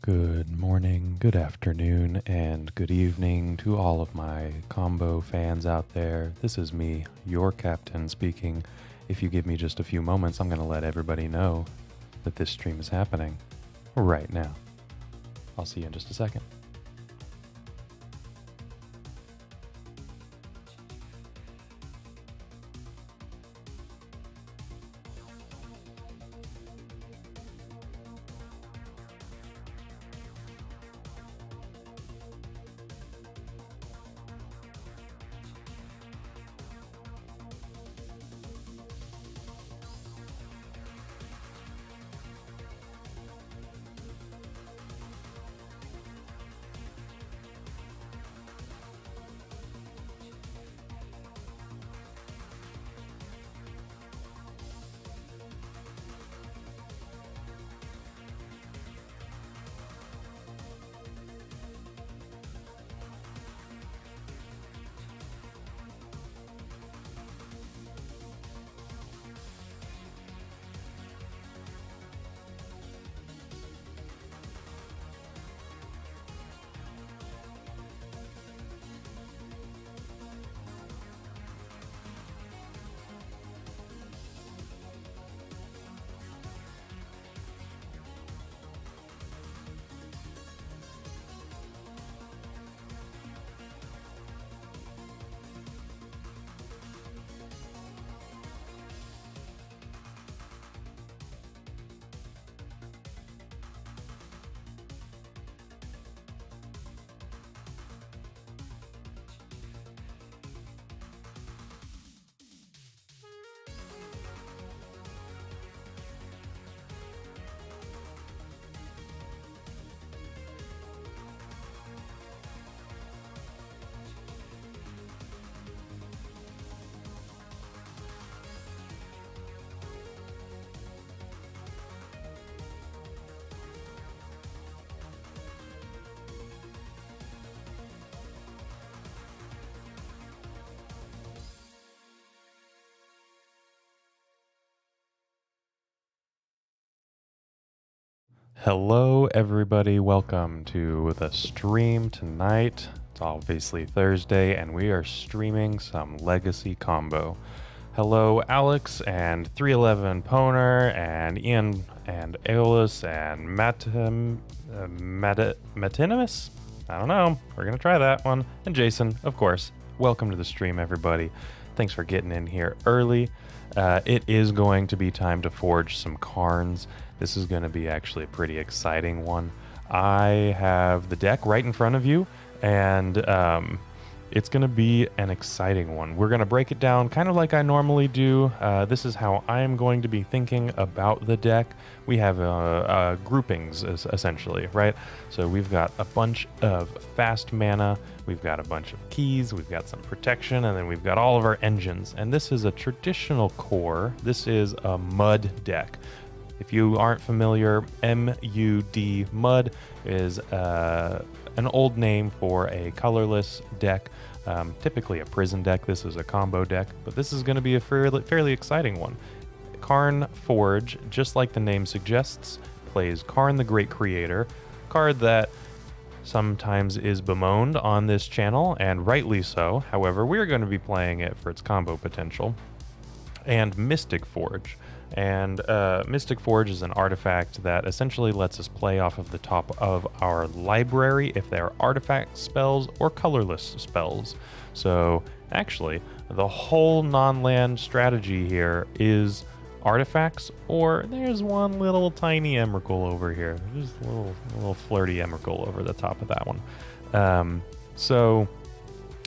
Good morning, good afternoon, and good evening to all of my combo fans out there. This is me, your captain, speaking. If you give me just a few moments, I'm going to let everybody know that this stream is happening right now. I'll see you in just a second. Hello everybody, welcome to the stream tonight. It's obviously Thursday and we are streaming some Legacy Combo. Hello Alex and 311 Poner and Ian and Aeolus and Matinimus? I don't know, we're gonna try that one. And Jason, of course. Welcome to the stream everybody. Thanks for getting in here early. It is going to be time to forge some Karns. This is going to be actually a pretty exciting one. I have the deck right in front of you, and it's going to be an exciting one. We're going to break it down kind of like I normally do. This is how I am going to be thinking about the deck. We have groupings, essentially, right? So we've got a bunch of fast mana, we've got a bunch of keys, we've got some protection, and then we've got all of our engines. And this is a traditional core. This is a mud deck. If you aren't familiar, MUD, Mud, is an old name for a colorless deck, typically a prison deck. This is a combo deck, but this is going to be a fairly exciting one. Karn Forge, just like the name suggests, plays Karn the Great Creator, card that sometimes is bemoaned on this channel, and rightly so. However, we're going to be playing it for its combo potential. And Mystic Forge. And Mystic Forge is an artifact that essentially lets us play off of the top of our library if they're artifact spells or colorless spells. So actually, the whole non-land strategy here is artifacts, or there's one little tiny Emrakul over here. There's a little flirty Emrakul over the top of that one. So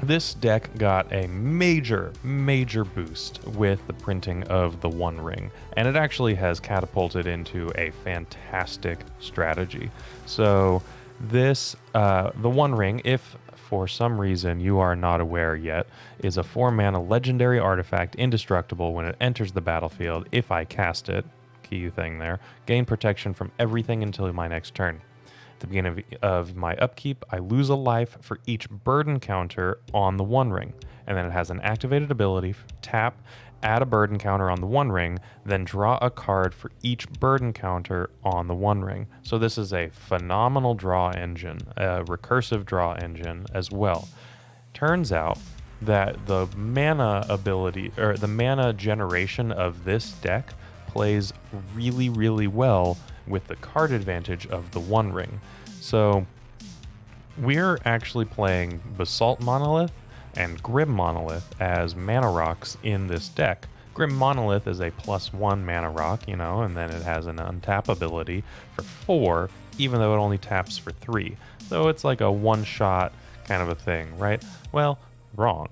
this deck got a major boost with the printing of the One Ring, and it actually has catapulted into a fantastic strategy. So this, the One Ring, if for some reason you are not aware yet, is a 4-mana legendary artifact, indestructible when it enters the battlefield. If I cast it, key thing there, gain protection from everything until my next turn. At the beginning of my upkeep, I lose a life for each burden counter on the One Ring, and then it has an activated ability, tap, add a bird encounter on the One Ring, then draw a card for each bird encounter on the One Ring. So this is a phenomenal draw engine, a recursive draw engine as well. Turns out that the mana ability, or the mana generation of this deck plays really, really well with the card advantage of the One Ring. So we're actually playing Basalt Monolith and Grim Monolith as mana rocks in this deck. Grim Monolith is a +1 mana rock, you know, and then it has an untap ability for 4, even though it only taps for 3. So it's like a one-shot kind of a thing, right? Well, wrong.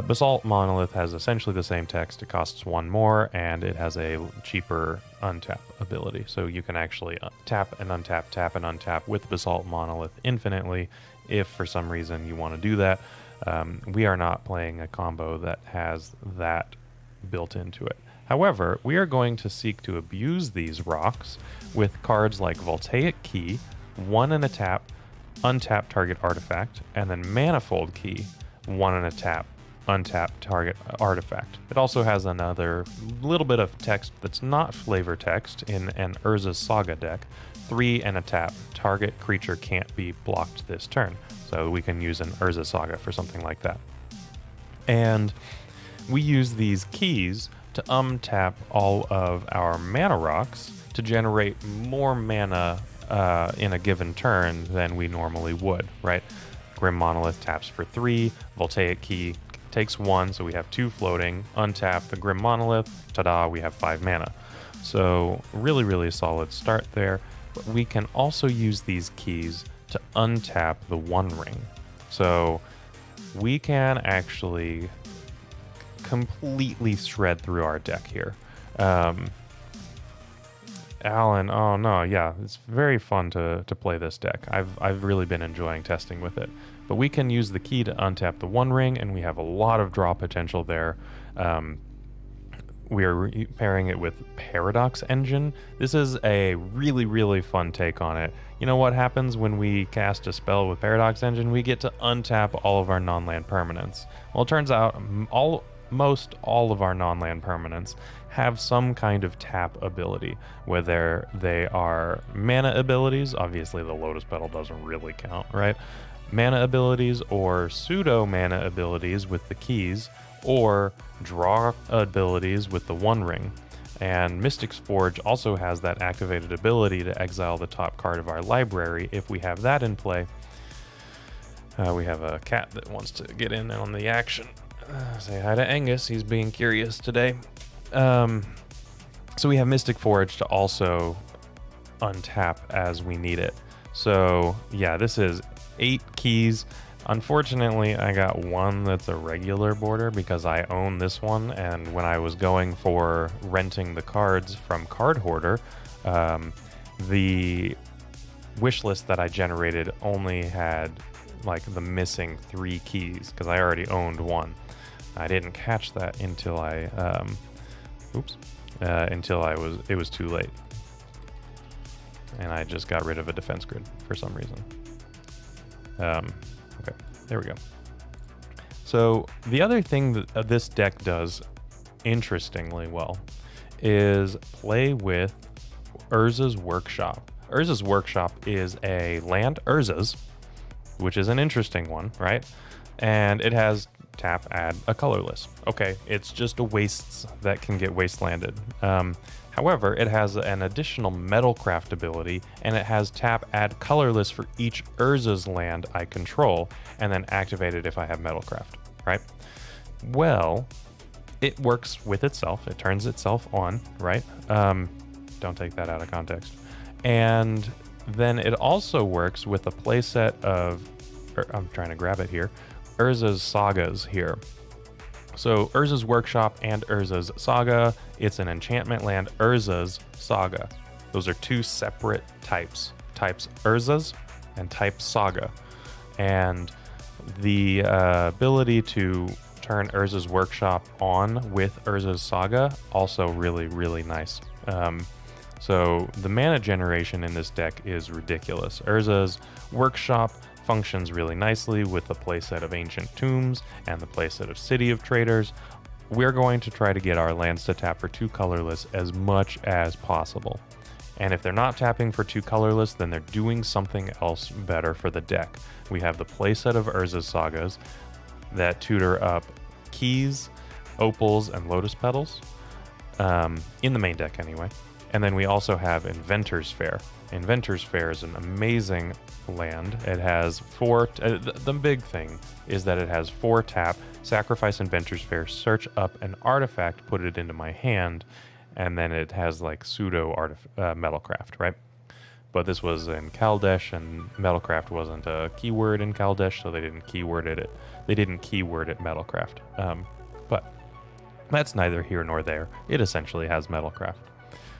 Basalt Monolith has essentially the same text. It costs 1 more, and it has a cheaper untap ability. So you can actually tap and untap with Basalt Monolith infinitely if for some reason you want to do that. We are not playing a combo that has that built into it. However, we are going to seek to abuse these rocks with cards like Voltaic Key, 1 and a tap, untap target artifact, and then Manifold Key, 1 and a tap, untap target artifact. It also has another little bit of text that's not flavor text in an Urza's Saga deck. 3 and a tap, target creature can't be blocked this turn. So we can use an Urza's Saga for something like that. And we use these keys to untap all of our mana rocks to generate more mana in a given turn than we normally would, right? Grim Monolith taps for 3, Voltaic Key takes 1, so we have 2 floating. Untap the Grim Monolith, ta-da, we have 5 mana. So really, really solid start there. But we can also use these keys to untap the One Ring. So we can actually completely shred through our deck here. Alan, oh no, yeah, it's very fun to play this deck. I've really been enjoying testing with it. But we can use the key to untap the One Ring, and we have a lot of draw potential there. We are pairing it with Paradox Engine. This is a really, really fun take on it. You know what happens when we cast a spell with Paradox Engine? We get to untap all of our non-land permanents. Well, it turns out most all of our non-land permanents have some kind of tap ability, whether they are mana abilities. Obviously, the Lotus Petal doesn't really count, right? Mana abilities or pseudo mana abilities with the keys, or draw abilities with the One Ring. And Mystic Forge also has that activated ability to exile the top card of our library if we have that in play. We have a cat that wants to get in on the action. Say hi to Angus, he's being curious today. So we have Mystic Forge to also untap as we need it. So yeah, this is 8 keys. Unfortunately, I got one that's a regular border because I own this one, and when I was going for renting the cards from Card Hoarder, the wish list that I generated only had like the missing 3 keys because I already owned one. I didn't catch that until it was too late. And I just got rid of a defense grid for some reason. Okay, there we go. So the other thing that this deck does interestingly well is play with Urza's Workshop. Urza's Workshop is a land Urza's, which is an interesting one, right? And it has tap, add a colorless. Okay, it's just a wastes that can get wastelanded. However, it has an additional Metalcraft ability, and it has tap, add colorless for each Urza's land I control, and then activate it if I have Metalcraft, right? Well, it works with itself. It turns itself on, right? Don't take that out of context. And then it also works with a playset of, I'm trying to grab it here, Urza's Sagas here. So Urza's Workshop and Urza's Saga, it's an enchantment land, Urza's Saga. Those are 2 separate types Urza's and type Saga. And the ability to turn Urza's Workshop on with Urza's Saga, also really, really nice. So the mana generation in this deck is ridiculous. Urza's Workshop functions really nicely with the playset of Ancient Tombs and the playset of City of Traders. we're going to try to get our lands to tap for 2 colorless as much as possible. And if they're not tapping for 2 colorless, then they're doing something else better for the deck. We have the playset of Urza's Sagas that tutor up keys, opals, and lotus petals, in the main deck anyway. And then we also have Inventor's Fair. Inventor's Fair is an amazing land. It has 4... the big thing is that it has 4 tap, sacrifice Inventor's Fair, search up an artifact, put it into my hand, and then it has like pseudo Metalcraft, right? But this was in Kaldesh, and Metalcraft wasn't a keyword in Kaldesh, so they didn't keyword it. They didn't keyword it Metalcraft. But that's neither here nor there. It essentially has Metalcraft.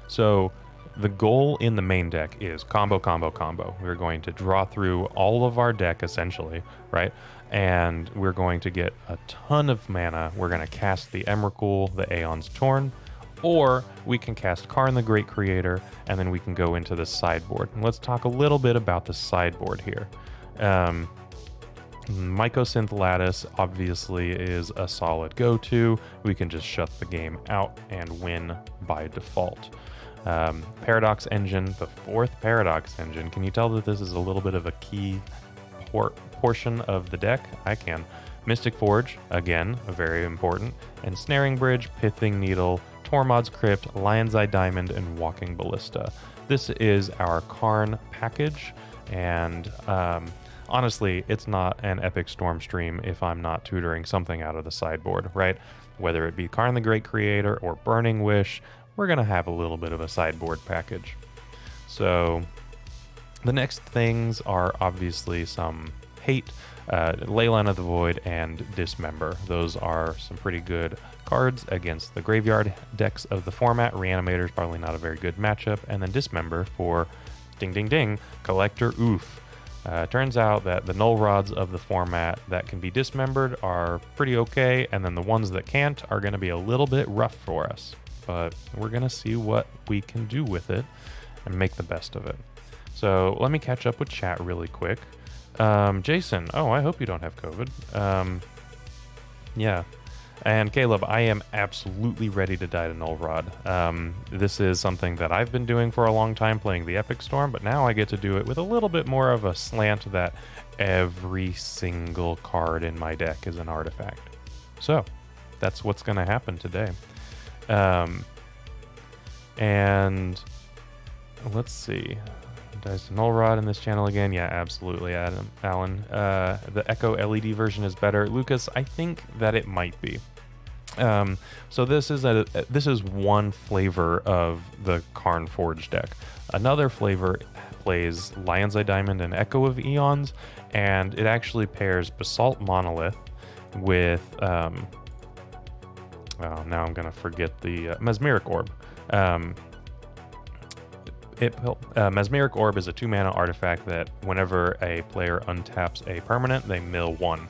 So the goal in the main deck is combo, combo, combo. We're going to draw through all of our deck essentially, right? And we're going to get a ton of mana. We're going to cast the Emrakul, the Aeon's Torn, or we can cast Karn the Great Creator, and then we can go into the sideboard. And let's talk a little bit about the sideboard here. Mycosynth Lattice obviously is a solid go-to. We can just shut the game out and win by default. Paradox Engine, the 4th Paradox Engine. Can you tell that this is a little bit of a key portion of the deck? I can. Mystic Forge, again, very important. Ensnaring Bridge, Pithing Needle, Tormod's Crypt, Lion's Eye Diamond, and Walking Ballista. This is our Karn package, and honestly, it's not an Epic Storm stream if I'm not tutoring something out of the sideboard, right? Whether it be Karn the Great Creator or Burning Wish, we're going to have a little bit of a sideboard package. So the next things are obviously some hate, Leyline of the Void, and Dismember. Those are some pretty good cards against the graveyard decks of the format. Reanimator's probably not a very good matchup. And then Dismember for ding ding ding, Collector Oof. Turns out that the null rods of the format that can be dismembered are pretty okay, and then the ones that can't are going to be a little bit rough for us. But we're going to see what we can do with it and make the best of it. So let me catch up with chat really quick. Jason, oh, I hope you don't have COVID. Yeah. And Caleb, I am absolutely ready to die to Null Rod. This is something that I've been doing for a long time, playing the Epic Storm, but now I get to do it with a little bit more of a slant that every single card in my deck is an artifact. So that's what's going to happen today. And let's see. Dice to Null Rod in this channel again? Yeah, absolutely, Alan. The Echo LED version is better. Lucas, I think that it might be. So this is one flavor of the Karn Forge deck. Another flavor plays Lion's Eye Diamond and Echo of Eons, and it actually pairs Basalt Monolith with now I'm gonna forget the Mesmeric Orb. Mesmeric Orb is a 2-mana artifact that whenever a player untaps a permanent, they mill 1.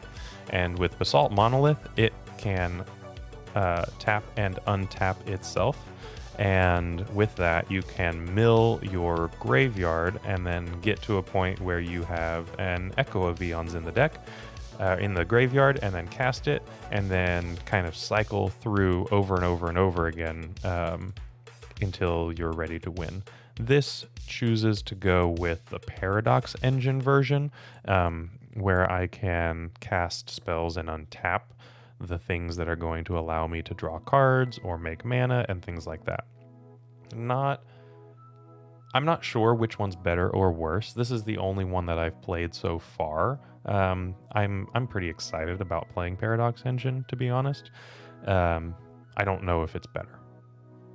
And with Basalt Monolith, it can tap and untap itself. And with that, you can mill your graveyard and then get to a point where you have an Echo of Eons in the deck, in the graveyard, and then cast it, and then kind of cycle through over and over and over again until you're ready to win. This chooses to go with the Paradox Engine version, where I can cast spells and untap the things that are going to allow me to draw cards or make mana and things like that. I'm not sure which one's better or worse. This is the only one that I've played so far. I'm pretty excited about playing Paradox Engine, to be honest. I don't know if it's better,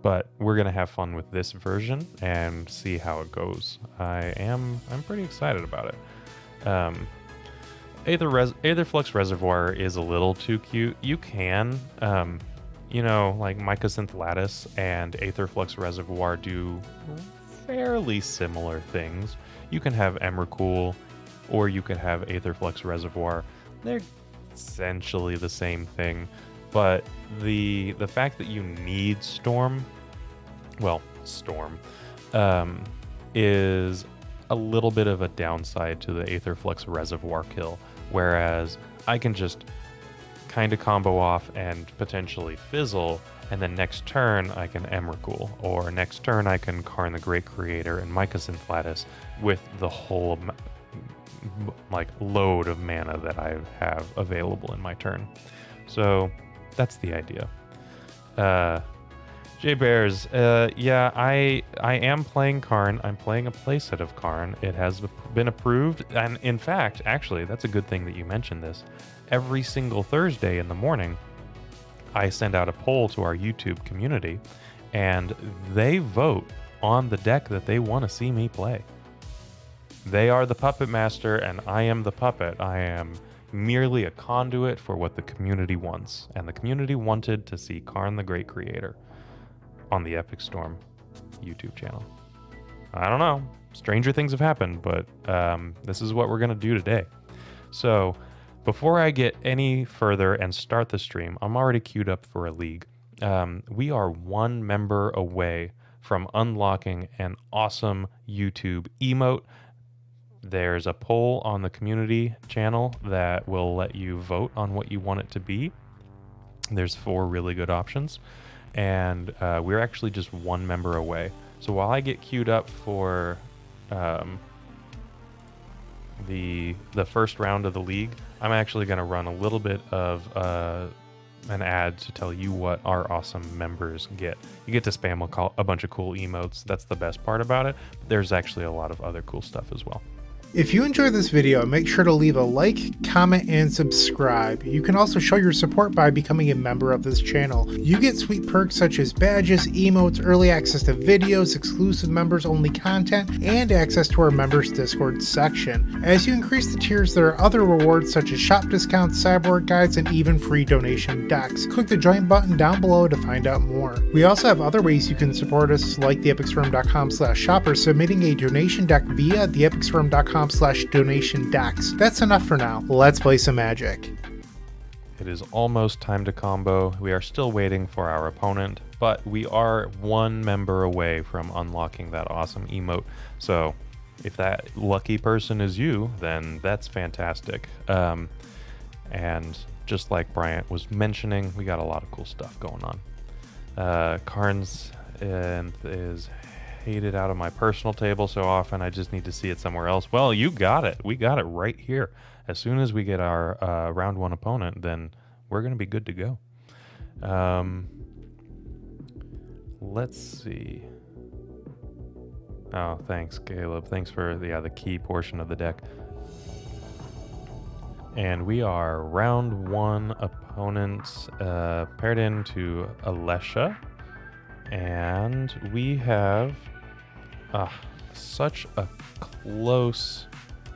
but we're gonna have fun with this version and see how it goes. I'm pretty excited about it. Aetherflux Reservoir is a little too cute. You can, like Mycosynth Lattice and Aetherflux Reservoir do fairly similar things. You can have Emrakul, or you could have Aetherflux Reservoir. They're essentially the same thing, but the fact that you need Storm, is a little bit of a downside to the Aetherflux Reservoir kill, whereas I can just kind of combo off and potentially fizzle, and then next turn I can Emrakul, or next turn I can Karn the Great Creator and Mycosynthlatus with the whole like load of mana that I have available in my turn. So that's the idea. J Bears, yeah, I am playing Karn. I'm playing a playset of Karn. It has been approved, and in fact, actually, that's a good thing that you mentioned this. Every single Thursday in the morning, I send out a poll to our YouTube community, and they vote on the deck that they want to see me play. They are the puppet master, and I am the puppet. I am merely a conduit for what the community wants, and the community wanted to see Karn the Great Creator on the Epic Storm YouTube channel. I don't know. Stranger things have happened, but this is what we're going to do today. So before I get any further and start the stream, I'm already queued up for a league. We are one member away from unlocking an awesome YouTube emote. There's a poll on the community channel that will let you vote on what you want it to be. There's 4 really good options, and we're actually just one member away. So while I get queued up for the first round of the league, I'm actually going to run a little bit of an ad to tell you what our awesome members get. You get to spam a bunch of cool emotes. That's the best part about it. But there's actually a lot of other cool stuff as well. If you enjoyed this video, make sure to leave a like, comment, and subscribe. You can also show your support by becoming a member of this channel. You get sweet perks such as badges, emotes, early access to videos, exclusive members-only content, and access to our members Discord section. As you increase the tiers, there are other rewards such as shop discounts, cyborg guides, and even free donation decks. Click the join button down below to find out more. We also have other ways you can support us, like theepicstorm.com/shop or submitting a donation deck via theepicstorm.com/donation decks. That's enough for now. Let's play some Magic. It is almost time to combo. We are still waiting for our opponent, but we are one member away from unlocking that awesome emote. So if that lucky person is you, then that's fantastic. And just like Bryant was mentioning, we got a lot of cool stuff going on. Karn's is hated out of my personal table so often I just need to see it somewhere else. Well, you got it. We got it right here. As soon as we get our round 1 opponent, then we're going to be good to go. Let's see. Oh, thanks, Caleb. Thanks for the key portion of the deck. And we are round 1 opponents paired into Alesha. And we have such a close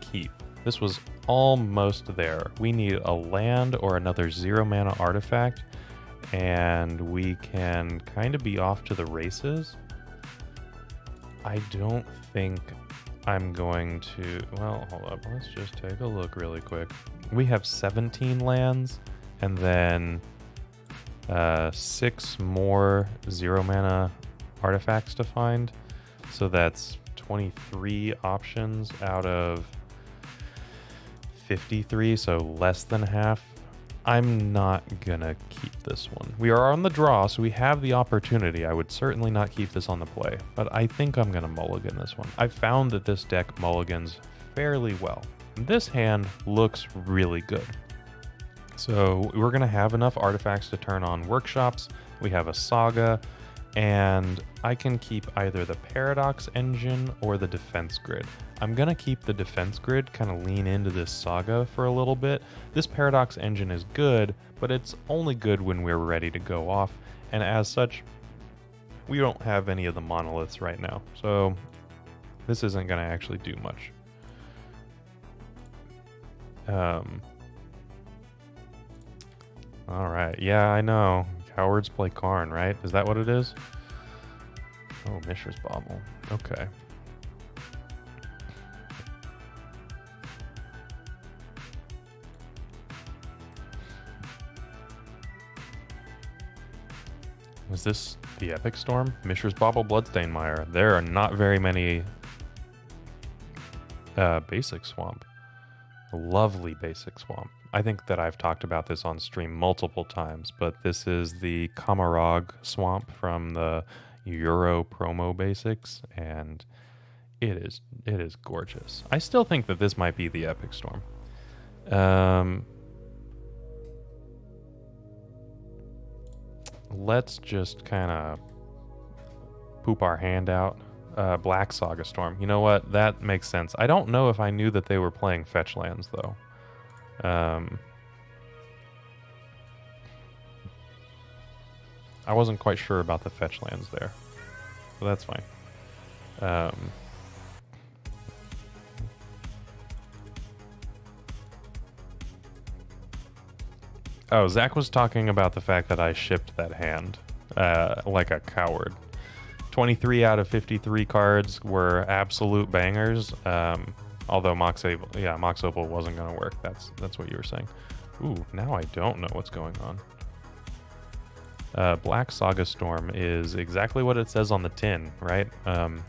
keep. This was almost there. We need a land or another 0 mana artifact, and we can kind of be off to the races. I don't think I'm going to... Well, hold up. Let's just take a look really quick. We have 17 lands, and then 6 more 0 mana artifacts to find. So that's 23 options out of 53, so less than half. I'm not gonna keep this one. We are on the draw, so we have the opportunity. I would certainly not keep this on the play, but I think I'm gonna mulligan this one. I found that this deck mulligans fairly well. This hand looks really good. So we're going to have enough artifacts to turn on workshops. We have a saga, and I can keep either the Paradox engine or the defense grid. I'm going to keep the defense grid, kind of lean into this saga for a little bit. This Paradox engine is good, but it's only good when we're ready to go off, and as such, we don't have any of the monoliths right now. So this isn't going to actually do much. All right. Yeah, I know. Cowards play Karn, right? Is that what it is? Oh, Mishra's Bauble. Okay. Is this the Epic Storm? Mishra's Bauble, Bloodstained Mire. There are not very many basic swamp. A lovely basic swamp. I think that I've talked about this on stream multiple times, but this is the Kamarog swamp from the Euro promo basics, and it is gorgeous. I still think that this might be the epic storm. Let's just kind of poop our hand out. Black Saga Storm. You know what? That makes sense. I don't know if I knew that they were playing fetch lands, though. I wasn't quite sure about the fetch lands there. So that's fine. Oh, Zach was talking about the fact that I shipped that hand like a coward. 23 out of 53 cards were absolute bangers. Although Mox Opal wasn't going to work. That's what you were saying. Ooh, now I don't know what's going on. Black Saga Storm is exactly what it says on the tin, right?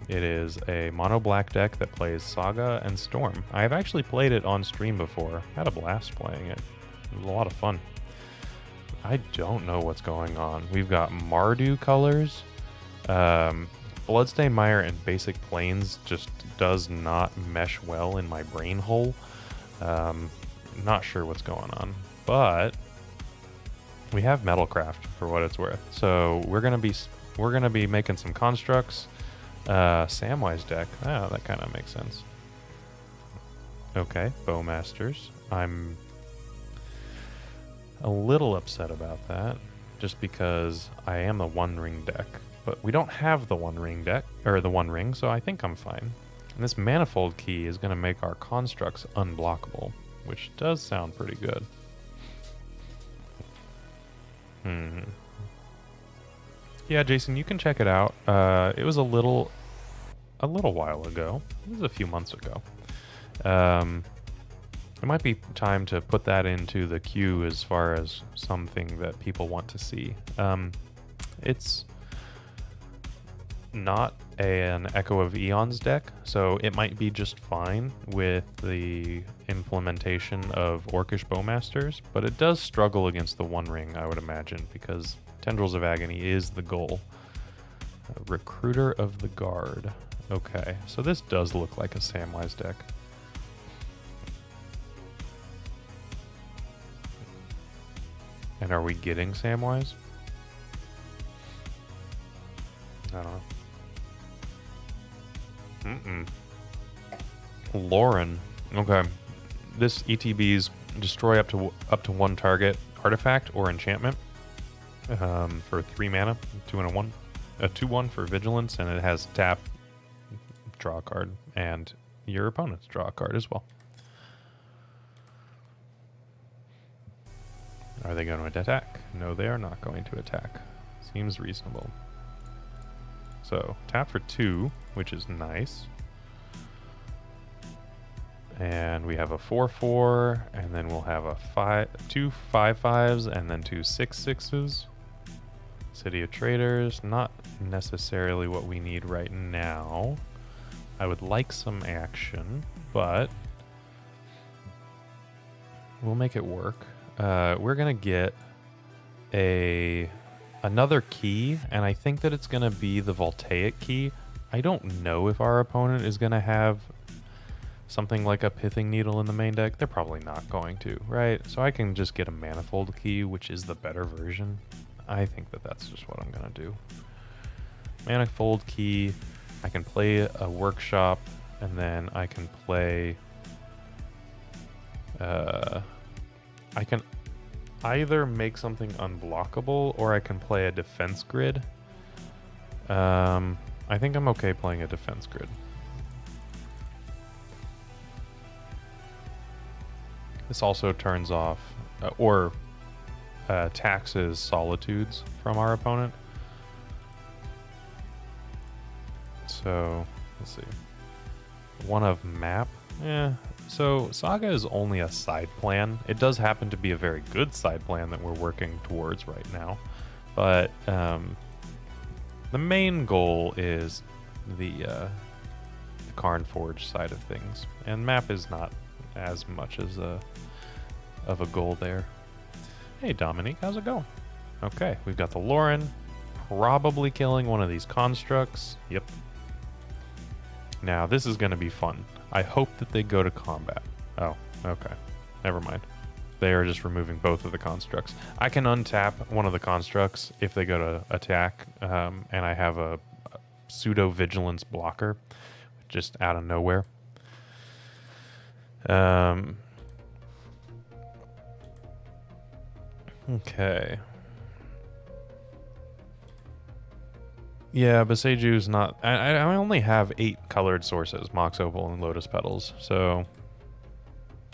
It is a mono black deck that plays Saga and Storm. I've actually played it on stream before. Had a blast playing it. It was a lot of fun. I don't know what's going on. We've got Mardu colors. Bloodstained Mire and Basic Plains just does not mesh well in my brain hole. Not sure what's going on, but we have Metalcraft for what it's worth. So we're gonna be making some constructs. Samwise deck. Oh, that kind of makes sense. Okay, Bowmasters. I'm a little upset about that, just because I am a One Ring deck, but we don't have the One Ring deck or the One Ring, so I think I'm fine. And this Manifold key is gonna make our constructs unblockable, which does sound pretty good. Yeah, Jason, you can check it out. It was a little while ago. It was a few months ago. It might be time to put that into the queue as far as something that people want to see. It's not an Echo of Eons deck, so it might be just fine with the implementation of Orcish Bowmasters, but it does struggle against the One Ring, I would imagine, because Tendrils of Agony is the goal. Recruiter of the Guard. Okay, so this does look like a Samwise deck. And are we getting Samwise? I don't know. Lauren. Okay. This ETB's destroy up to one target artifact or enchantment for 3 mana, 2 and a 1. A 2/1 for vigilance, and it has tap, draw a card, and your opponents draw a card as well. Are they going to attack? No, they are not going to attack. Seems reasonable. So, tap for 2, which is nice. And we have a 4/4, and then we'll have a 2 5/5s, and then 2 6/6s. City of Traders, not necessarily what we need right now. I would like some action, but we'll make it work. We're gonna get another key, and I think that it's gonna be the Voltaic key. I don't know if our opponent is gonna have something like a Pithing Needle in the main deck. They're probably not going to, right? So I can just get a Manifold key, which is the better version. I think that that's just what I'm gonna do. Manifold key. I can play a Workshop, and then I can play. I can either make something unblockable, or I can play a defense grid. I think I'm okay playing a defense grid. This also turns off or taxes Solitudes from our opponent. So, let's see. One of map. So Saga is only a side plan. It does happen to be a very good side plan that we're working towards right now. But the main goal is the Karn Forge side of things. And map is not as much as a of a goal there. Hey, Dominique, how's it going? Okay, we've got the Lauren, probably killing one of these constructs. Yep. Now, this is going to be fun. I hope that they go to combat. Oh, okay. Never mind. They are just removing both of the constructs. I can untap one of the constructs if they go to attack, and I have a pseudo-vigilance blocker just out of nowhere. Okay. Yeah, Boseju's not... I only have 8 colored sources, Mox Opal and Lotus Petals, so...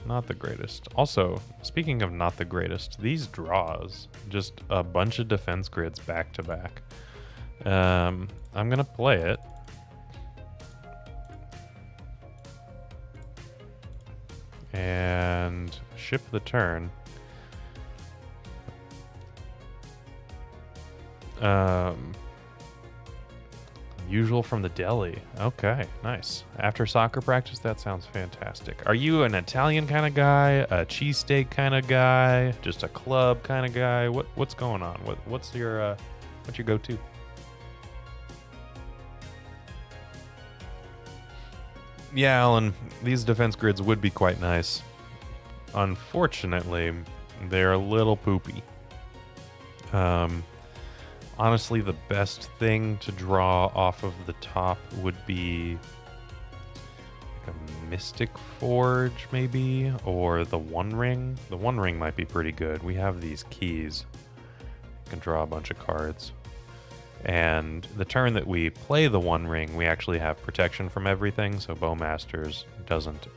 Not the greatest. Also, speaking of not the greatest, these draws, just a bunch of defense grids back to back. I'm going to play it. And ship the turn. Usual from the deli. Okay, nice. After soccer practice, that sounds fantastic. Are you an Italian kind of guy, a cheesesteak kind of guy, just a club kind of guy? What's going on? What's your go-to? Yeah, Alan, these defense grids would be quite nice. Unfortunately, they're a little poopy. Honestly, the best thing to draw off of the top would be like a Mystic Forge, maybe, or the One Ring. The One Ring might be pretty good. We have these keys. We can draw a bunch of cards. And the turn that we play the One Ring, we actually have protection from everything, so Bowmasters doesn't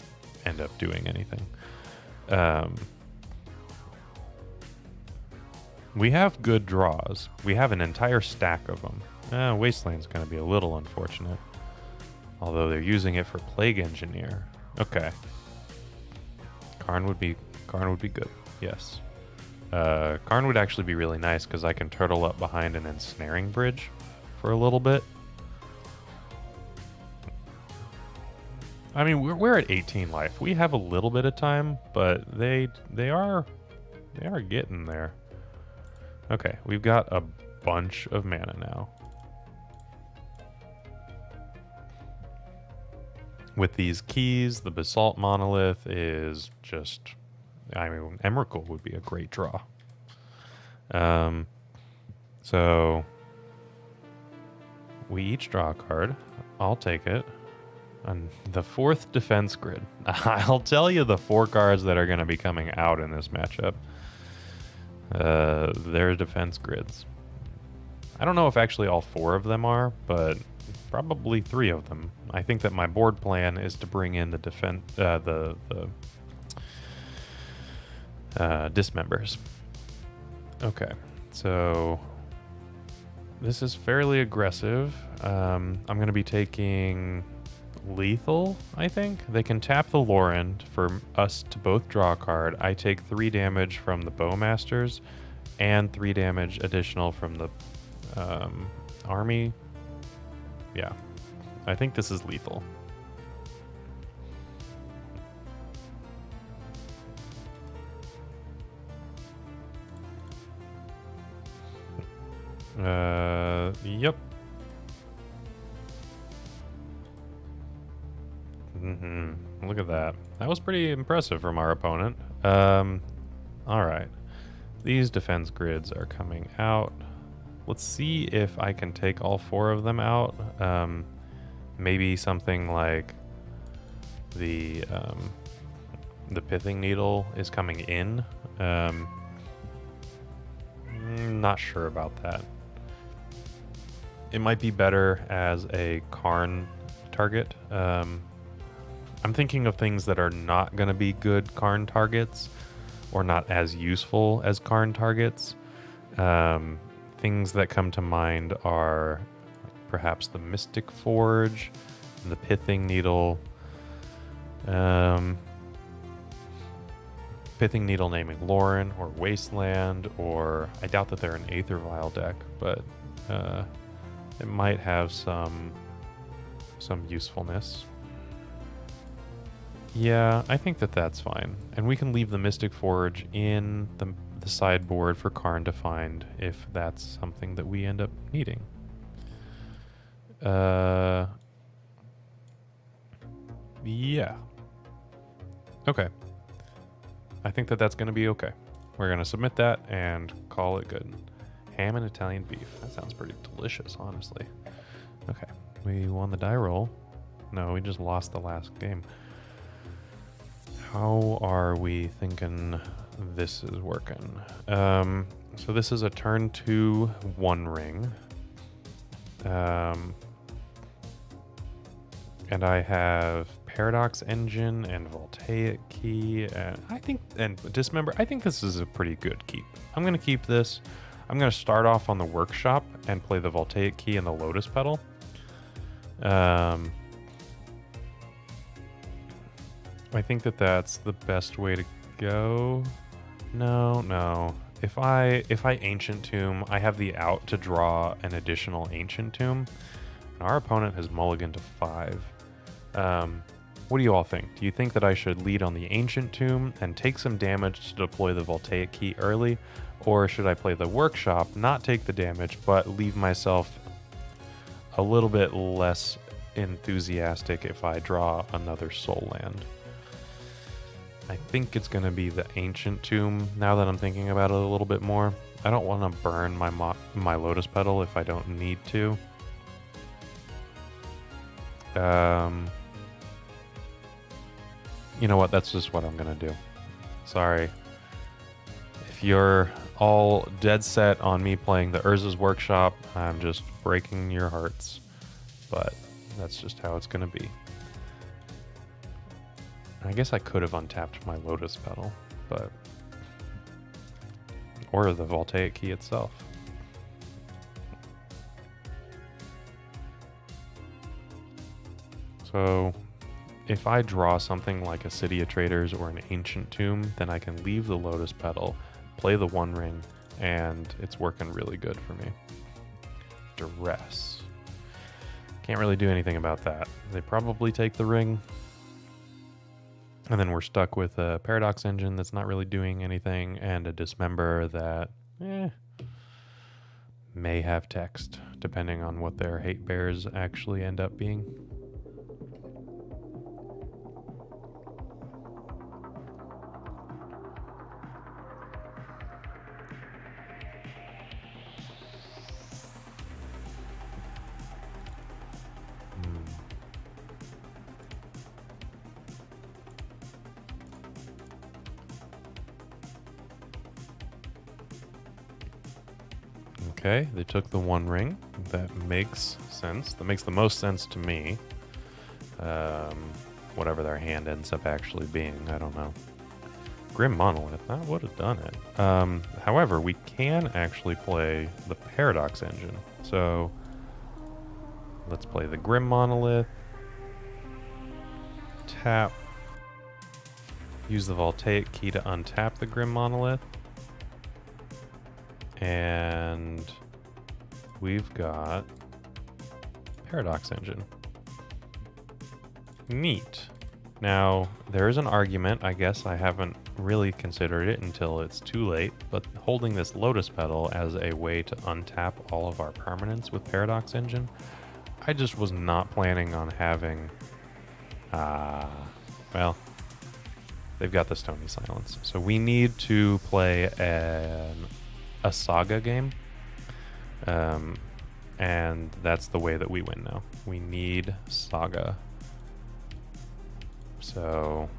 end up doing anything. We have good draws. We have an entire stack of them. Wasteland's going to be a little unfortunate. Although they're using it for Plague Engineer. Okay. Karn would be good. Yes. Karn would actually be really nice because I can turtle up behind an ensnaring bridge for a little bit. I mean, we're at 18 life. We have a little bit of time, but they are getting there. Okay, we've got a bunch of mana now. With these keys, the Basalt Monolith is just... I mean, Emrakul would be a great draw. So... we each draw a card. I'll take it. On the 4th defense grid. I'll tell you the 4 cards that are going to be coming out in this matchup. They're defense grids. I don't know if actually all 4 of them are, but probably 3 of them. I think that my board plan is to bring in the dismembers. Okay, so this is fairly aggressive. I'm going to be taking lethal, I think. They can tap the Lauren for us to both draw a card. I take 3 damage from the Bowmasters and 3 damage additional from the army. Yeah, I think this is lethal. Yep. Look at that. That was pretty impressive from our opponent. Alright. These defense grids are coming out. Let's see if I can take all 4 of them out. Maybe something like the Pithing Needle is coming in. Not sure about that. It might be better as a Karn target. I'm thinking of things that are not going to be good Karn targets or not as useful as Karn targets. Things that come to mind are perhaps the Mystic Forge, the Pithing Needle, Pithing Needle naming Lauren or Wasteland, or I doubt that they're an Aether Vial deck, but it might have some usefulness. Yeah, I think that that's fine. And we can leave the Mystic Forge in the sideboard for Karn to find if that's something that we end up needing. Yeah. Okay. I think that that's going to be okay. We're going to submit that and call it good. Ham and Italian beef. That sounds pretty delicious, honestly. Okay. We won the die roll. No, we just lost the last game. How are we thinking this is working? So this is a turn 2 one ring. And I have Paradox Engine and Voltaic Key, and Dismember. I think this is a pretty good keep. I'm going to keep this. I'm going to start off on the workshop and play the Voltaic Key and the Lotus Petal. I think that that's the best way to go. No. If I Ancient Tomb, I have the out to draw an additional Ancient Tomb. Our opponent has mulliganed to 5. What do you all think? Do you think that I should lead on the Ancient Tomb and take some damage to deploy the Voltaic Key early? Or should I play the Workshop, not take the damage, but leave myself a little bit less enthusiastic if I draw another Soul Land? I think it's going to be the Ancient Tomb now that I'm thinking about it a little bit more. I don't want to burn my Lotus Petal if I don't need to. You know what? That's just what I'm going to do. Sorry. If you're all dead set on me playing the Urza's Workshop, I'm just breaking your hearts. But that's just how it's going to be. I guess I could have untapped my Lotus Petal, but... or the Voltaic Key itself. So, if I draw something like a City of Traders or an Ancient Tomb, then I can leave the Lotus Petal, play the One Ring, and it's working really good for me. Duress. Can't really do anything about that. They probably take the ring, and then we're stuck with a Paradox Engine that's not really doing anything, and a Dismember that may have text, depending on what their hate bears actually end up being. Okay, they took the One Ring. That makes sense. That makes the most sense to me. Whatever their hand ends up actually being, I don't know. Grim Monolith, that would have done it. However, we can actually play the Paradox Engine. So, let's play the Grim Monolith. Tap. Use the Voltaic Key to untap the Grim Monolith. And we've got Paradox Engine. Neat. Now, there is an argument, I guess I haven't really considered it until it's too late, but holding this Lotus Petal as a way to untap all of our permanents with Paradox Engine, I just was not planning on having... well, they've got the Stony Silence. So we need to play a Saga game, and that's the way that we win now. We need Saga. So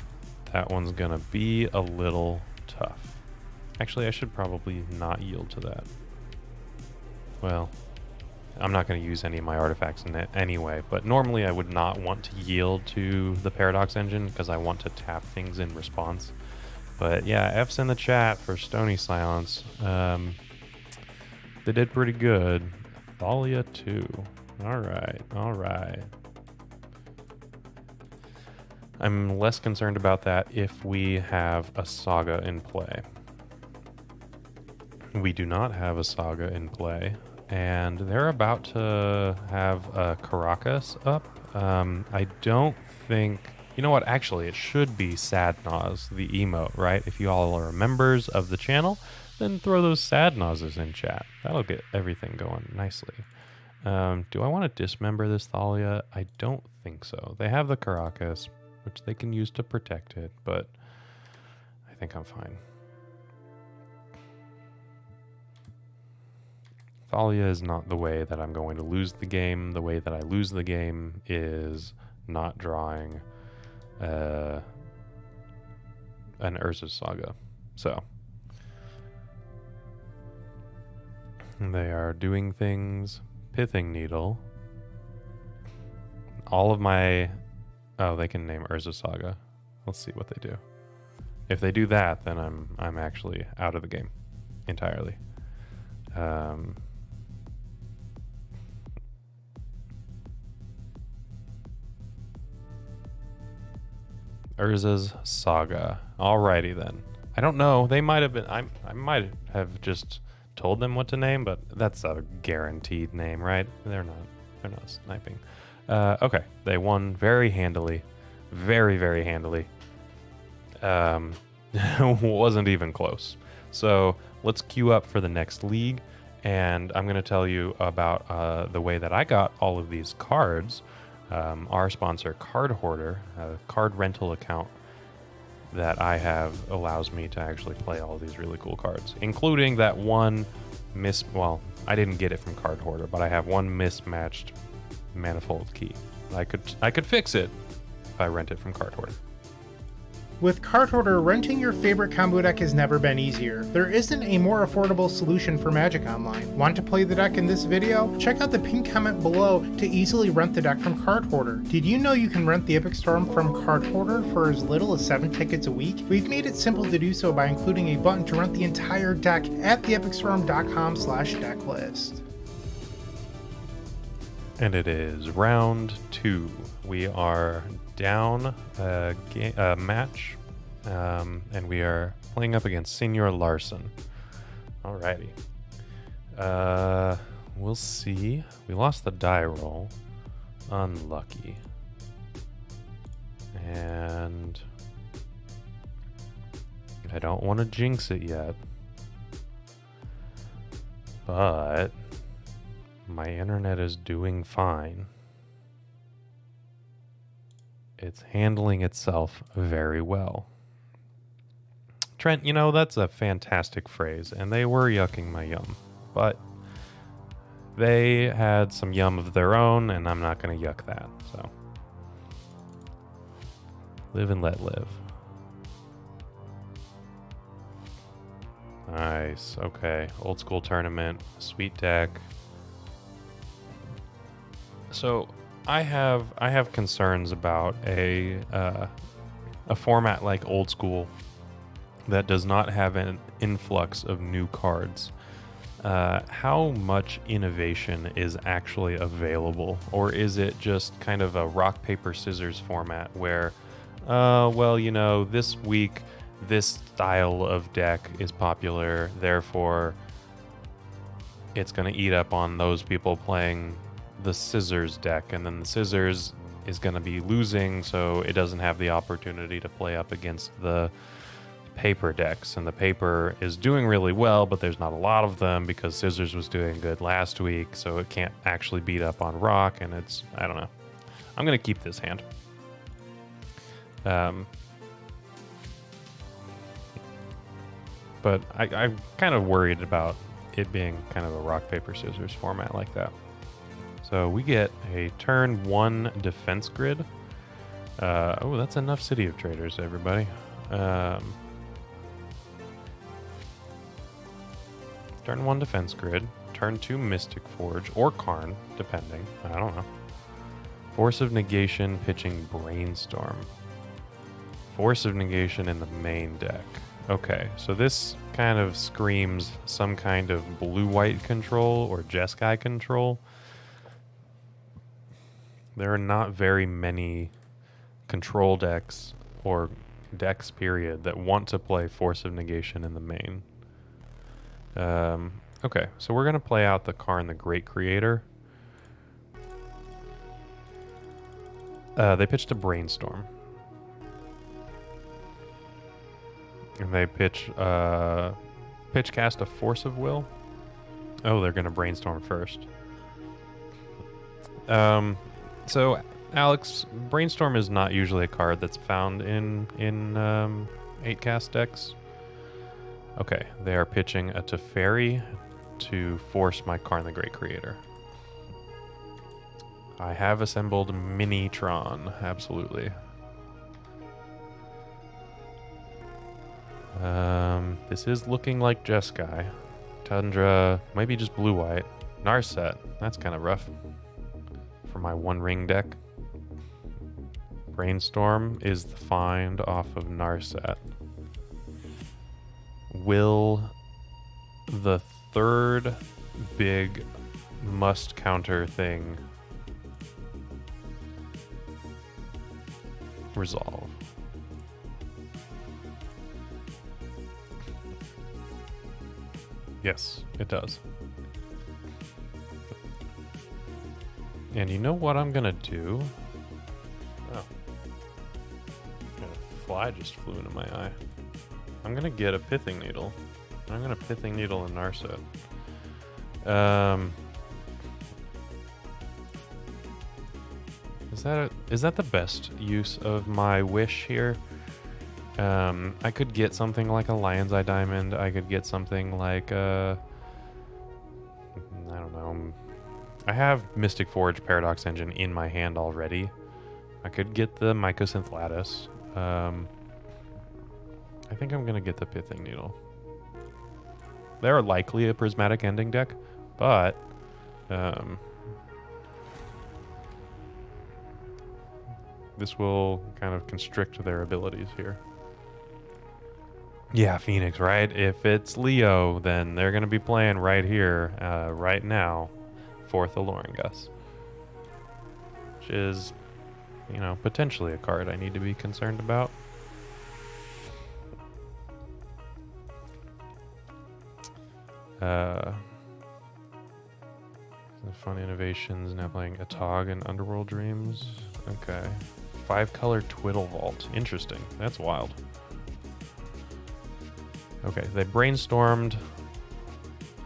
that one's gonna be a little tough. Actually, I should probably not yield to that. Well, I'm not going to use any of my artifacts in it anyway, but normally I would not want to yield to the Paradox Engine because I want to tap things in response. But yeah, F's in the chat for Stony Silence. They did pretty good. Thalia 2. Alright. I'm less concerned about that if we have a Saga in play. We do not have a Saga in play, and they're about to have a Caracas up. I don't think You know what? Actually, it should be Sadnaz, the emote, right? If you all are members of the channel, then throw those Sadnazes in chat. That'll get everything going nicely. Do I want to dismember this Thalia? I don't think so. They have the Caracas, which they can use to protect it, but I think I'm fine. Thalia is not the way that I'm going to lose the game. The way that I lose the game is not drawing an Urza's Saga. So they are doing things. Pithing Needle. All of my... Oh, they can name Urza's Saga. Let's see what they do. If they do that, then I'm actually out of the game entirely. Urza's Saga. Alrighty then. I don't know. They might have been... I might have just told them what to name, but that's a guaranteed name, right? They're not sniping. Okay. They won very handily. Very, very handily. Wasn't even close. So let's queue up for the next league, and I'm going to tell you about the way that I got all of these cards. Our sponsor, Card Hoarder, a card rental account that I have, allows me to actually play all these really cool cards, including that one well, I didn't get it from Card Hoarder, but I have one mismatched Manifold key. I could fix it if I rent it from Card Hoarder. With Card Hoarder, renting your favorite combo deck has never been easier. There isn't a more affordable solution for Magic Online. Want to play the deck in this video? Check out the pinned comment below to easily rent the deck from Card Hoarder. Did you know you can rent the Epic Storm from Card Hoarder for as little as 7 tickets a week? We've made it simple to do so by including a button to rent the entire deck at theepicstorm.com/decklist. And it is round 2. We are down a match, and we are playing up against Senior Larson. Alrighty. We'll see. We lost the die roll. Unlucky. And I don't want to jinx it yet, but my internet is doing fine. It's handling itself very well. Trent, you know, that's a fantastic phrase, and they were yucking my yum, but they had some yum of their own, and I'm not going to yuck that, so. Live and let live. Nice, okay. Old school tournament, sweet deck. So I have concerns about a format like Old School that does not have an influx of new cards. How much innovation is actually available, or is it just kind of a rock paper scissors format where, well, you know, this week this style of deck is popular, therefore it's going to eat up on those people playing the scissors deck, and then the scissors is going to be losing, so it doesn't have the opportunity to play up against the paper decks, and the paper is doing really well, but there's not a lot of them because scissors was doing good last week, so it can't actually beat up on rock, and it's, I don't know. I'm going to keep this hand. But I'm kind of worried about it being kind of a rock paper scissors format like that. So we get a turn 1 defense grid. Oh, that's enough City of Traders, everybody. Turn 1 defense grid. Turn 2 Mystic Forge or Karn, depending. I don't know. Force of Negation pitching Brainstorm. Force of Negation in the main deck. Okay, so this kind of screams some kind of blue-white control or Jeskai control. There are not very many control decks or decks, period, that want to play Force of Negation in the main. Okay, so we're going to play out the Karn the Great Creator. They pitched a Brainstorm. And they pitch cast a Force of Will. Oh, they're going to brainstorm first. So Alex, brainstorm is not usually a card that's found in 8-cast decks. Okay, they are pitching a Teferi to force my Karn the Great Creator. I have assembled Mini-Tron, absolutely. This is looking like Jeskai. Tundra, maybe just blue-white. Narset, that's kind of rough for my one-ring deck. Brainstorm is the find off of Narset. Will the third big must-counter thing resolve? Yes, it does. And you know what I'm gonna do? Oh. A fly just flew into my eye. I'm gonna get a Pithing Needle. I'm gonna Pithing Needle and Narset. Is that the best use of my wish here? I could get something like a Lion's Eye Diamond. I could get something like I don't know. I have Mystic Forge Paradox Engine in my hand already. I could get the Mycosynth Lattice. I think I'm gonna get the Pithing Needle. They're likely a Prismatic Ending deck, but this will kind of constrict their abilities here. Yeah, Phoenix, right? If it's Leo, then they're going to be playing right here, right now, 4th Aloringus. Which is, you know, potentially a card I need to be concerned about. Fun Innovations, now playing Atog and Underworld Dreams. Okay. 5-color Twiddle Vault. Interesting. That's wild. Okay, they brainstormed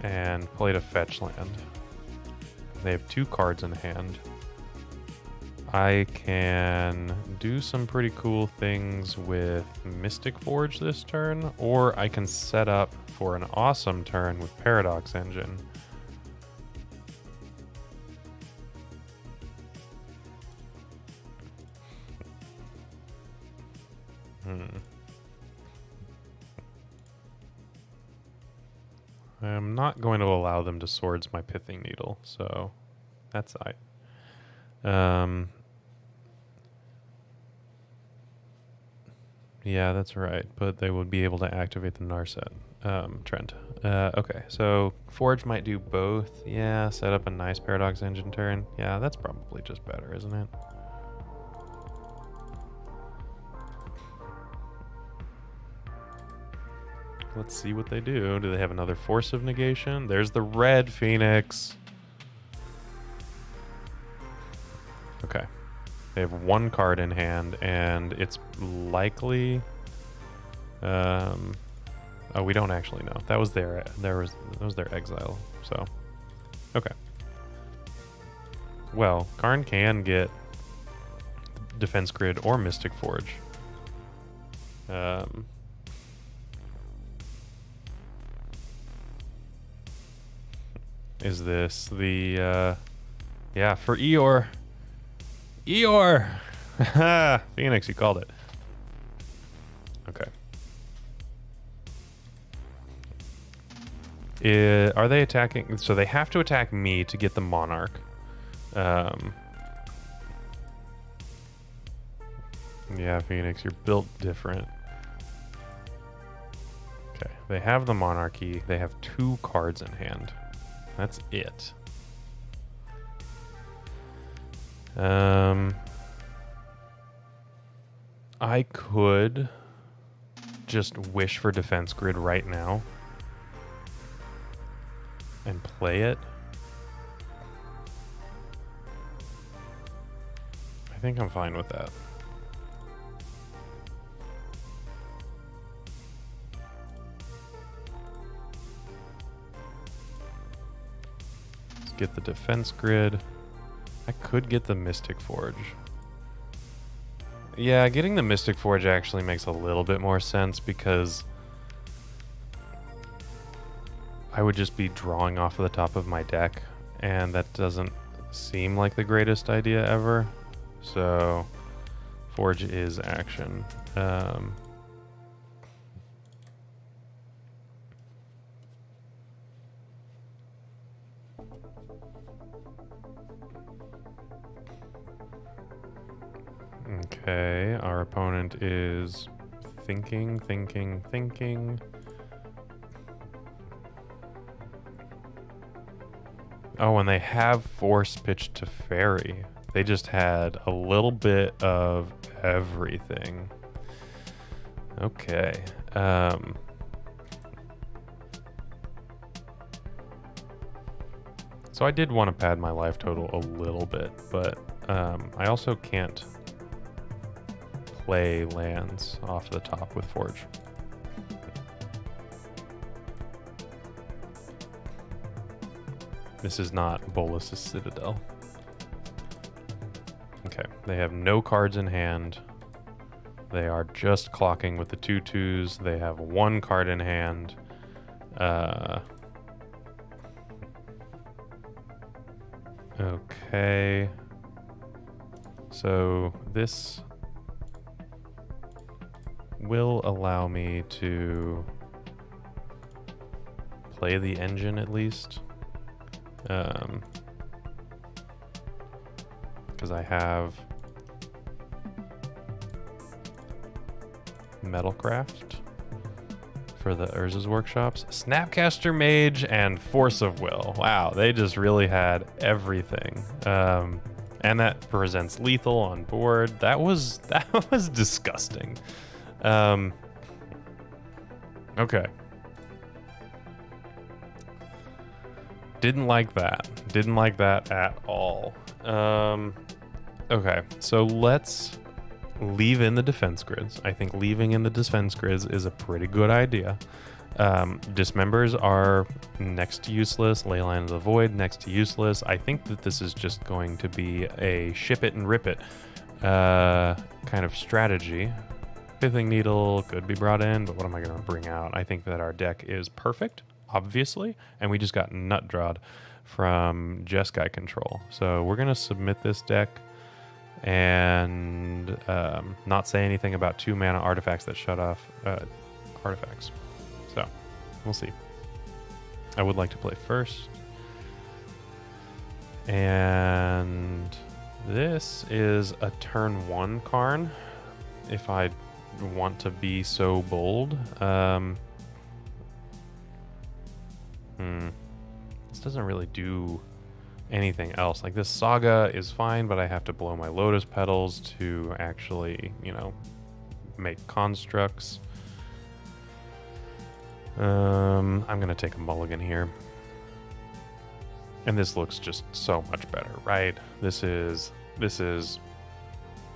and played a fetch land. They have 2 cards in hand. I can do some pretty cool things with Mystic Forge this turn, or I can set up for an awesome turn with Paradox Engine. I'm not going to allow them to swords my Pithing Needle, so that's yeah, that's right, but they would be able to activate the Narset trend. Okay, so Forge might do both. Yeah, set up a nice Paradox Engine turn. Yeah, that's probably just better, isn't it? Let's see what they do. Do they have another Force of Negation? There's the red Phoenix. Okay. They have 1 card in hand, and it's likely... oh, we don't actually know. That was their exile, so... Okay. Well, Karn can get Defense Grid or Mystic Forge. Is this the, yeah, for Eeyore. Eeyore! Phoenix, you called it. Okay. Are they attacking? So they have to attack me to get the Monarch. Yeah, Phoenix, you're built different. Okay, they have the Monarchy. They have 2 cards in hand. That's it. I could just wish for Defense Grid right now and play it. I think I'm fine with that. get the defense grid. I could get the Mystic Forge. Yeah, getting the Mystic Forge actually makes a little bit more sense because I would just be drawing off of the top of my deck, and that doesn't seem like the greatest idea ever. So, Forge is action. Okay, our opponent is thinking. Oh, and they have Force Pitch to Fairy. They just had a little bit of everything. Okay. So I did want to pad my life total a little bit, but I also can't play lands off the top with Forge. This is not Boros' Citadel. Okay, they have no cards in hand. They are just clocking with the 2/2s. They have one card in hand. Okay. So this will allow me to play the engine at least. Because I have Metalcraft for the Urza's Workshops, Snapcaster Mage, and Force of Will. Wow, they just really had everything. And that presents lethal on board. That was disgusting. Okay. Didn't like that. Didn't like that at all. Okay, so let's leave in the defense grids. I think leaving in the defense grids is a pretty good idea. Dismembers are next to useless. Leyline of the Void, next to useless. I think that this is just going to be a ship it and rip it kind of strategy. Pithing Needle could be brought in, but what am I going to bring out? I think that our deck is perfect, obviously, and we just got nut drawed from Jeskai control. So we're going to submit this deck and not say anything about 2 mana artifacts that shut off artifacts. So we'll see. I would like to play first. And this is a turn 1 Karn, if I want to be so bold. This doesn't really do anything else. Like, this Saga is fine, but I have to blow my Lotus Petals to actually, you know, make constructs. I'm gonna take a mulligan here. And this looks just so much better, right? This is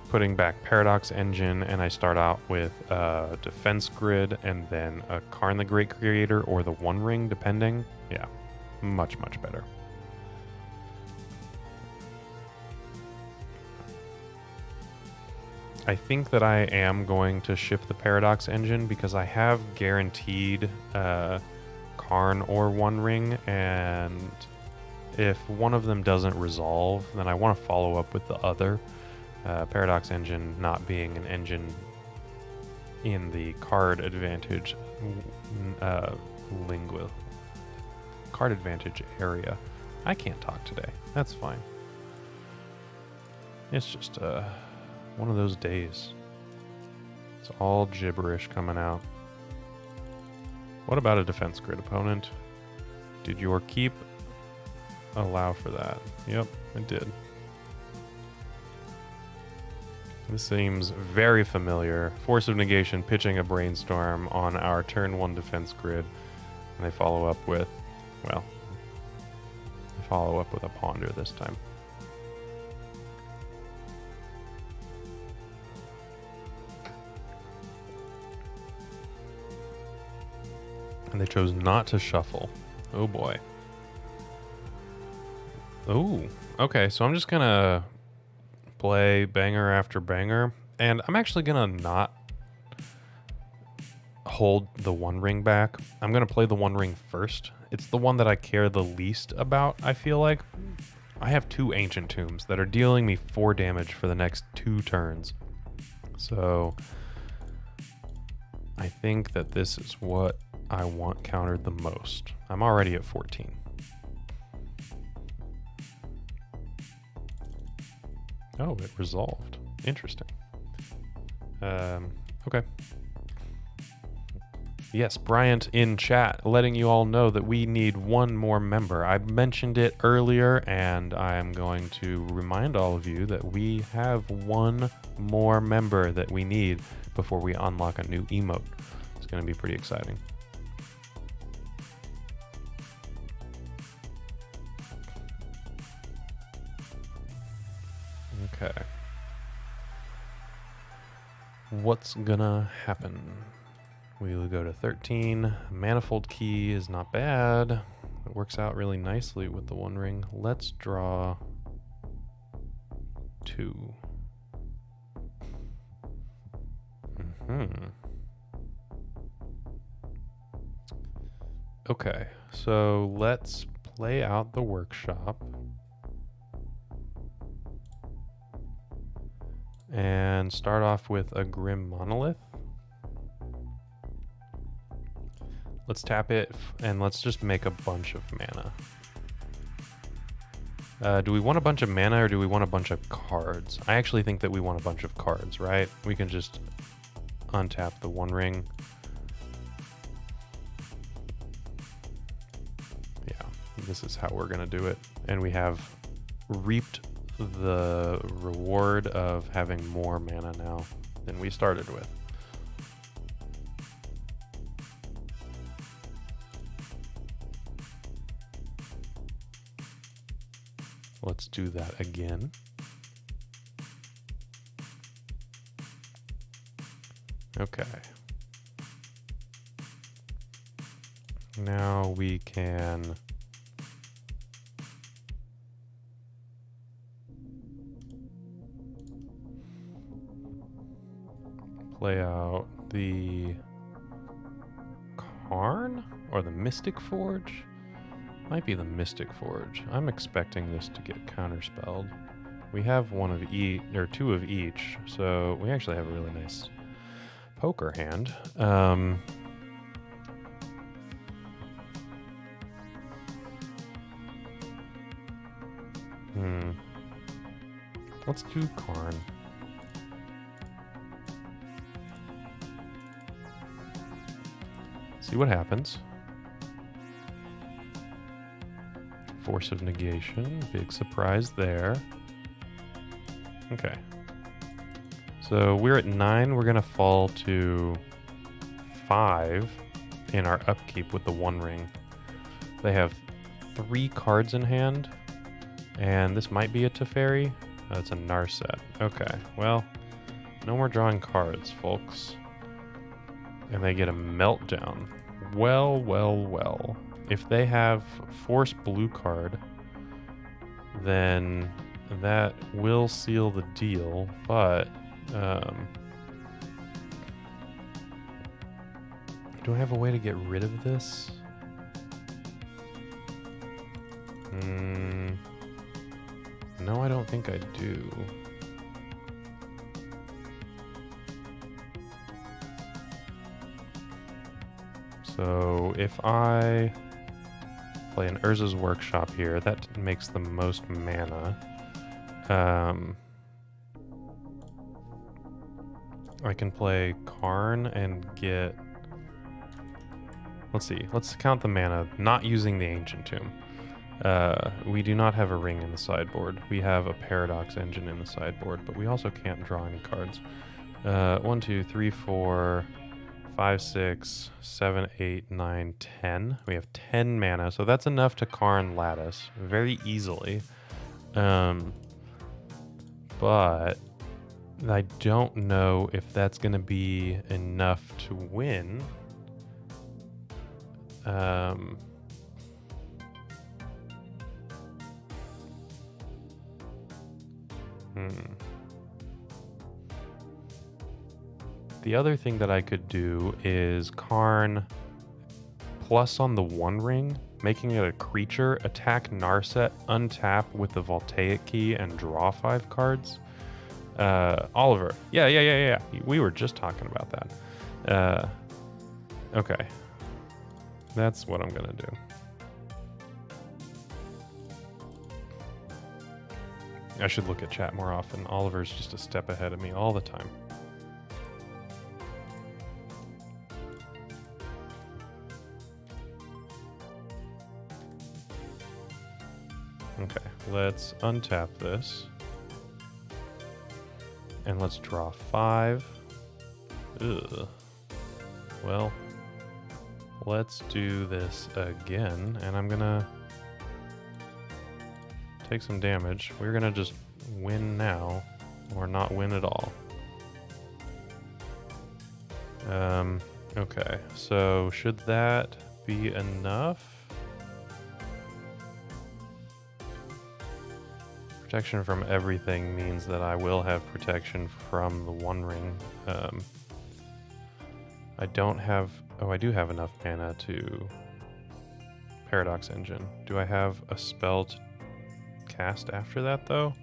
putting back Paradox Engine, and I start out with a Defense Grid and then a Karn the Great Creator or the One Ring, depending. Yeah, much, much better. I think that I am going to ship the Paradox Engine because I have guaranteed Karn or One Ring, and if one of them doesn't resolve, then I want to follow up with the other. Paradox Engine not being an engine in the card advantage card advantage area. I can't talk today. That's fine. It's just one of those days. It's all gibberish coming out. What about a defense grid opponent? Did your keep allow for that? Yep, it did. This seems very familiar. Force of Negation pitching a Brainstorm on our turn 1 defense grid. And they follow up with, well, they follow up with a Ponder this time. And they chose not to shuffle. Oh boy. Ooh, okay, so I'm just gonna play banger after banger, and I'm actually gonna not hold the One Ring back. I'm gonna play the One Ring first. It's the one that I care the least about, I feel like. I have 2 Ancient Tombs that are dealing me 4 damage for the next 2 turns. So I think that this is what I want countered the most. I'm already at 14. Oh, it resolved. Interesting. Okay. Yes, Bryant in chat letting you all know that we need 1 more member. I mentioned it earlier, and I am going to remind all of you that we have 1 more member that we need before we unlock a new emote. It's going to be pretty exciting. Okay. What's gonna happen? We'll go to 13. Manifold key is not bad. It works out really nicely with the One Ring. Let's draw 2. Okay, so let's play out the workshop. And start off with a Grim Monolith. Let's tap it, and let's just make a bunch of mana. Do we want a bunch of mana, or do we want a bunch of cards? I actually think that we want a bunch of cards, right? We can just untap the One Ring. Yeah, this is how we're gonna do it. And we have reaped the reward of having more mana now than we started with. Let's do that again. Okay. Now we can play out the Karn or the Mystic Forge. Might be the Mystic Forge. I'm expecting this to get counterspelled. We have 1 of each, or 2 of each, so we actually have a really nice poker hand. Let's do Karn. See what happens. Force of negation, big surprise there. Okay. So we're at 9, we're gonna fall to 5 in our upkeep with the One Ring. They have 3 cards in hand, and this might be a Teferi. Oh, it's a Narset. Okay, well, no more drawing cards, folks. And they get a Meltdown. Well, well, well. If they have Force blue card, then that will seal the deal, but do I have a way to get rid of this? No, I don't think I do. So if I play an Urza's Workshop here, that makes the most mana. I can play Karn and get... Let's see. Let's count the mana, not using the Ancient Tomb. We do not have a ring in the sideboard. We have a Paradox Engine in the sideboard, but we also can't draw any cards. 1, 2, 3, 4, 5, 6, 7, 8, 9, 10. We have 10 mana, so that's enough to Karn Lattice very easily. But I don't know if that's going to be enough to win. The other thing that I could do is Karn plus on the One Ring, making it a creature, attack Narset, untap with the Voltaic key, and draw 5 cards. Oliver. Yeah. We were just talking about that. Okay. That's what I'm going to do. I should look at chat more often. Oliver's just a step ahead of me all the time. Okay, let's untap this. And let's draw 5. Ugh. Well, let's do this again, and I'm gonna take some damage. We're gonna just win now, or not win at all. Okay, so should that be enough? Protection from everything means that I will have protection from the One Ring. I don't have... Oh, I do have enough mana to Paradox Engine. Do I have a spell to cast after that, though?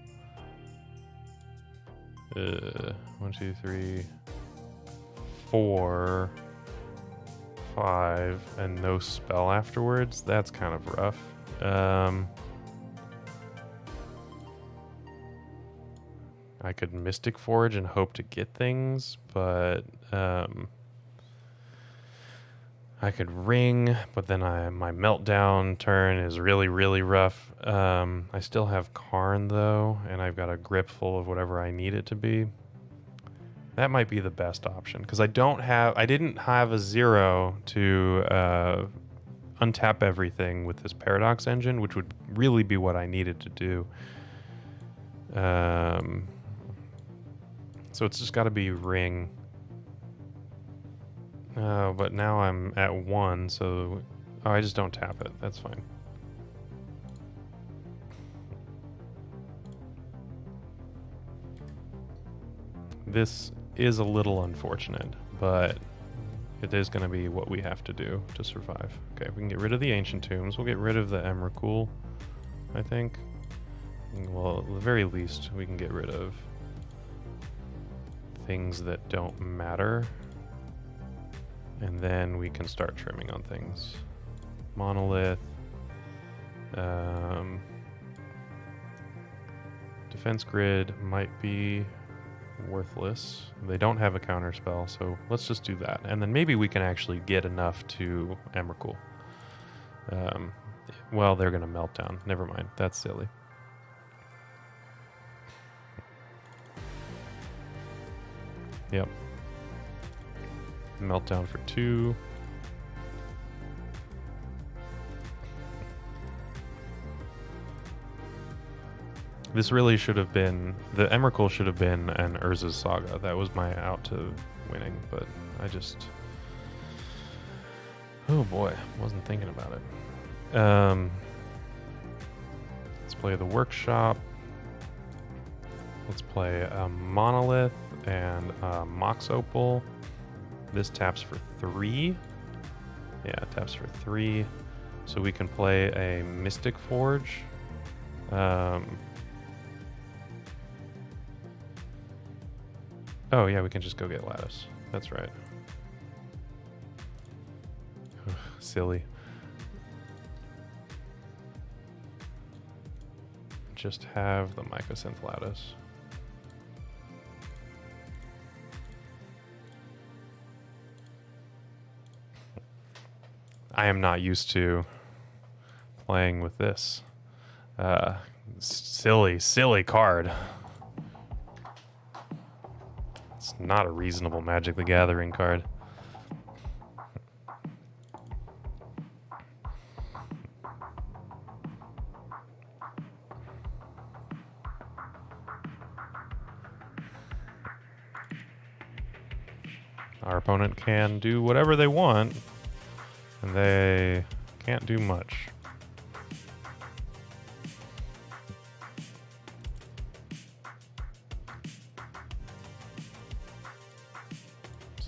1, 2, 3, 4, 5, and no spell afterwards? That's kind of rough. I could Mystic Forge and hope to get things, but I could Ring, but then my Meltdown turn is really, really rough. I still have Karn, though, and I've got a grip full of whatever I need it to be. That might be the best option, because I didn't have a 0 to untap everything with this Paradox Engine, which would really be what I needed to do. So it's just got to be Ring. But now I'm at 1, so... Oh, I just don't tap it. That's fine. This is a little unfortunate, but it is going to be what we have to do to survive. Okay, we can get rid of the Ancient Tombs. We'll get rid of the Emrakul, I think. Well, at the very least, we can get rid of things that don't matter. And then we can start trimming on things. Monolith. Defense grid might be worthless. They don't have a counter spell, so let's just do that. And then maybe we can actually get enough to Emrakul. Well, they're going to melt down. Never mind. That's silly. Yep. Meltdown for 2. This really should have been... The Emrakul should have been an Urza's Saga. That was my out to winning, but I just... Oh boy, wasn't thinking about it. Let's play the Workshop. Let's play a Monolith and a Mox Opal. This taps for 3. Yeah, it taps for 3. So we can play a Mystic Forge. Oh yeah, we can just go get Lattice. That's right. Silly. Just have the Mycosynth Lattice. I am not used to playing with this. Silly card. It's not a reasonable Magic the Gathering card. Our opponent can do whatever they want, and they can't do much.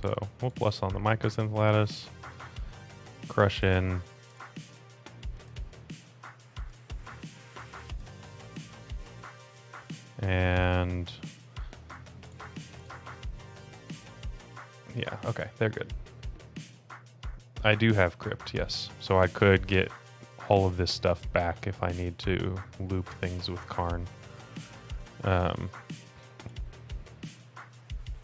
So we'll plus on the Mycosynth Lattice, crush in. And yeah, okay, they're good. I do have Crypt, yes. So I could get all of this stuff back if I need to loop things with Karn.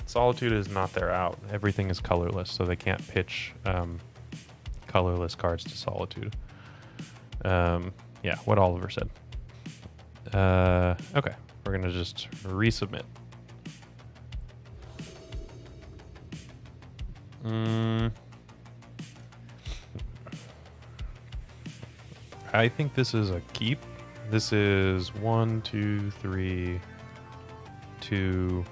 Solitude is not their out. Everything is colorless, so they can't pitch colorless cards to Solitude. Yeah, what Oliver said. Okay, we're gonna just resubmit. I think this is a keep. This is 1, 2, 3, 2.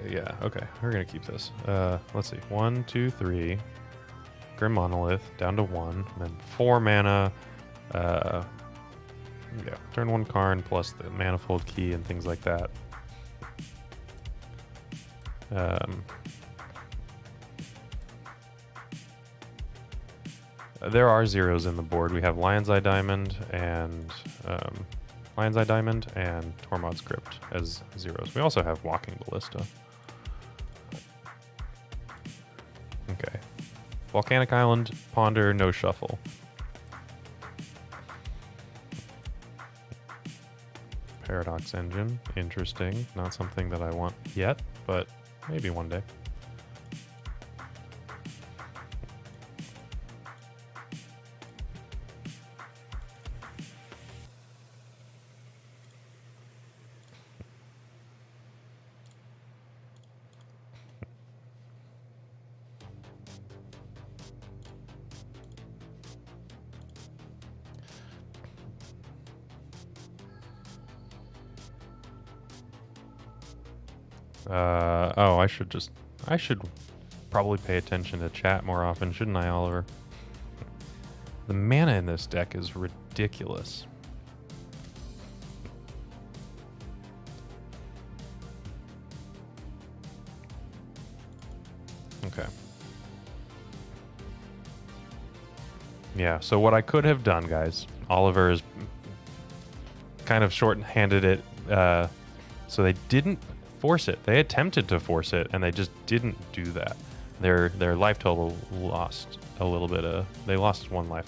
Yeah, okay. We're going to keep this. Let's see. 1, 2, 3. Grim Monolith down to 1. And then 4 mana. Yeah, turn 1 Karn plus the Manifold key and things like that. There are zeros in the board. We have Lion's Eye Diamond and Tormod's Crypt as zeros. We also have Walking Ballista. Okay. Volcanic Island, Ponder, no shuffle. Paradox Engine, interesting. Not something that I want yet, but maybe one day. Oh, I should probably pay attention to chat more often, shouldn't I, Oliver? The mana in this deck is ridiculous. Okay. Yeah, so what I could have done, guys, Oliver is kind of short-handed it, so they didn't force it. They attempted to force it, and they just didn't do that. Their life total lost a little bit. They lost 1 life.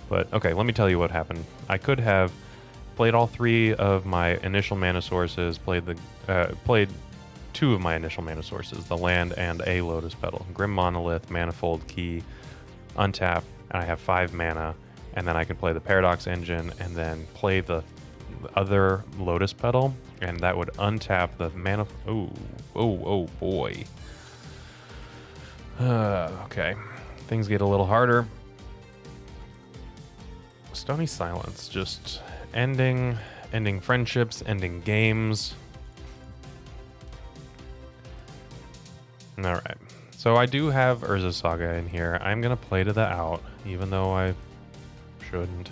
But okay, let me tell you what happened. I could have played all 3 of my initial mana sources, played 2 of my initial mana sources, the land and a Lotus Petal. Grim Monolith, Manifold Key, untap, and I have 5 mana, and then I can play the Paradox Engine and then play the other Lotus Petal, and that would untap the mana. Oh boy. Okay, things get a little harder. Stony Silence, just ending friendships, ending games. All right, so I do have Urza Saga in here. I'm gonna play to the out, even though I shouldn't.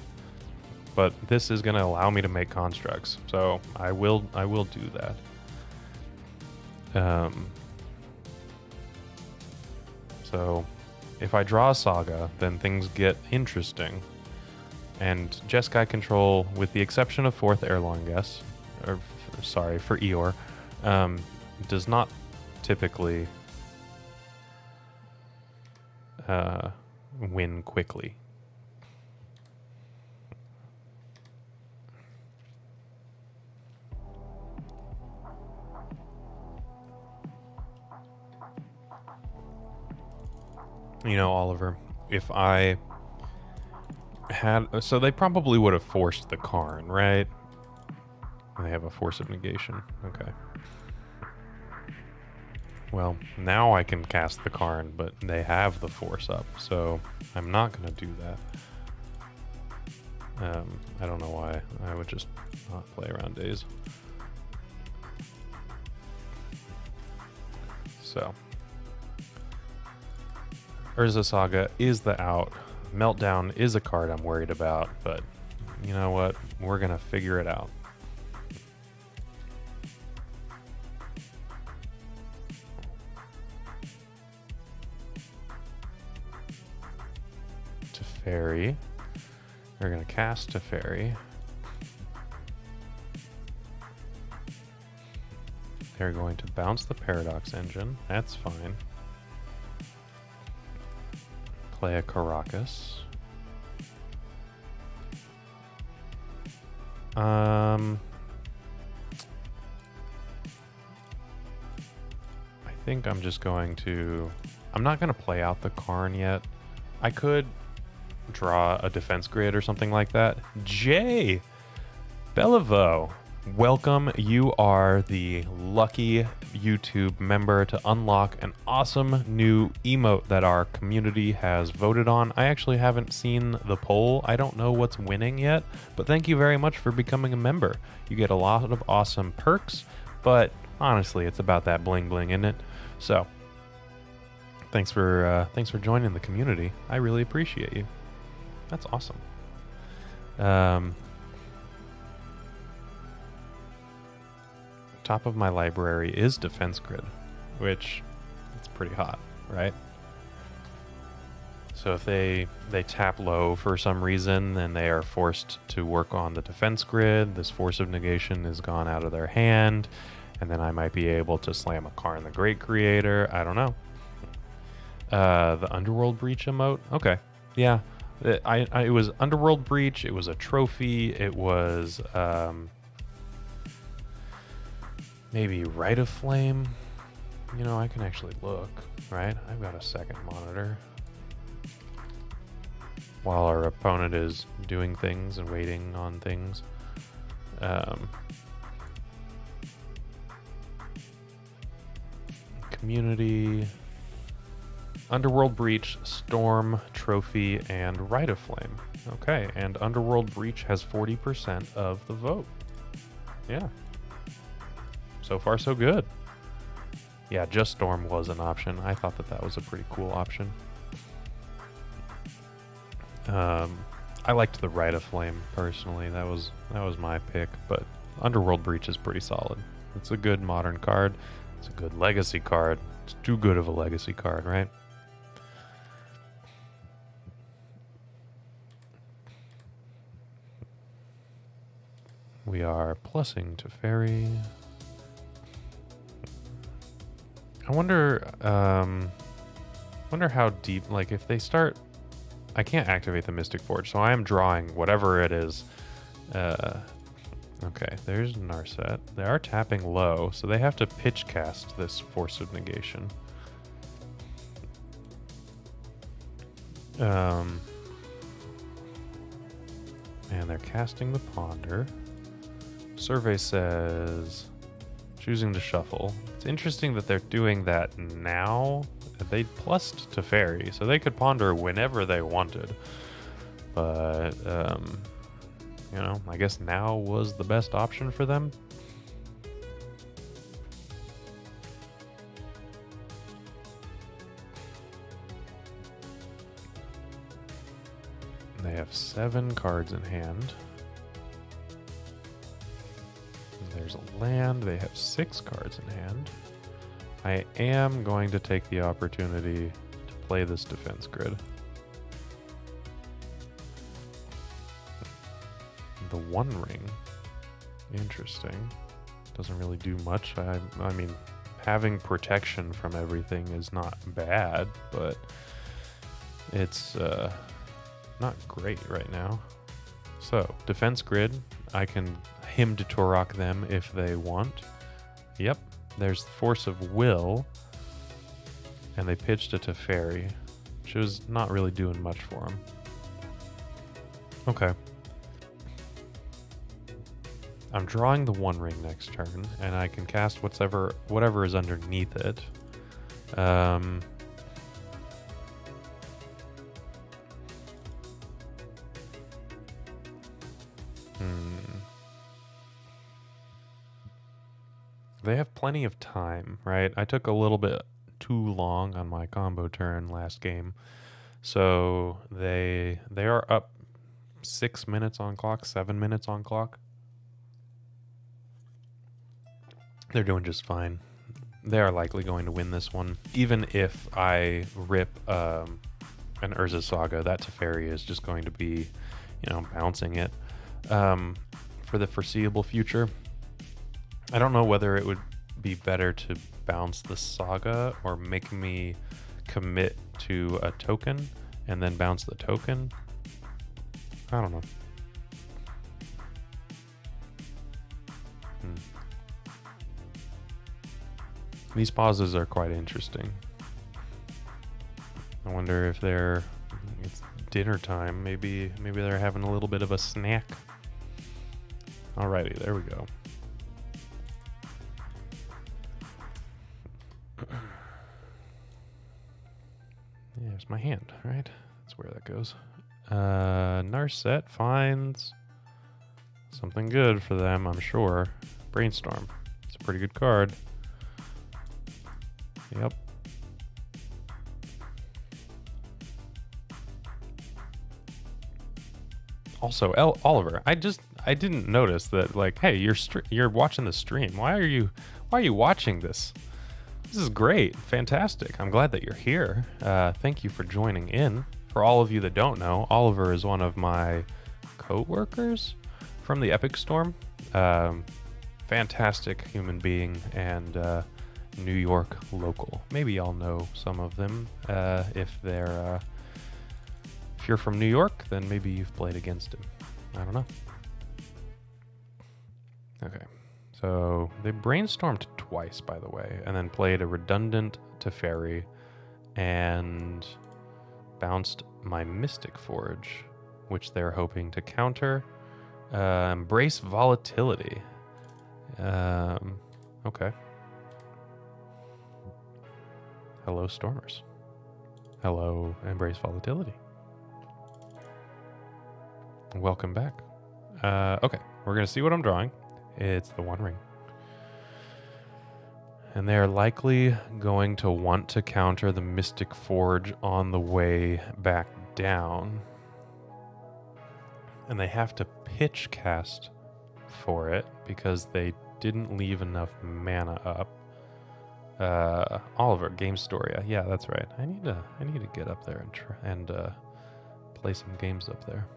But this is going to allow me to make constructs, so I will do that. So if I draw a Saga, then things get interesting. And Jeskai control, with the exception of 4th Airlong Guess, or sorry, for Eeyore, does not typically win quickly. You know, Oliver, if I had... So they probably would have forced the Karn, right? They have a Force of Negation. Okay. Well, now I can cast the Karn, but they have the Force up, so I'm not going to do that. I don't know why. I would just not play around days. So... Urza Saga is the out. Meltdown is a card I'm worried about, but you know what? We're going to figure it out. Teferi. They're going to cast Teferi. They're going to bounce the Paradox Engine. That's fine. Play a Caracas. I think I'm just going to... I'm not going to play out the Karn yet. I could draw a defense grid or something like that. Jay! Beliveau! Welcome. You are the lucky YouTube member to unlock an awesome new emote that our community has voted on. I actually haven't seen the poll. I don't know what's winning yet, but thank you very much for becoming a member. You get a lot of awesome perks, but honestly, it's about that bling bling, isn't it? So, thanks for joining the community. I really appreciate you. That's awesome. Top of my library is Defense Grid, which it's pretty hot, right? So if they tap low for some reason, then they are forced to work on the Defense Grid. This Force of Negation is gone out of their hand, and then I might be able to slam a Karn the Great Creator. I don't know. The Underworld Breach emote? Okay. Yeah. It was Underworld Breach. It was a trophy. It was... maybe Rite of Flame. You know, I can actually look, right? I've got a second monitor. While our opponent is doing things and waiting on things. Community. Underworld Breach, Storm, Trophy, and Rite of Flame. Okay, and Underworld Breach has 40% of the vote. Yeah. So far, so good. Yeah, just Storm was an option. I thought that was a pretty cool option. I liked the Rite of Flame personally. That was my pick. But Underworld Breach is pretty solid. It's a good modern card. It's a good legacy card. It's too good of a legacy card, right? We are plussing to Fairy. I wonder how deep, like if they start, I can't activate the Mystic Forge, so I am drawing whatever it is. Okay, there's Narset. They are tapping low, so they have to pitch cast this Force of Negation. And they're casting the Ponder. Survey says choosing to shuffle. It's interesting that they're doing that now. They plussed to Fairy, so they could ponder whenever they wanted. But, you know, I guess now was the best option for them. They have 7 cards in hand. There's a land. They have 6 cards in hand. I am going to take the opportunity to play this defense grid. The One Ring. Interesting. Doesn't really do much. I mean, having protection from everything is not bad, but it's not great right now. So, defense grid. I can him to Torok them if they want. Yep. There's the Force of Will. And they pitched it to Fairy, which was not really doing much for him. Okay. I'm drawing the One Ring next turn, and I can cast whatever is underneath it. They have plenty of time, right? I took a little bit too long on my combo turn last game. So they are up 6 minutes on clock, 7 minutes on clock. They're doing just fine. They are likely going to win this one, even if I rip an Urza Saga, that Teferi is just going to be, bouncing it for the foreseeable future. I don't know whether it would be better to bounce the Saga or make me commit to a token and then bounce the token. I don't know. These pauses are quite interesting. I wonder if it's dinner time. Maybe they're having a little bit of a snack. Alrighty, there we go. There's my hand, right? That's where that goes. Narset finds something good for them, I'm sure. Brainstorm. It's a pretty good card. Yep. Also, Oliver, I didn't notice that. Like, hey, you're watching the stream. Why are you watching this? This is great, fantastic. I'm glad that you're here. Thank you for joining in. For all of you that don't know, Oliver is one of my co-workers from the Epic Storm. Fantastic human being and New York local. Maybe y'all know some of them. If you're from New York, then maybe you've played against him. I don't know. Okay, so they brainstormed twice, by the way, and then played a redundant Teferi and bounced my Mystic Forge, which they're hoping to counter. Embrace volatility. Okay. Hello, Stormers. Hello, Embrace Volatility. Welcome back. Okay, we're going to see what I'm drawing. It's the One Ring. And they're likely going to want to counter the Mystic Forge on the way back down. And they have to pitch cast for it because they didn't leave enough mana up. Oliver, Game Storia. Yeah, that's right. I need to get up there and play some games up there.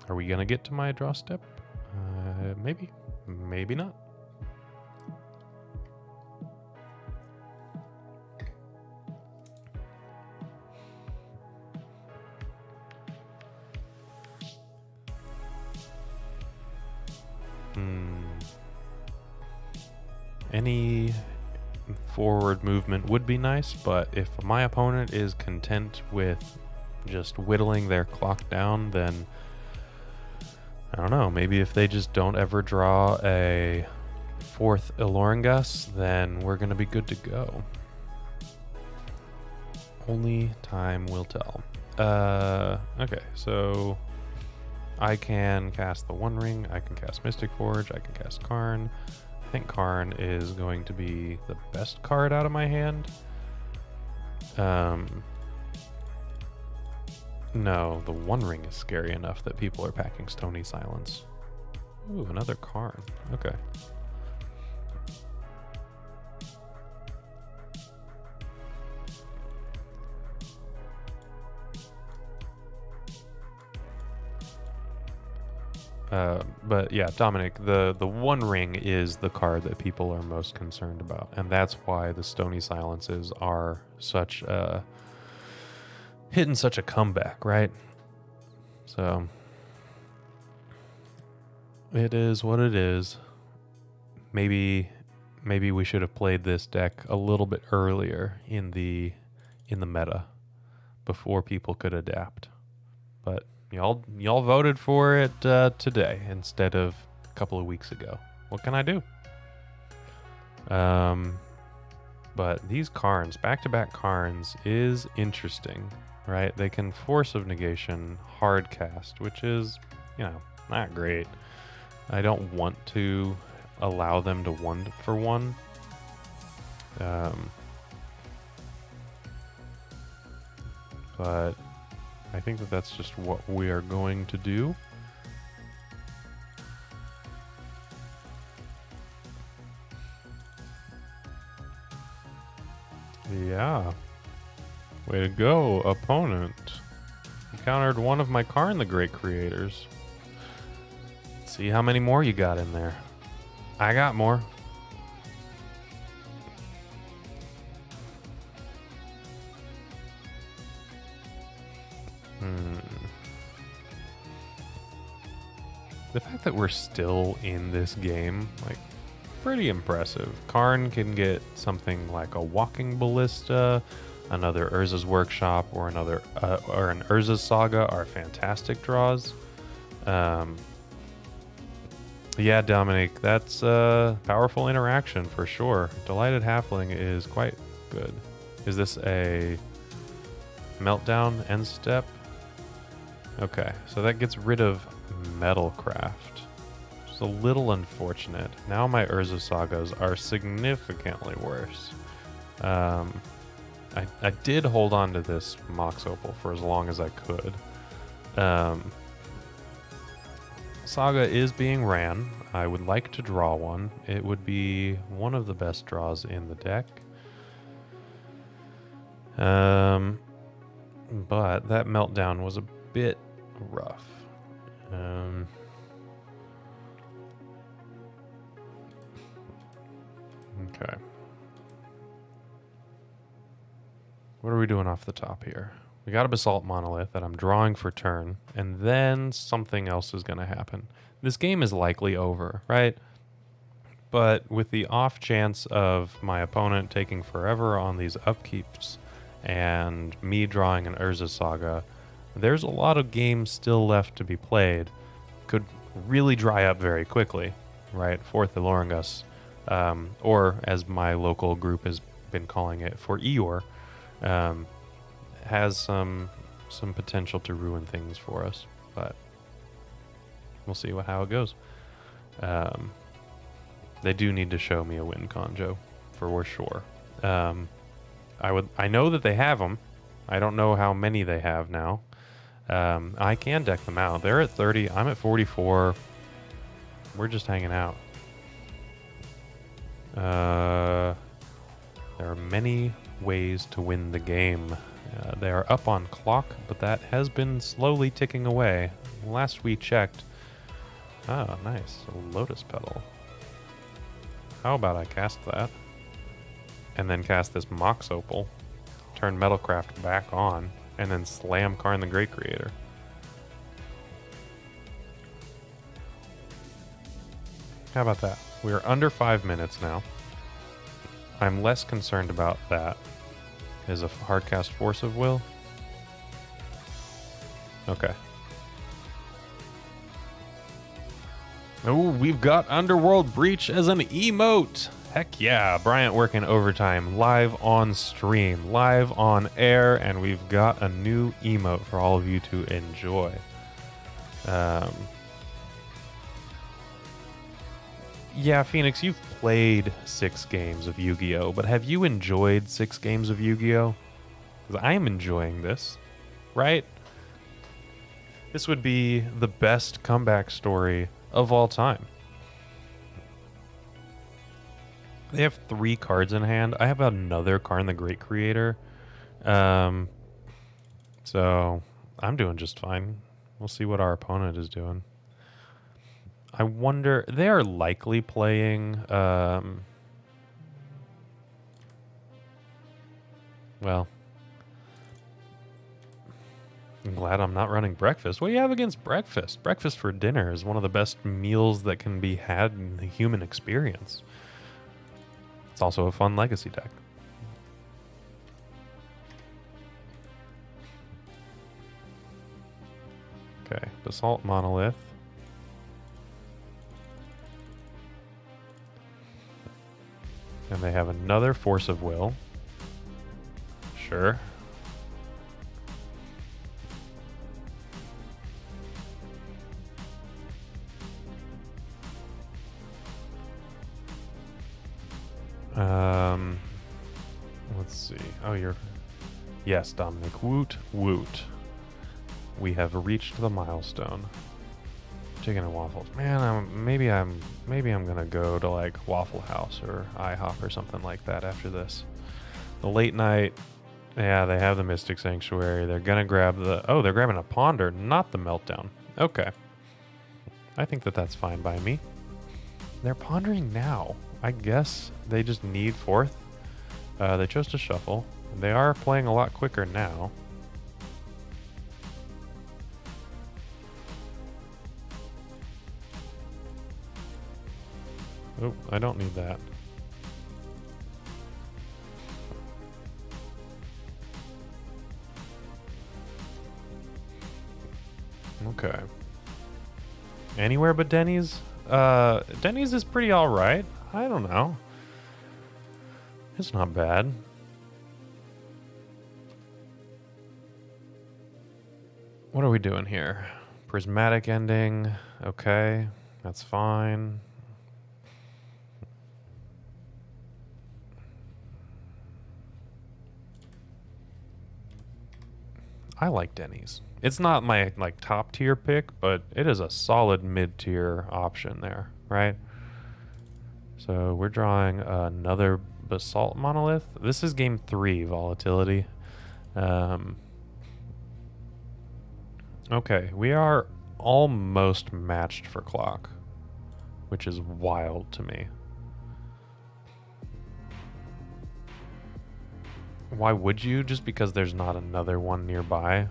Are we gonna get to my draw step? Maybe. Maybe not. Any forward movement would be nice, but if my opponent is content with just whittling their clock down, then I don't know, maybe if they just don't ever draw a fourth Iloringus, then we're going to be good to go. Only time will tell. Okay, so I can cast the One Ring, I can cast Mystic Forge, I can cast Karn. I think Karn is going to be the best card out of my hand. No, the One Ring is scary enough that people are packing Stony Silence. Ooh, another Karn. Okay. But yeah, Dominic, the One Ring is the card that people are most concerned about, and that's why the Stony Silences are such hitting such a comeback, right? So it is what it is. Maybe we should have played this deck a little bit earlier in the meta before people could adapt. But y'all voted for it today instead of a couple of weeks ago. What can I do? But these Karns, back-to-back Karns, is interesting, right? They can Force of Negation hard cast, which is, not great. I don't want to allow them to 1-for-1. But I think that that's just what we are going to do. Yeah. Way to go, opponent. You countered one of my Karn the Great creators. Let's see how many more you got in there. I got more. The fact that we're still in this game, like, pretty impressive. Karn can get something like a walking ballista, another Urza's Workshop, or an Urza's Saga are fantastic draws. Yeah, Dominic, that's a powerful interaction for sure. Delighted Halfling is quite good. Is this a meltdown end step? Okay, so that gets rid of Metalcraft. It's a little unfortunate. Now my Urza Sagas are significantly worse. I did hold on to this Mox Opal for as long as I could. Saga is being ran. I would like to draw one. It would be one of the best draws in the deck. But that meltdown was a bit rough. Okay. What are we doing off the top here? We got a Basalt Monolith that I'm drawing for turn, and then something else is going to happen. This game is likely over, right? But with the off chance of my opponent taking forever on these upkeeps and me drawing an Urza Saga, there's a lot of games still left to be played. Could really dry up very quickly, right? For Theloringus, or as my local group has been calling it, for Eeyore, has some potential to ruin things for us, but we'll see how it goes. They do need to show me a win conjo, for sure. I know that they have them. I don't know how many they have now. I can deck them out. They're at 30. I'm at 44. We're just hanging out. There are many ways to win the game. They are up on clock, but that has been slowly ticking away. Last we checked... Oh, nice. A Lotus Petal. How about I cast that? And then cast this Mox Opal. Turn Metalcraft back on. And then slam Karn the Great Creator. How about that? We are under 5 minutes now. I'm less concerned about that. Is a hardcast Force of Will? Okay. Oh, we've got Underworld Breach as an emote. Heck yeah, Bryant working overtime, live on stream, live on air, and we've got a new emote for all of you to enjoy. Yeah, Phoenix, you've played 6 games of Yu-Gi-Oh!, but have you enjoyed 6 games of Yu-Gi-Oh? Because I am enjoying this, right? This would be the best comeback story of all time. They have 3 cards in hand. I have another Karn the Great Creator. So I'm doing just fine. We'll see what our opponent is doing. I wonder, they are likely playing, well, I'm glad I'm not running breakfast. What do you have against breakfast? Breakfast for dinner is one of the best meals that can be had in the human experience. It's also a fun legacy deck. Okay, Basalt Monolith. And they have another Force of Will. Sure. Let's see. Oh, you're... Yes, Dominic. Woot, woot. We have reached the milestone. Chicken and waffles. Man, maybe I'm gonna go to like Waffle House or IHOP or something like that after this. The late night. Yeah, they have the Mystic Sanctuary. They're going to grab the... Oh, they're grabbing a Ponder, not the Meltdown. Okay. I think that that's fine by me. They're pondering now. I guess they just need fourth. They chose to shuffle. They are playing a lot quicker now. Oh, I don't need that. Okay. Anywhere but Denny's? Denny's is pretty alright. I don't know. It's not bad. What are we doing here? Prismatic ending. Okay. That's fine. I like Denny's. It's not my like top tier pick, but it is a solid mid tier option there, right? So we're drawing another Basalt Monolith. This is game 3 volatility. Okay, we are almost matched for clock, which is wild to me. Why would you? Just because there's not another one nearby?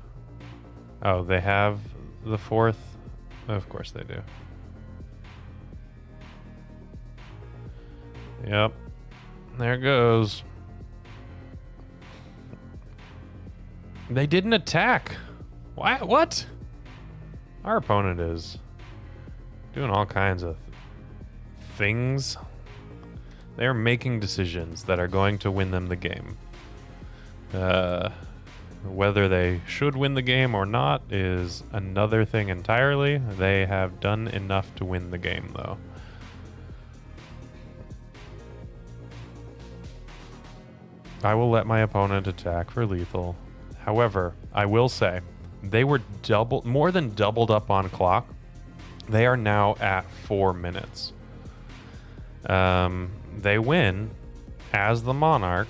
Oh, they have the fourth? Of course they do. Yep. There it goes. They didn't attack. Why? What? Our opponent is doing all kinds of things. They're making decisions that are going to win them the game. Whether they should win the game or not is another thing entirely. They have done enough to win the game, though. I will let my opponent attack for lethal. However, I will say, they were more than doubled up on clock. They are now at 4 minutes. They win as the Monarch.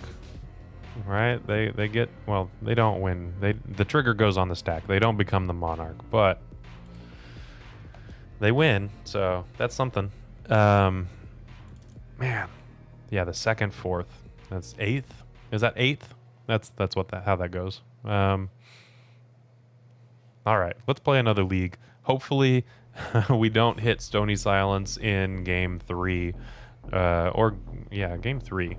Right? They get, well, they don't win. The trigger goes on the stack. They don't become the Monarch, but they win, so that's something. Man. Yeah, the second, fourth. That's 8th. Is that 8th? That's how that goes. All right, let's play another league. Hopefully we don't hit Stony Silence in game 3. Game 3.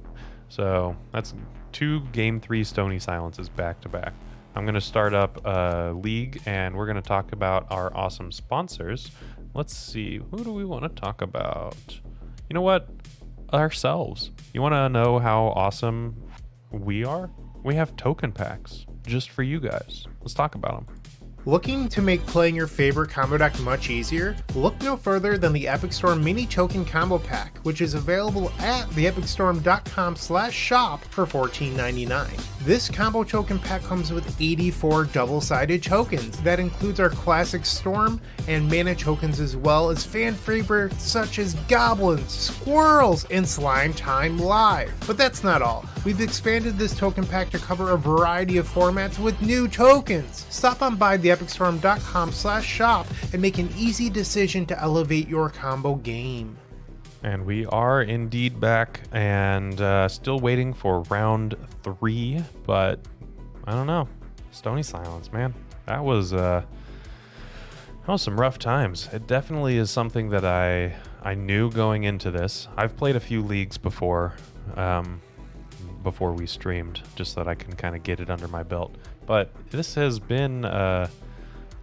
So that's 2 game 3 Stony Silences back to back. I'm going to start up a league and we're going to talk about our awesome sponsors. Let's see, who do we want to talk about? You know what? Ourselves. You want to know how awesome we are? We have token packs just for you guys. Let's talk about them. Looking to make playing your favorite combo deck much easier? Look no further than the Epic Storm Mini Token Combo Pack, which is available at theepicstorm.com/shop for $14.99. This combo token pack comes with 84 double-sided tokens. That includes our classic Storm and Mana tokens, as well as fan favorites such as Goblins, Squirrels, and Slime Time Live. But that's not all. We've expanded this token pack to cover a variety of formats with new tokens. Stop on by theepicstorm.com/shop and make an easy decision to elevate your combo game. And we are indeed back and still waiting for round 3, but I don't know. Stony Silence, man. That was some rough times. It definitely is something that I knew going into this. I've played a few leagues before we streamed, just so that I can kind of get it under my belt. But this has been a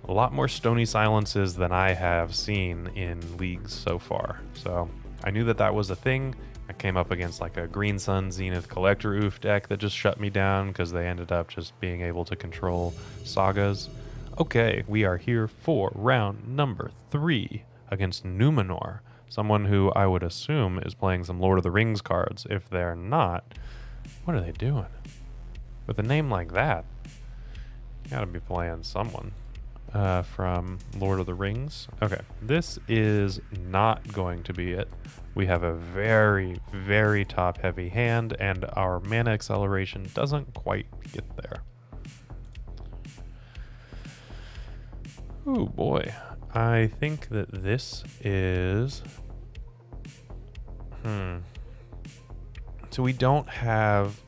lot more Stony Silences than I have seen in leagues so far. So I knew that was a thing. I came up against like a Green Sun Zenith Collector Oof deck that just shut me down because they ended up just being able to control sagas. Okay, we are here for round number 3 against Numenor, someone who I would assume is playing some Lord of the Rings cards. If they're not, what are they doing? With a name like that, you gotta be playing someone. from Lord of the Rings. Okay, this is not going to be it. We have a very, very top-heavy hand, and our mana acceleration doesn't quite get there. Oh boy. I think that this is... So we don't have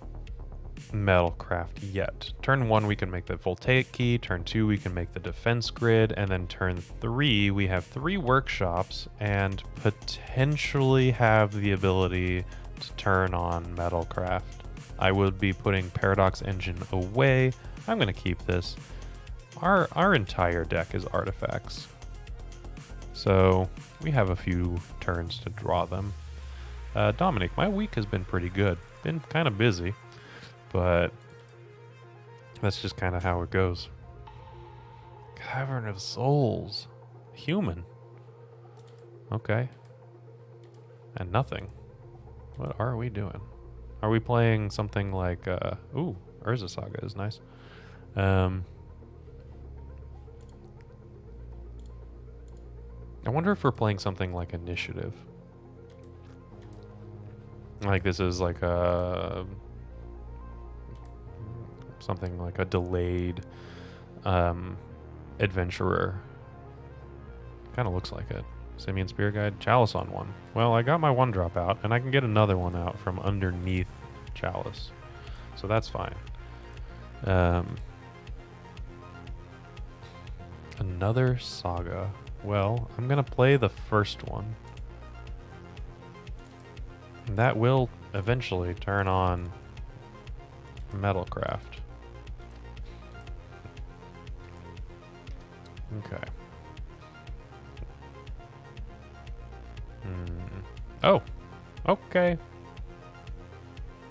Metalcraft yet. Turn 1 we can make the Voltaic key, turn 2 we can make the defense grid, and then turn 3 we have 3 workshops and potentially have the ability to turn on Metalcraft. I would be putting Paradox Engine away. I'm going to keep this. Our entire deck is artifacts, so we have a few turns to draw them. Dominic, my week has been pretty good. Been kind of busy, but that's just kind of how it goes. Cavern of Souls. Human. Okay. And nothing. What are we doing? Are we playing something like... ooh, Urza Saga is nice. I wonder if we're playing something like Initiative. Like this is like a... something like a delayed adventurer. Kind of looks like it. Simian Spear Guide. Chalice on 1. Well, I got my 1-drop out, and I can get another one out from underneath Chalice. So that's fine. Another Saga. Well, I'm going to play the first one. And that will eventually turn on Metalcraft. Okay. Oh, okay.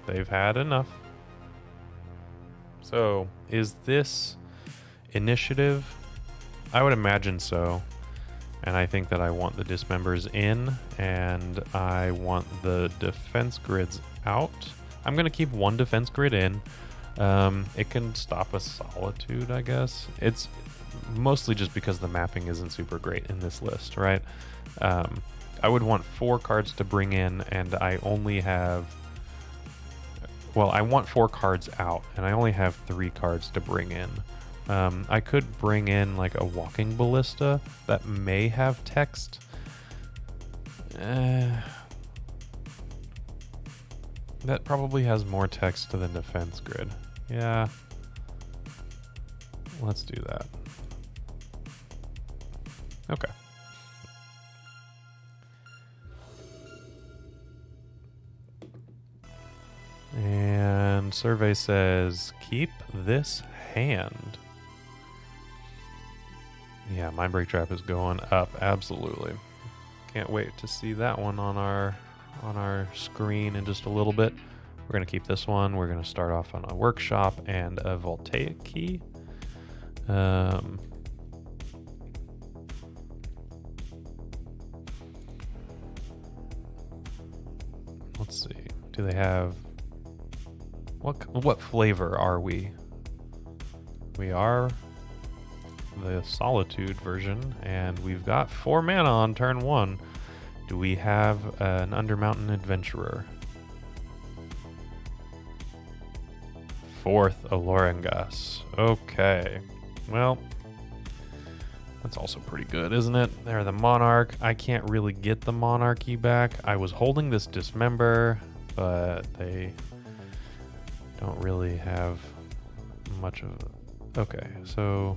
They've had enough. So, is this Initiative? I would imagine so. And I think that I want the Dismembers in, and I want the defense grids out. I'm going to keep 1 defense grid in. It can stop a Solitude, I guess. It's mostly just because the mapping isn't super great in this list, right? I would want 4 cards to bring in, and I only have... Well, I want 4 cards out, and I only have 3 cards to bring in. I could bring in like a Walking Ballista that may have text. That probably has more text than defense grid. Yeah. Let's do that. Okay. And survey says, keep this hand. Yeah, Mindbreak Trap is going up, absolutely. Can't wait to see that one on our screen in just a little bit. We're going to keep this one. We're going to start off on a workshop and a Voltaic key. Let's see. Do they have... What flavor are we? We are the Solitude version, and we've got 4 mana on turn 1. Do we have an Undermountain Adventurer? 4th Alorangas. Okay. Well, that's also pretty good, isn't it? They're the Monarch. I can't really get the Monarchy back. I was holding this Dismember, but they don't really have much of it. Okay, so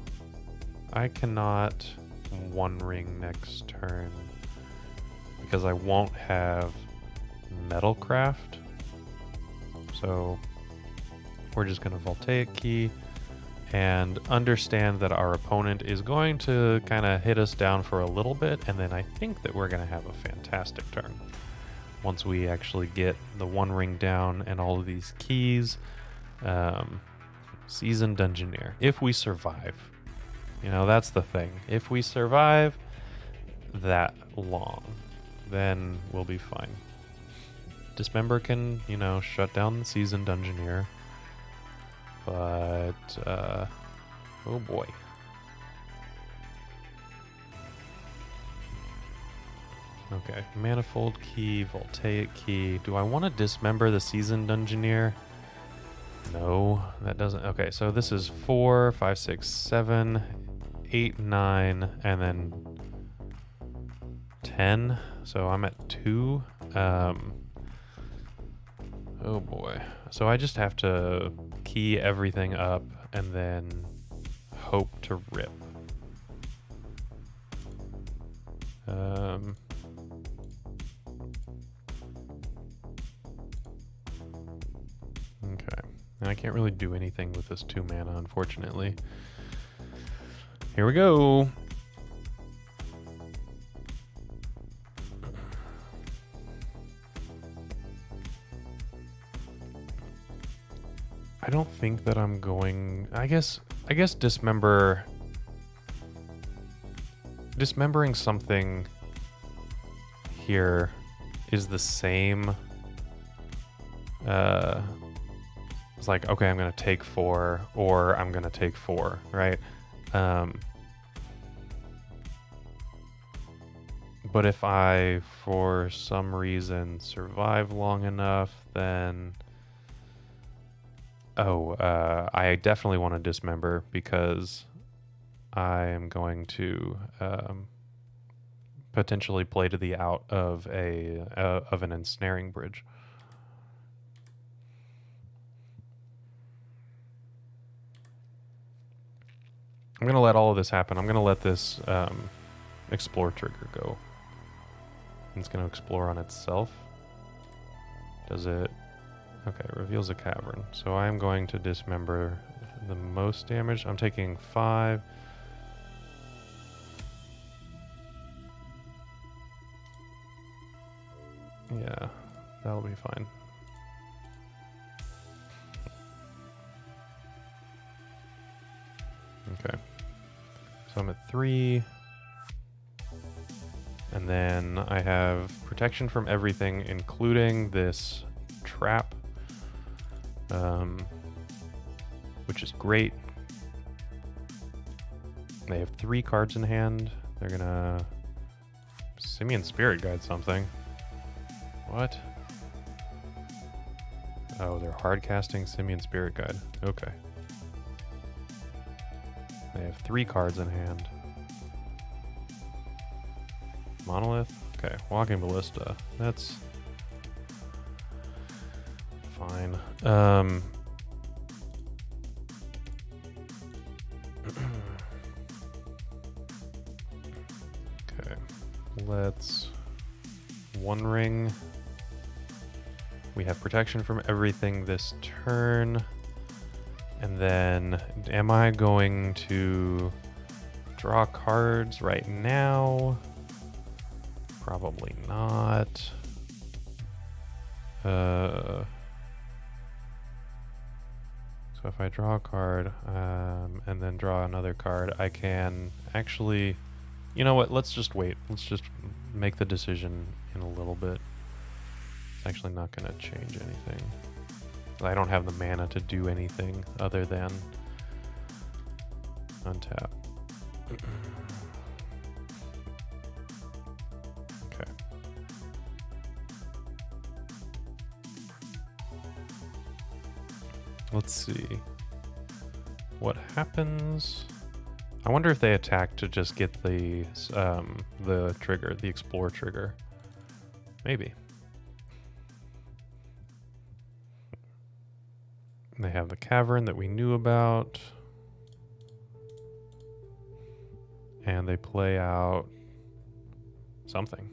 I cannot One Ring next turn because I won't have Metalcraft. So we're just going to Voltaic key and understand that our opponent is going to kind of hit us down for a little bit, and then I think that we're going to have a fantastic turn once we actually get the One Ring down and all of these keys. Seasoned Dungeoneer. If we survive. You know, that's the thing. If we survive that long, then we'll be fine. Dismember can, you know, shut down the Seasoned Dungeoneer. But, oh boy. Okay, Manifold key, Voltaic key. Do I want to dismember the Seasoned Engineer? No, that doesn't. Okay, so this is 4, 5, 6, 7, 8, 9, and then 10. So I'm at 2. Oh boy. So I just have to key everything up and then hope to rip. Okay. And I can't really do anything with this 2 mana, unfortunately. Here we go. I don't think that I'm going... I guess dismembering something here is the same. It's like, okay, I'm going to take 4 or I'm going to take 4, right? But if I, for some reason, survive long enough, then... I definitely want to dismember because I am going to potentially play to the out of an ensnaring bridge. I'm going to let all of this happen. I'm going to let this explore trigger go. It's going to explore on itself. Does it... Okay, it reveals a cavern. So I am going to dismember the most damage. I'm taking 5. Yeah, that'll be fine. Okay. So I'm at 3. And then I have protection from everything, including this trap. Which is great. They have 3 cards in hand. They're gonna Simian Spirit Guide something. What? Oh, they're hard casting Simian Spirit Guide. Okay. They have 3 cards in hand. Monolith? Okay, Walking Ballista. That's fine. Okay, let's One Ring. We have protection from everything this turn. And then, am I going to draw cards right now? Probably not. So if I draw a card and then draw another card, I can actually... You know what? Let's just wait. Let's just make the decision in a little bit. It's actually not going to change anything. I don't have the mana to do anything other than untap. Okay. Let's see what happens. I wonder if they attack to just get the trigger, the explore trigger. Maybe. They have the cavern that we knew about. And they play out something.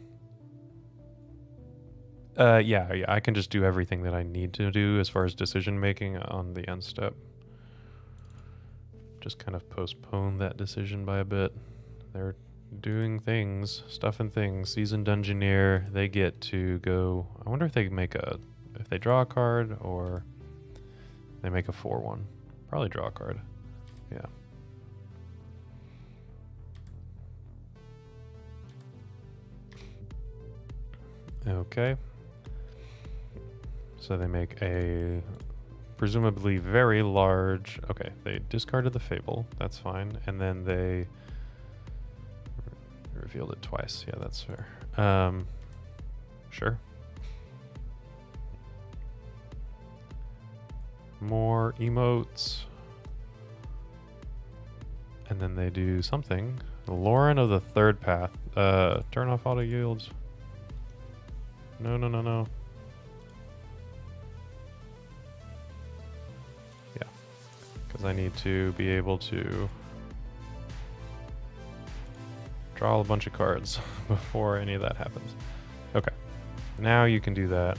Yeah, I can just do everything that I need to do as far as decision making on the end step. Just kind of postpone that decision by a bit. They're doing things, stuff and things. Seasoned Engineer, they get to go. I wonder if they if they draw a card or they make a 4-1. Probably draw a card. Yeah. Okay. So they make a presumably very large... Okay, they discarded the Fable. That's fine. And then they revealed it twice. Yeah, that's fair. Sure. More emotes. And then they do something. Lauren of the third path. Turn off auto yields. No, no, no, no. Yeah. Because I need to be able to draw a bunch of cards before any of that happens. Okay. Now you can do that.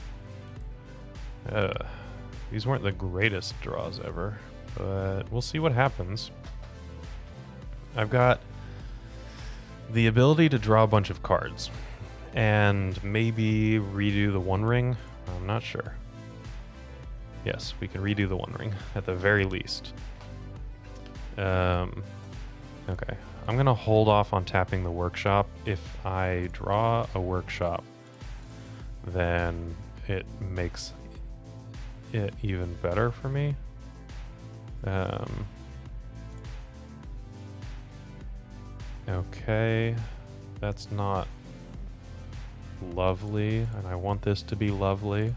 These weren't the greatest draws ever, but we'll see what happens. I've got the ability to draw a bunch of cards and maybe redo the One Ring. I'm not sure. Yes, we can redo the One Ring at the very least. Okay, I'm gonna hold off on tapping the workshop. If I draw a workshop, then it makes it even better for me. Okay, that's not lovely, and I want this to be lovely.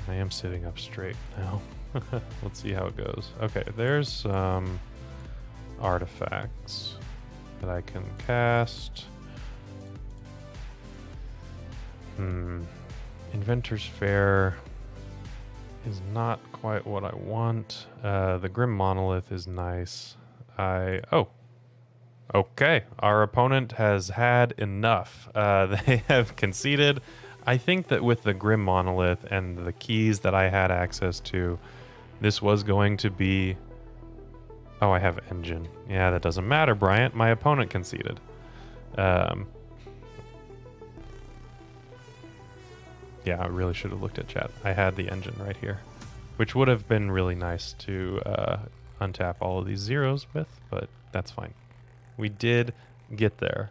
I am sitting up straight now. Let's see how it goes. Okay, there's some artifacts that I can cast. Inventor's Fair is not quite what I want. The Grim Monolith is nice. Oh. Okay, our opponent has had enough. They have conceded. I think that with the Grim Monolith and the keys that I had access to, this was going to be... Oh, I have Engine. Yeah, that doesn't matter, Bryant. My opponent conceded. Yeah, I really should have looked at chat. I had the Engine right here, which would have been really nice to untap all of these zeros with, but that's fine. We did get there.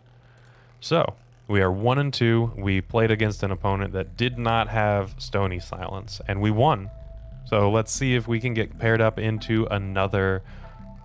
So, we are 1-2. We played against an opponent that did not have Stony Silence, and we won. So let's see if we can get paired up into another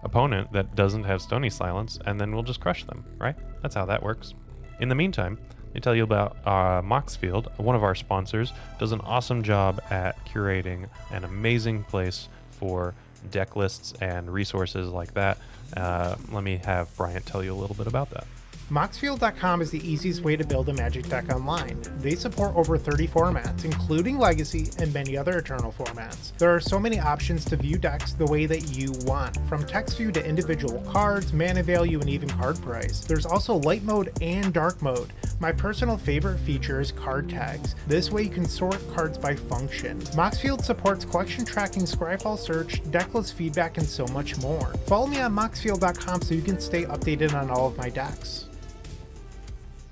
opponent that doesn't have Stony Silence, and then we'll just crush them, right? That's how that works. In the meantime, let me tell you about Moxfield, one of our sponsors, does an awesome job at curating an amazing place for deck lists and resources like that. Let me have Bryant tell you a little bit about that. Moxfield.com is the easiest way to build a Magic deck online. They support over 30 formats, including Legacy and many other Eternal formats. There are so many options to view decks the way that you want, from text view to individual cards, mana value, and even card price. There's also light mode and dark mode. My personal favorite feature is card tags. This way you can sort cards by function. Moxfield supports collection tracking, Scryfall search, decklist feedback, and so much more. Follow me on Moxfield.com so you can stay updated on all of my decks.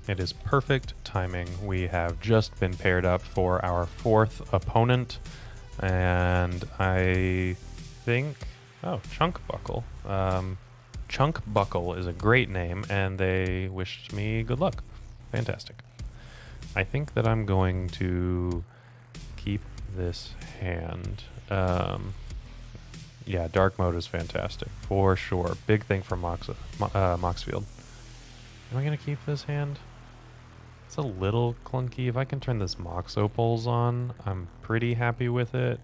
It is perfect timing. We have just been paired up for our fourth opponent, and I think, Chunk Buckle. Chunk Buckle is a great name, and they wished me good luck. Fantastic. I think that I'm going to keep this hand. Yeah, dark mode is fantastic, for sure. Big thing for Moxfield. Am I going to keep this hand? It's a little clunky. If I can turn this Mox Opals on, I'm pretty happy with it.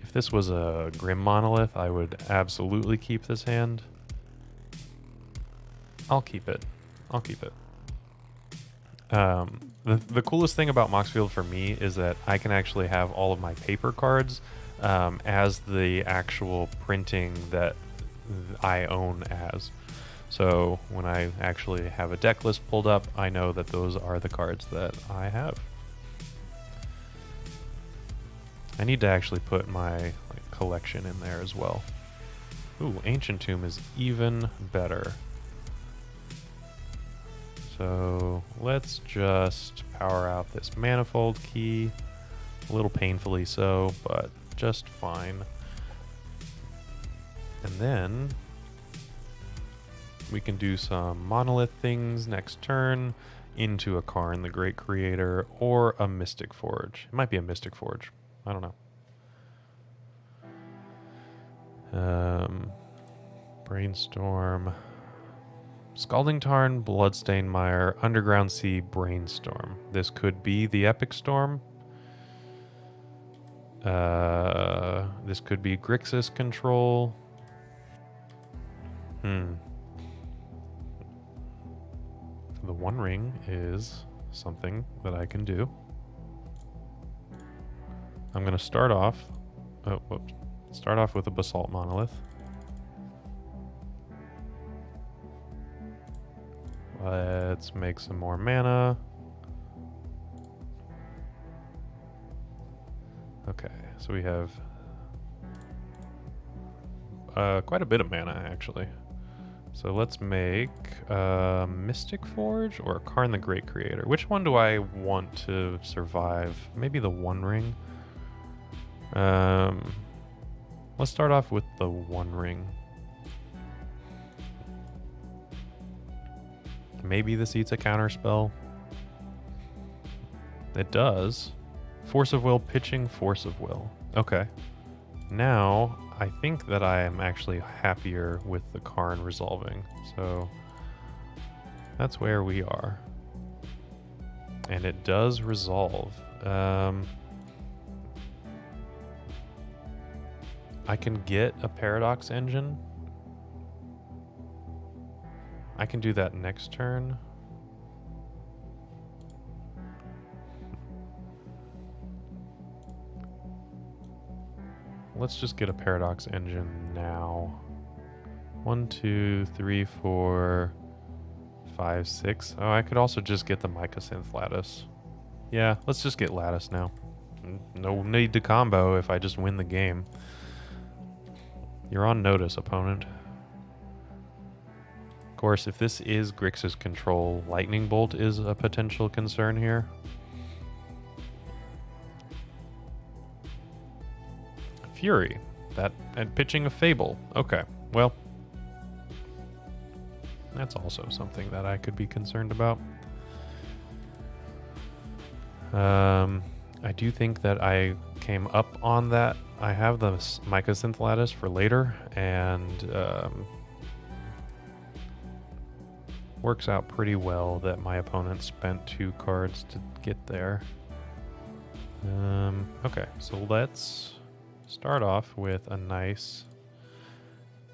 If this was a Grim Monolith, I would absolutely keep this hand. I'll keep it. I'll keep it. The coolest thing about Moxfield for me is that I can actually have all of my paper cards as the actual printing that I own as. So when I actually have a deck list pulled up, I know that those are the cards that I have. I need to actually put my collection in there as well. Ooh, Ancient Tomb is even better. So let's just power out this Manifold key. A little painfully so, but just fine. And then we can do some Monolith things next turn into a Karn, the Great Creator, or a Mystic Forge. It might be a Mystic Forge. I don't know. Brainstorm. Scalding Tarn, Bloodstained Mire, Underground Sea, Brainstorm. This could be the Epic Storm. This could be Grixis control. The One Ring is something that I can do. I'm going to start off... Oh, whoops. Start off with a Basalt Monolith. Let's make some more mana. Okay, so we have quite a bit of mana, actually. So let's make Mystic Forge or Karn the Great Creator. Which one do I want to survive? Maybe the One Ring. Let's start off with the One Ring. Maybe this eats a counterspell. It does. Force of Will, pitching, Force of Will. Okay. Now, I think that I am actually happier with the Karn resolving. So, that's where we are. And it does resolve. I can get a Paradox Engine. I can do that next turn. Let's just get a Paradox Engine now. 1, 2, 3, 4, 5, 6. Oh, I could also just get the Mycosynth Lattice. Yeah, let's just get Lattice now. No need to combo if I just win the game. You're on notice, opponent. Of course, if this is Grixis control, Lightning Bolt is a potential concern here. Fury. That and pitching a Fable. Okay, well, that's also something that I could be concerned about. I do think that I came up on that. I have the Mycosynth Lattice for later, and works out pretty well that my opponent spent 2 cards to get there. Okay, so let's start off with a nice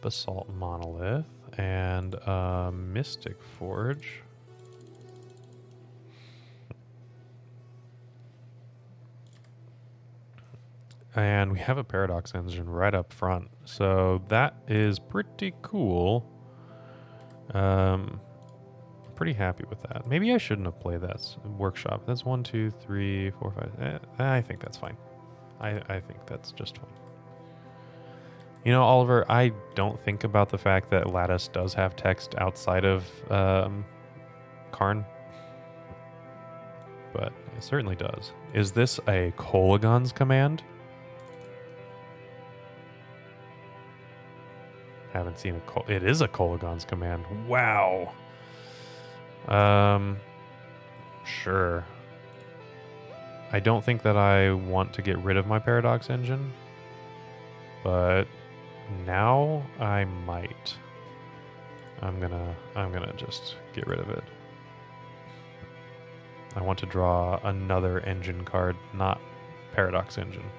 Basalt Monolith and a Mystic Forge. And we have a Paradox Engine right up front, so that is pretty cool. Pretty happy with that. Maybe I shouldn't have played that Workshop. That's 1, 2, 3, 4, 5. I think that's fine. I think that's just fine. You know, Oliver, I don't think about the fact that Lattice does have text outside of Karn, but it certainly does. Is this a Kolaghan's command? Haven't seen it is a Kolaghan's command. Wow. Sure. I don't think that I want to get rid of my Paradox Engine, but now I might. I'm gonna just get rid of it. I want to draw another engine card, not Paradox Engine.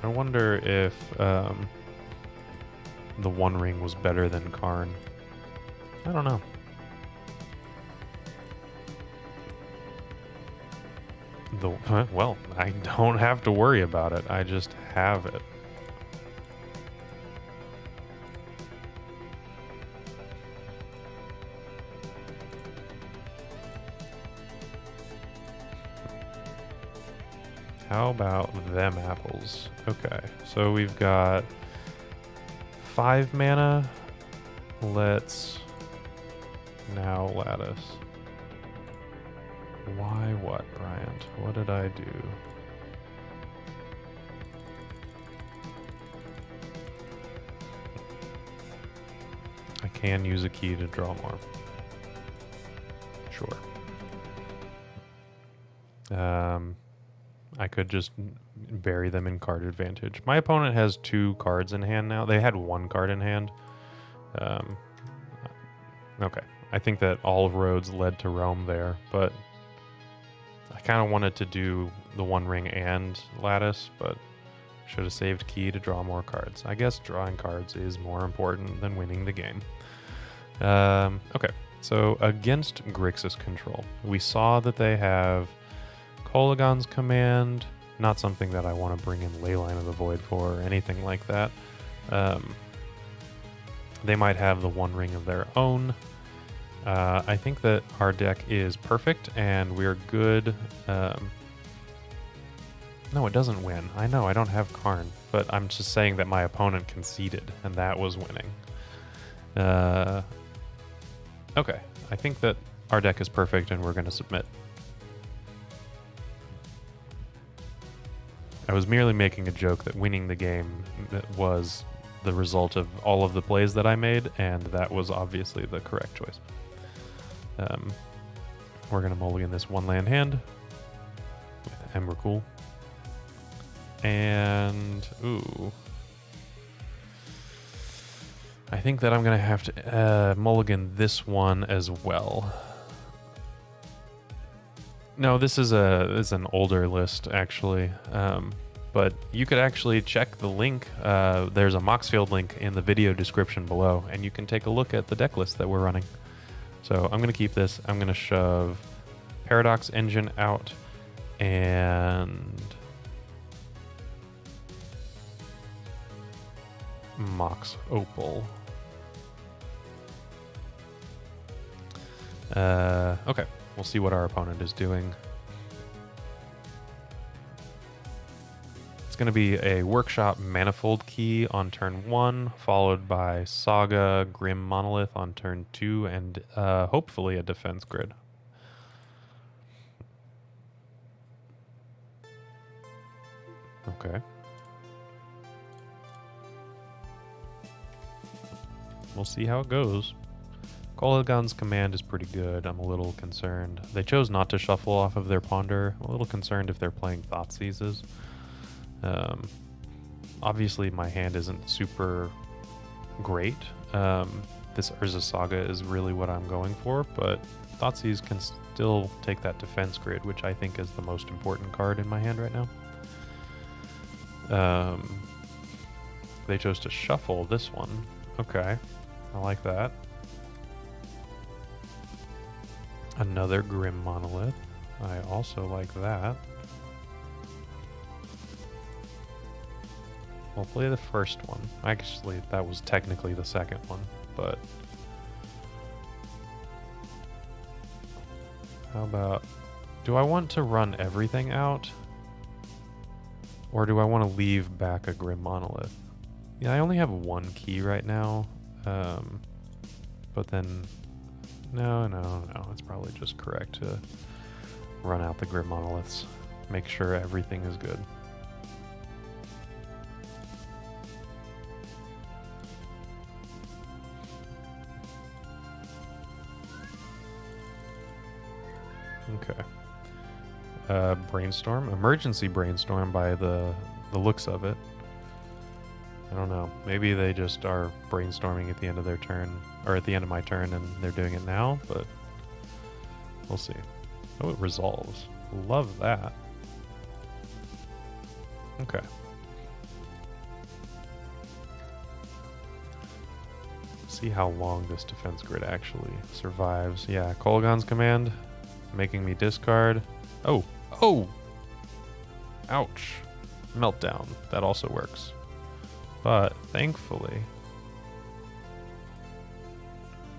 I wonder if the One Ring was better than Karn. I don't know. Well, I don't have to worry about it. I just have it. How about them apples? Okay, so we've got 5 mana. Let's now Lattice. Why what, Bryant? What did I do? I can use a key to draw more. I could just bury them in card advantage. My opponent has 2 cards in hand now. They had 1 card in hand. Okay. I think that all roads led to Rome there, but I kind of wanted to do the One Ring and Lattice, but should have saved key to draw more cards. I guess drawing cards is more important than winning the game. Okay, so against Grixis control, we saw that they have Kolaghan's Command, not something that I want to bring in Leyline of the Void for or anything like that. They might have the One Ring of their own. I think that our deck is perfect and we're good. No, it doesn't win. I know, I don't have Karn, but I'm just saying that my opponent conceded, and that was winning. Okay, I think that our deck is perfect and we're going to submit. I was merely making a joke that winning the game was the result of all of the plays that I made, and that was obviously the correct choice. We're going to mulligan this 1 land hand with Emrakul. And, ooh. I think that I'm going to have to mulligan this one as well. No, this is an older list, actually. But you could actually check the link. There's a Moxfield link in the video description below, and you can take a look at the deck list that we're running. So I'm going to keep this. I'm going to shove Paradox Engine out and Mox Opal. Okay, we'll see what our opponent is doing. It's going to be a Workshop Manifold key on turn 1, followed by Saga Grim Monolith on turn 2, and hopefully a Defense Grid. Okay. We'll see how it goes. Kolaghan's Command is pretty good. I'm a little concerned. They chose not to shuffle off of their Ponder. I'm a little concerned if they're playing Thoughtseizes. Obviously, my hand isn't super great. This Urza Saga is really what I'm going for, but Thoughtseize can still take that Defense Grid, which I think is the most important card in my hand right now. They chose to shuffle this one. Okay, I like that. Another Grim Monolith. I also like that. We'll play the first one. Actually, that was technically the second one, but... How about... Do I want to run everything out? Or do I want to leave back a Grim Monolith? Yeah, I only have 1 key right now. But then... No, it's probably just correct to run out the Grim Monoliths. Make sure everything is good. Okay. Brainstorm? Emergency Brainstorm by the looks of it. I don't know. Maybe they just are brainstorming at the end of their turn, or at the end of my turn, and they're doing it now, but we'll see. Oh, it resolves. Love that. Okay. See how long this Defense Grid actually survives. Yeah, Kolaghan's Command, making me discard. Oh! Ouch. Meltdown. That also works. But thankfully,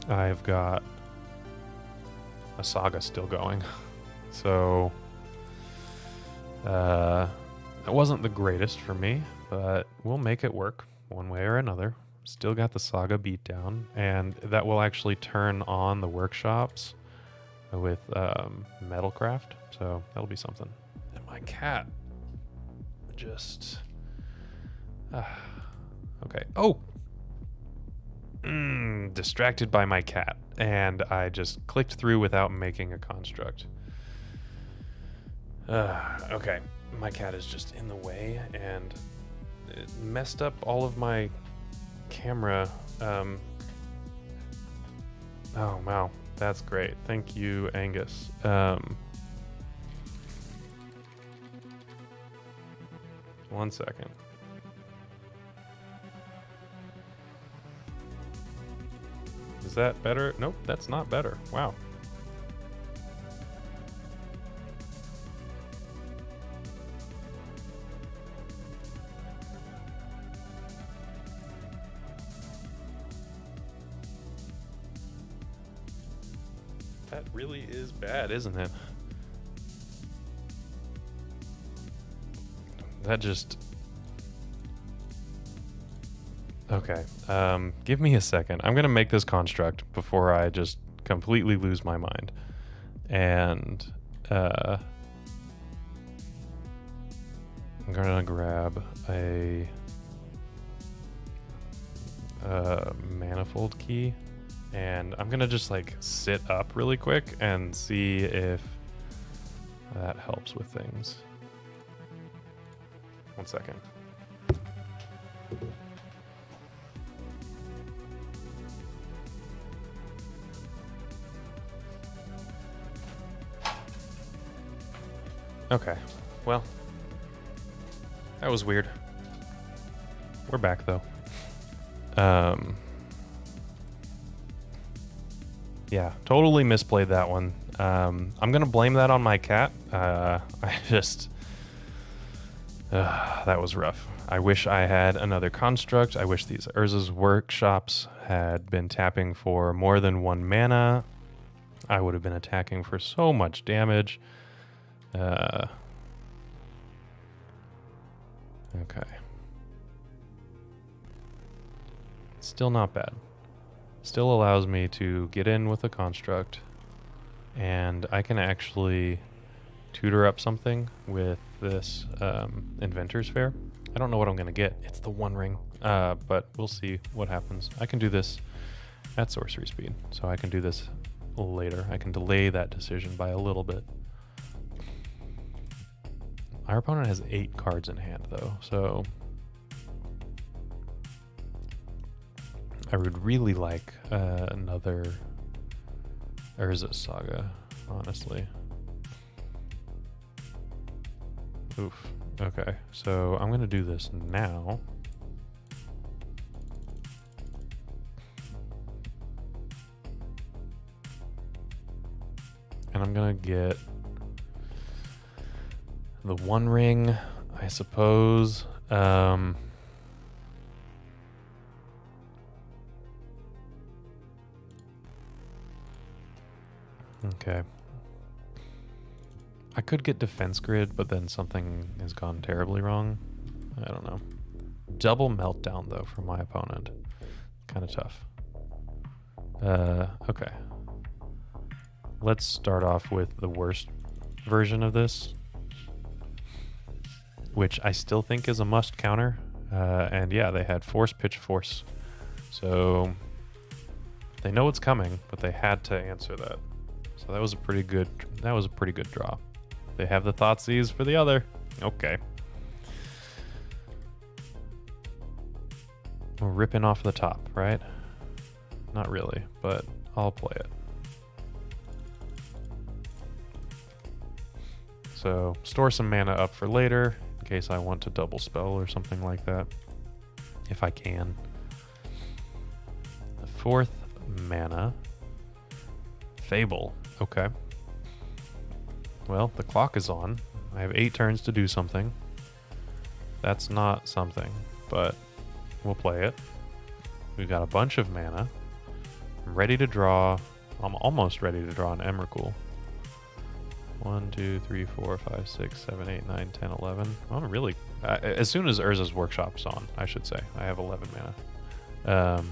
I've got a Saga still going. So, it wasn't the greatest for me, but we'll make it work one way or another. Still got the Saga beatdown, and that will actually turn on the workshops with Metalcraft, so that'll be something. And my cat just... Okay. Oh! Distracted by my cat, and I just clicked through without making a construct. Okay, my cat is just in the way, and it messed up all of my camera. Oh, wow. That's great. Thank you, Angus. 1 second. Is that better? Nope, that's not better. Wow. That really is bad, isn't it? That just... Okay, give me a second. I'm gonna make this construct before I just completely lose my mind. And, I'm gonna grab a manifold key, and I'm gonna just like sit up really quick and see if that helps with things. 1 second. Okay, well, that was weird. We're back though. Yeah, totally misplayed that one. I'm gonna blame that on my cat. I just... that was rough. I wish I had another construct. I wish these Urza's workshops had been tapping for more than 1 mana. I would have been attacking for so much damage. Okay. Still not bad. Still allows me to get in with a construct, and I can actually tutor up something with this Inventor's Fair. I don't know what I'm going to get. It's the One Ring, but we'll see what happens. I can do this at sorcery speed, so I can do this later. I can delay that decision by a little bit. Our opponent has 8 cards in hand, though, so I would really like another Urza Saga, honestly. Oof. Okay, so I'm going to do this now. And I'm going to get the One Ring, I suppose. Okay. I could get Defense Grid, but then something has gone terribly wrong. I don't know. Double Meltdown, though, for my opponent. Kind of tough. Okay. Let's start off with the worst version of this, which I still think is a must counter. And yeah, they had Force, Pitch, Force. So they know it's coming, but they had to answer that. So that was a pretty good draw. They have the Thoughtseize for the other. Okay. We're ripping off the top, right? Not really, but I'll play it. So store some mana up for later in case I want to double spell or something like that, if I can. The 4th mana. Fable. Okay. Well, the clock is on. I have 8 turns to do something. That's not something, but we'll play it. We've got a bunch of mana. I'm ready to draw. I'm almost ready to draw an Emrakul. 1, 2, 3, 4, 5, 6, 7, 8, 9, 10, 11. I'm really... as soon as Urza's Workshop's on, I should say. I have 11 mana.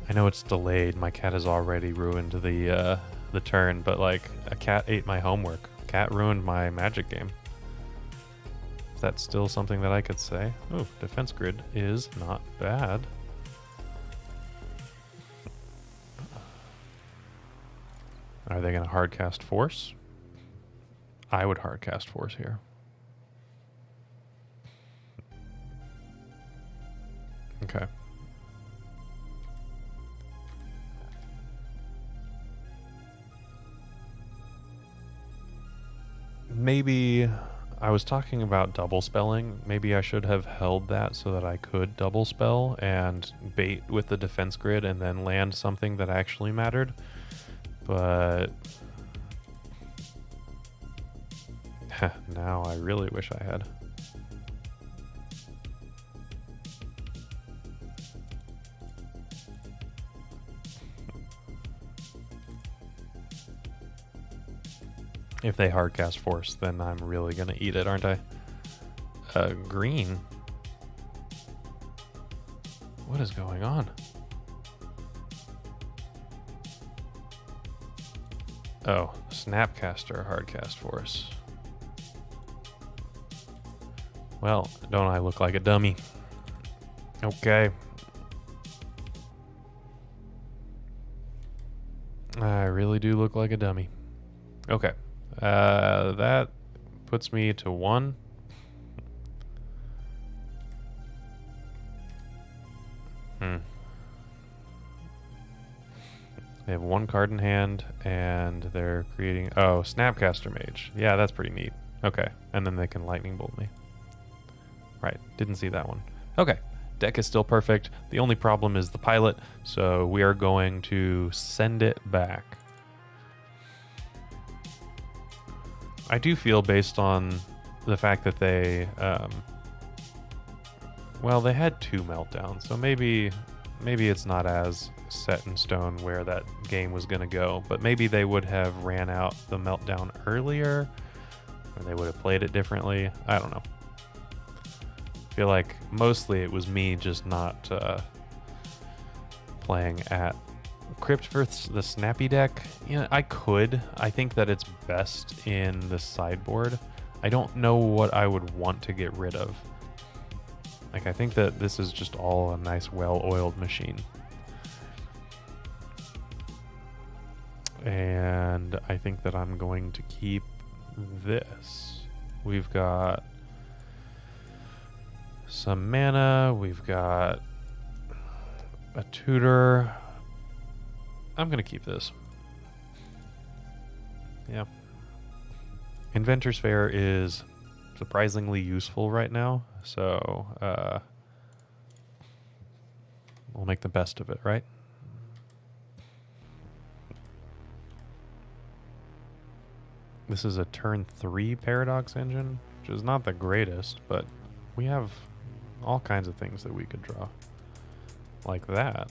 I know it's delayed. My cat has already ruined the turn, but like a cat ate my homework. Cat ruined my Magic game. Is that still something that I could say? Ooh, Defense Grid is not bad. Are they going to hardcast Force? I would hardcast Force here. Okay. Maybe I was talking about double spelling. Maybe I should have held that so that I could double spell and bait with the defense grid and then land something that actually mattered. But now I really wish I had. If they hardcast Force, then I'm really going to eat it, aren't I? Green? What is going on? Oh, Snapcaster hardcast Force. Well, don't I look like a dummy? Okay. I really do look like a dummy. Okay. That puts me to 1. They have 1 card in hand, and they're creating... Oh, Snapcaster Mage. Yeah, that's pretty neat. Okay, and then they can Lightning Bolt me. Right, didn't see that one. Okay, deck is still perfect. The only problem is the pilot, so we are going to send it back. I do feel, based on the fact that they... well, they had 2 meltdowns, so maybe it's not as set in stone where that game was going to go, but maybe they would have ran out the meltdown earlier, or they would have played it differently. I don't know. I feel like mostly it was me just not playing at Crypt for the Snappy deck. Yeah, I think that it's best in the sideboard. I don't know what I would want to get rid of. Like, I think that this is just all a nice, well-oiled machine. And I think that I'm going to keep this. We've got some mana. We've got a tutor. I'm going to keep this. Yeah. Inventor's Fair is surprisingly useful right now, so we'll make the best of it, right? This is a turn 3 Paradox Engine, which is not the greatest, but we have all kinds of things that we could draw. Like that.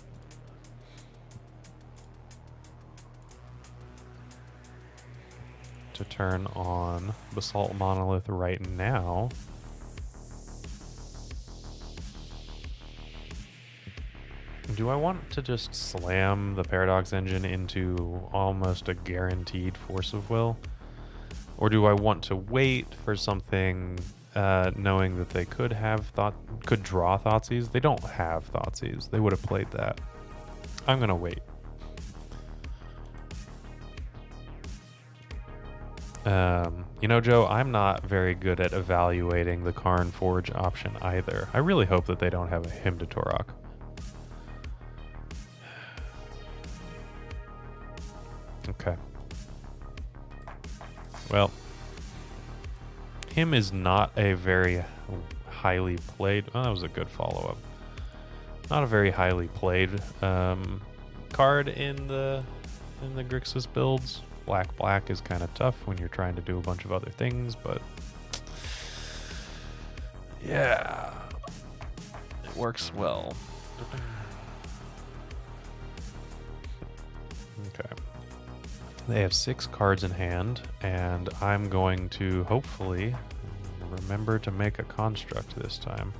To turn on Basalt Monolith right now. Do I want to just slam the Paradox Engine into almost a guaranteed Force of Will? Or do I want to wait for something, knowing that they could draw Thoughtseize? They don't have Thoughtseize. They would have played that. I'm gonna wait. You know, Joe, I'm not very good at evaluating the Karn Forge option either. I really hope that they don't have a Hymn to Torok. Okay. Well, Hymn is not a very highly played... Oh, that was a good follow-up. Not a very highly played card in the Grixis builds. Black is kind of tough when you're trying to do a bunch of other things, but yeah, it works well. Okay. They have 6 cards in hand, and I'm going to hopefully remember to make a construct this time.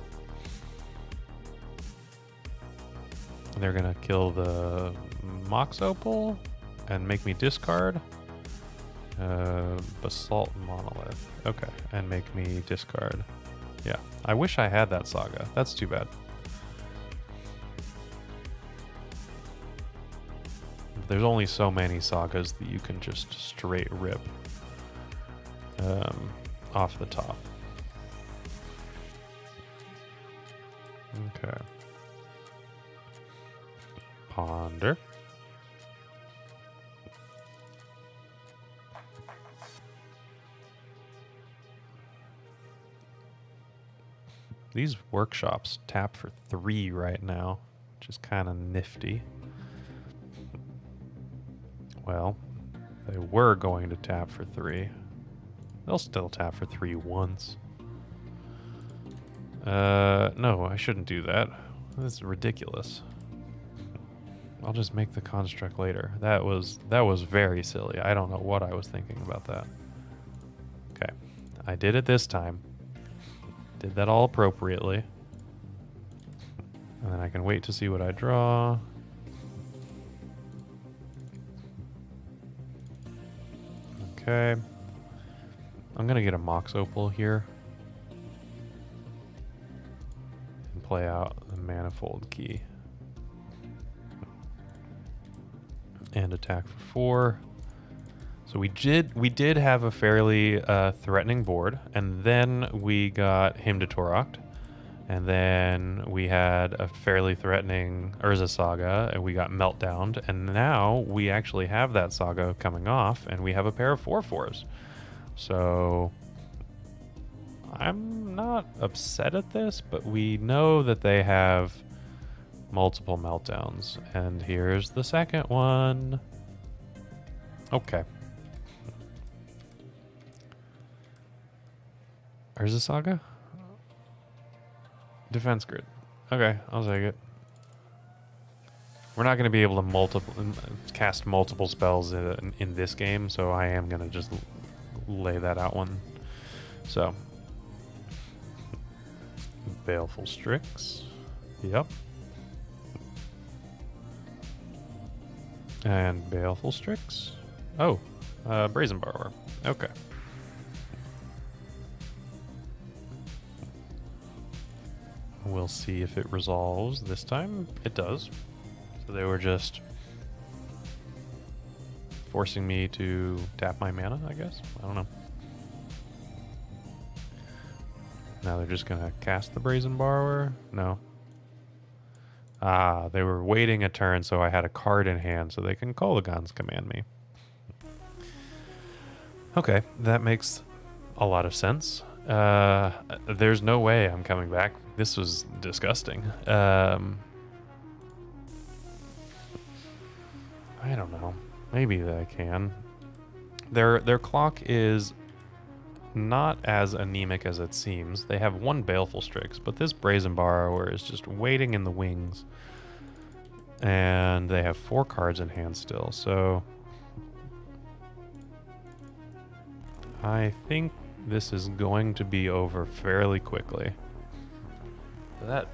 They're going to kill the Mox Opal and make me discard Basalt Monolith. Okay, and make me discard. Yeah, I wish I had that Saga. That's too bad. There's only so many sagas that you can just straight rip off the top. Okay. Ponder. These workshops tap for 3 right now, which is kind of nifty. Well, they were going to tap for 3. They'll still tap for 3 once. No, I shouldn't do that. This is ridiculous. I'll just make the construct later. That was very silly. I don't know what I was thinking about that. Okay, I did it this time. Did that all appropriately. And then I can wait to see what I draw. Okay. I'm gonna get a Mox Opal here. And play out the Manifold key. And attack for 4. So we did have a fairly threatening board, and then we got him to Toroked, and then we had a fairly threatening Urza Saga, and we got Meltdowned, and now we actually have that saga coming off, and we have a pair of 4/4s. So I'm not upset at this, but we know that they have multiple Meltdowns, and here's the second one. Okay. Urza Saga? Defense grid. Okay, I'll take it. We're not going to be able to cast multiple spells in this game, so I am going to just lay that out one. So, Baleful Strix. Yep. And Baleful Strix. Oh, Brazen Borrower. Okay. We'll see if it resolves this time. It does. So they were just forcing me to tap my mana, I guess. I don't know. Now they're just gonna cast the Brazen Borrower? No. Ah, they were waiting a turn so I had a card in hand so they can Kolaghan's command me. Okay, that makes a lot of sense. There's no way I'm coming back. This was disgusting. I don't know. Maybe I can. Their clock is not as anemic as it seems. They have 1 Baleful Strix, but this Brazen Borrower is just waiting in the wings. And they have 4 cards in hand still, so I think this is going to be over fairly quickly. That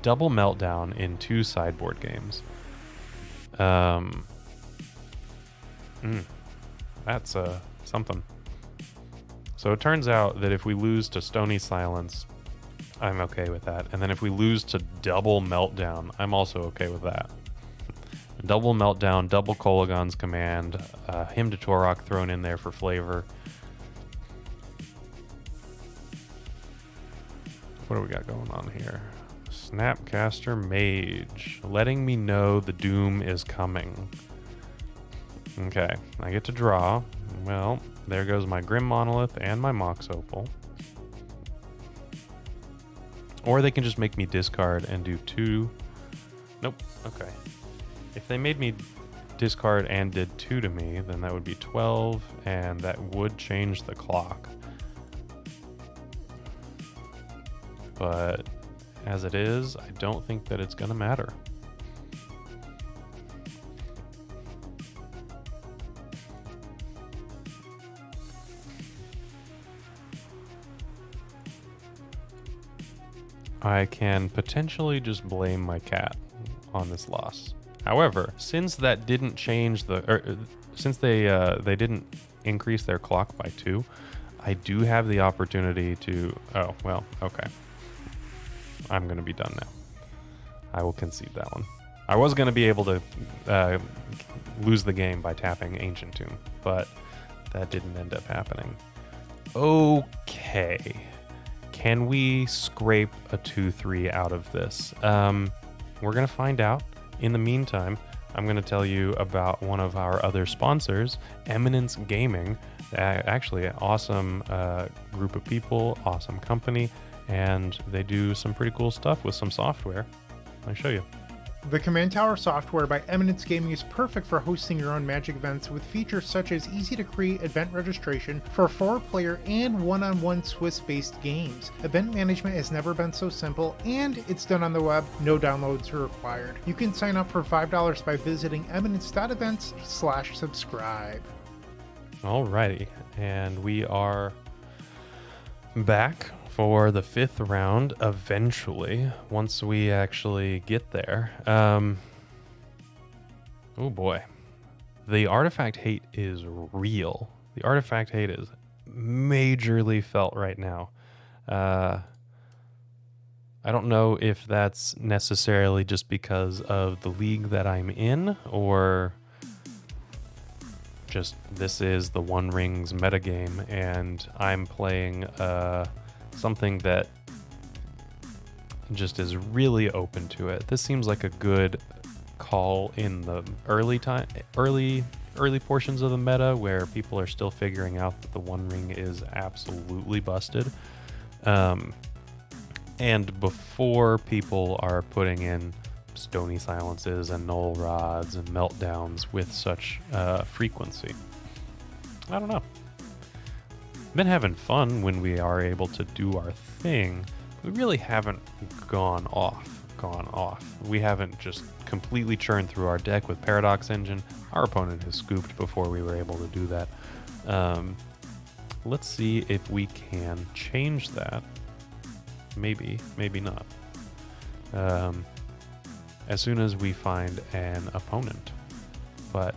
double Meltdown in 2 sideboard games. That's something. So it turns out that if we lose to Stony Silence, I'm okay with that. And then if we lose to double Meltdown, I'm also okay with that. Double Meltdown, double Kolaghan's command, him to Torok thrown in there for flavor. What do we got going on here? Snapcaster Mage, letting me know the doom is coming. Okay, I get to draw. Well, there goes my Grim Monolith and my Mox Opal. Or they can just make me discard and do 2. Nope, okay. If they made me discard and did 2 to me, then that would be 12, and that would change the clock. But as it is, I don't think that it's going to matter. I can potentially just blame my cat on this loss. However, since that didn't change since they didn't increase their clock by 2, I do have the opportunity to. Oh well, okay. I'm gonna be done now. I will concede that one. I was gonna be able to lose the game by tapping Ancient Tomb, but that didn't end up happening. Okay. Can we scrape a 2-3 out of this? We're going to find out. In the meantime, I'm going to tell you about one of our other sponsors, Eminence Gaming. Actually, an awesome group of people, awesome company, and they do some pretty cool stuff with some software. Let me show you. The Command Tower software by Eminence Gaming is perfect for hosting your own Magic events with features such as easy-to-create event registration for 4-player and one-on-one Swiss-based games. Event management has never been so simple, and it's done on the web, no downloads are required. You can sign up for $5 by visiting eminence.events/subscribe. Alrighty, and we are back for the 5th round eventually, once we actually get there. Oh boy. The artifact hate is real. The artifact hate is majorly felt right now. I don't know if that's necessarily just because of the league that I'm in, or just this is the One Rings metagame, and I'm playing something that just is really open to it. This seems like a good call in the early portions of the meta, where people are still figuring out that the One Ring is absolutely busted. And before people are putting in Stony Silences and Null Rods and Meltdowns with such frequency. I don't know. Been having fun when we are able to do our thing. We really haven't gone off. We haven't just completely churned through our deck with Paradox Engine. Our opponent has scooped before we were able to do that. Let's see if we can change that. Maybe not. As soon as we find an opponent. But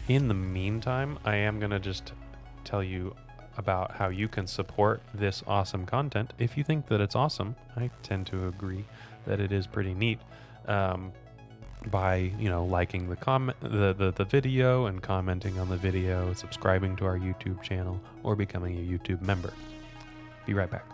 in the meantime, I am going to just tell you about how you can support this awesome content. If you think that it's awesome, I tend to agree that it is pretty neat, by liking the video and commenting on the video, subscribing to our YouTube channel, or becoming a YouTube member. Be right back.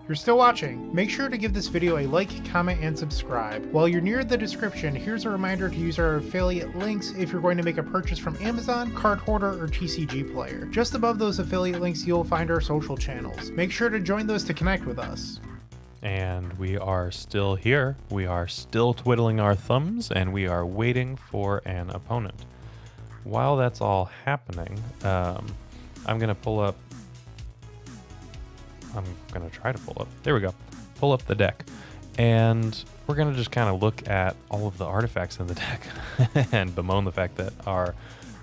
You're still watching. Make sure to give this video a like, comment, and subscribe. While you're near the description, here's a reminder to use our affiliate links if you're going to make a purchase from Amazon, Card Hoarder, or TCG Player. Just above those affiliate links, you'll find our social channels. Make sure to join those to connect with us. And we are still here. We are still twiddling our thumbs, and we are waiting for an opponent. While that's all happening, I'm going to pull up. I'm going to try to pull up. There we go. Pull up the deck. And we're going to just kind of look at all of the artifacts in the deck and bemoan the fact that our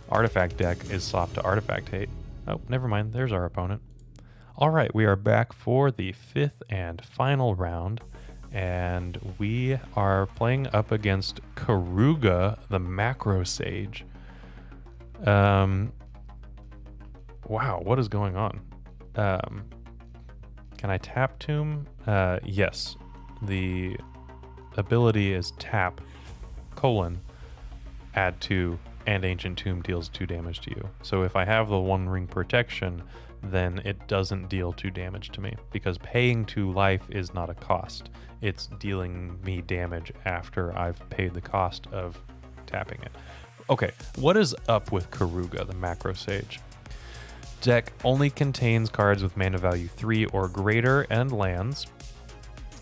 artifact deck is soft to artifact hate. Oh, never mind. There's our opponent. All right, we are back for the 5th and final round. And we are playing up against Keruga, the Macro Sage. Wow, what is going on? Can I tap Tomb? Yes. The ability is tap, add 2, and Ancient Tomb deals 2 damage to you. So if I have the One Ring protection, then it doesn't deal 2 damage to me, because paying 2 life is not a cost. It's dealing me damage after I've paid the cost of tapping it. Okay, what is up with Keruga, the Macro Sage? Deck only contains cards with mana value 3 or greater and lands.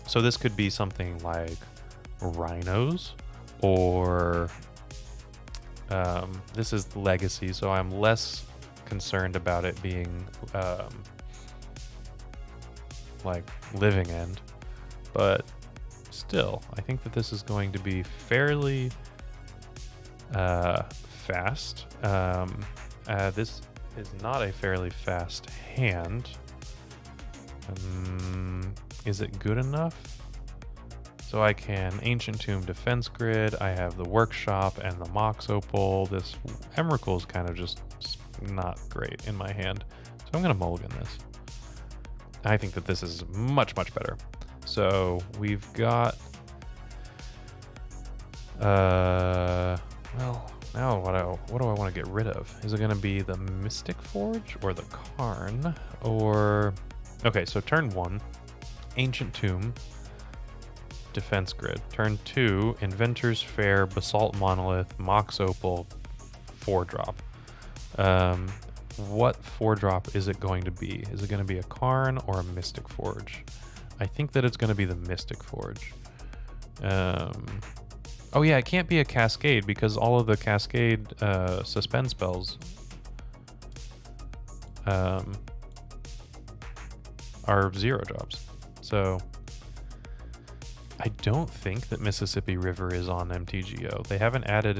So this could be something like Rhinos, or this is Legacy, so I'm less concerned about it being like Living End. But still, I think that this is going to be fairly fast. This is not a fairly fast hand. Is it good enough? So I can Ancient Tomb Defense Grid. I have the Workshop and the Mox Opal. This Emrakul is kind of just not great in my hand. So I'm going to mulligan this. I think that this is much, much better. So we've got... well, now want to get rid of? Is it going to be the Mystic Forge or the Karn? Or... Okay, so turn 1, Ancient Tomb, Defense Grid. Turn 2, Inventor's Fair, Basalt Monolith, Mox Opal, 4-drop. What 4-drop is it going to be? Is it going to be a Karn or a Mystic Forge? I think that it's going to be the Mystic Forge. Oh yeah, it can't be a Cascade because all of the Cascade suspend spells are 0 drops. So I don't think that Mississippi River is on MTGO. They haven't added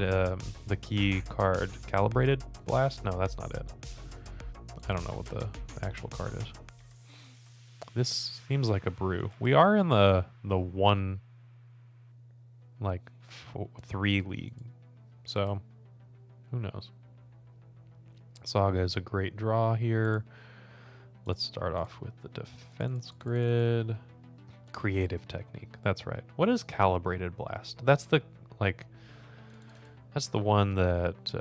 the key card, Calibrated Blast. No, that's not it. I don't know what the actual card is. This seems like a brew. We are in the 1, like 3 league, so who knows. Saga is a great draw here. Let's start off with the defense grid. Creative technique. That's right. What is Calibrated Blast? That's the one that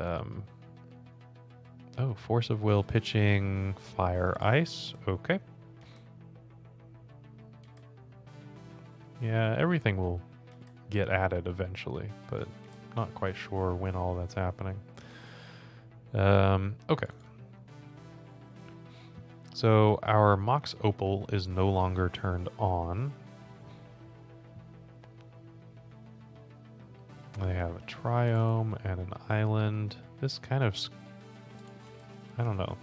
oh, Force of Will, pitching, fire, ice. Okay. Yeah, everything will get added eventually, but not quite sure when all that's happening. Okay. So our Mox Opal is no longer turned on. They have a Triome and an Island. This kind of... I don't know.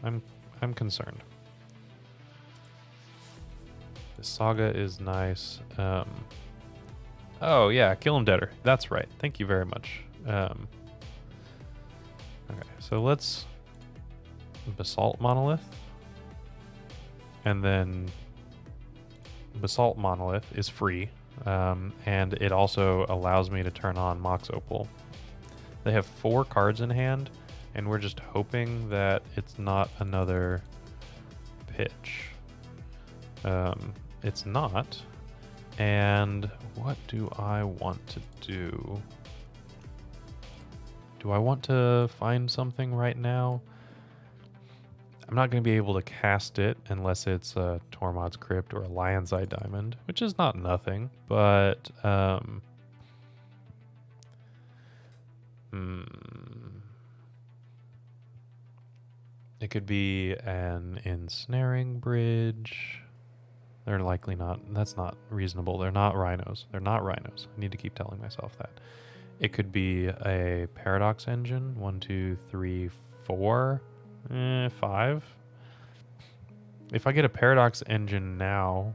I'm concerned. The Saga is nice. Oh yeah, Kill 'em Deader. That's right. Thank you very much. Okay, so let's Basalt Monolith. And then Basalt Monolith is free. And it also allows me to turn on Mox Opal. They have 4 cards in hand, and we're just hoping that it's not another pitch. It's not. And what do I want to do? Do I want to find something right now? I'm not going to be able to cast it unless it's a Tormod's Crypt or a Lion's Eye Diamond, which is not nothing, but it could be an Ensnaring Bridge. They're likely not. That's not reasonable. They're not rhinos. They're not rhinos. I need to keep telling myself that. It could be a Paradox Engine. 1, 2, 3, 4. 5. If I get a Paradox Engine now...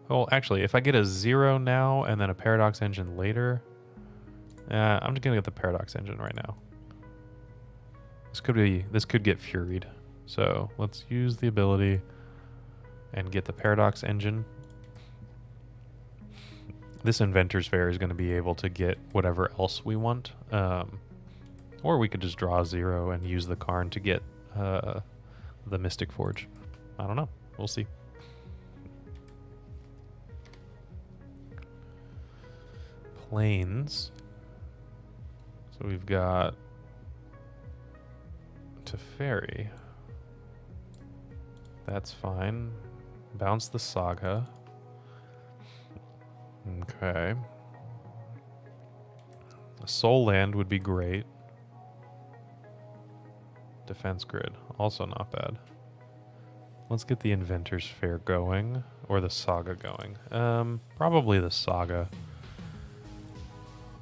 Well, actually, if I get a 0 now and then a Paradox Engine later... I'm just going to get the Paradox Engine right now. This could get Furied. So, let's use the ability and get the Paradox Engine. This Inventor's Fair is going to be able to get whatever else we want. Or we could just draw 0 and use the Karn to get the Mystic Forge. I don't know. We'll see. Plains. So we've got Teferi. That's fine. Bounce the Saga. Okay. A Soul Land would be great. Defense Grid, also not bad. Let's get the Inventor's Fair going, or the Saga going. Probably the Saga.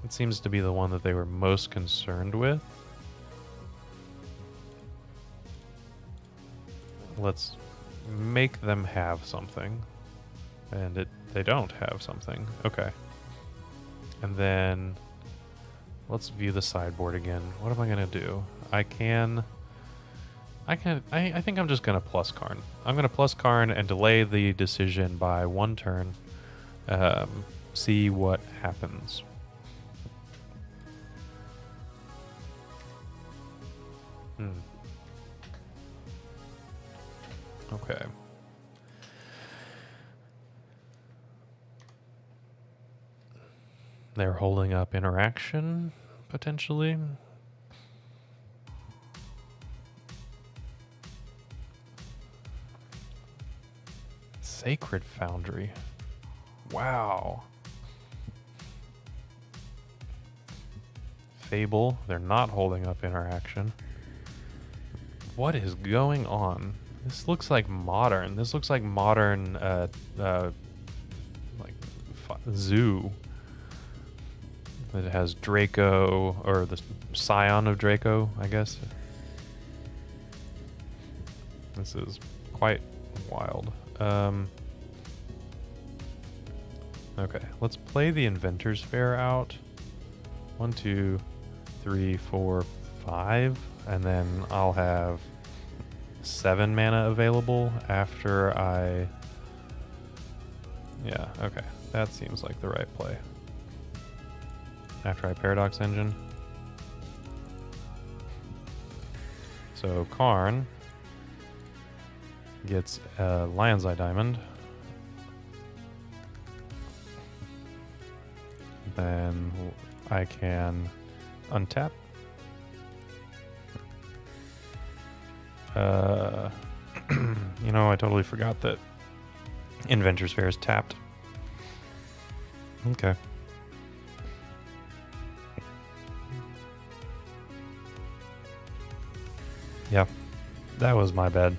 It seems to be the one that they were most concerned with. Let's make them have something. And they don't have something. Okay. And then let's view the sideboard again. What am I going to do? I think I'm just going to plus Karn. I'm going to plus Karn and delay the decision by 1 turn. See what happens. Okay. They're holding up interaction, potentially. Sacred Foundry. Wow. Fable, they're not holding up interaction. What is going on? This looks like modern. This looks like modern, zoo. It has Draco, or the scion of Draco, I guess. This is quite wild. Okay, let's play the Inventor's Fair out. 1, 2, 3, 4, 5, and then I'll have 7 mana available after I... Yeah, okay. That seems like the right play. After I Paradox Engine. So Karn gets a Lion's Eye Diamond. Then I can untap. You know, I totally forgot that Inventor's Fair is tapped. Okay. Yeah, that was my bad.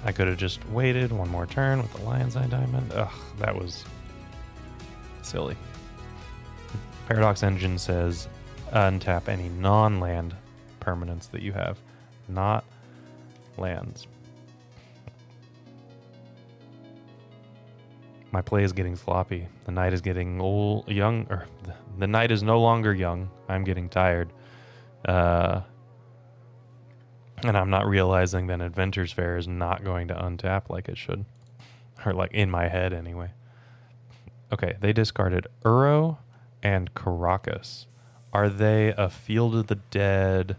I could have just waited one more turn with the Lion's Eye Diamond. Ugh, that was silly. Paradox Engine says untap any non-land permanents that you have, not lands. My play is getting sloppy. The night is getting old, young, or the night is no longer young. I'm getting tired. And I'm not realizing that Inventor's Fair is not going to untap like it should. Or like in my head anyway. Okay, they discarded Uro and Caracas. Are they a Field of the Dead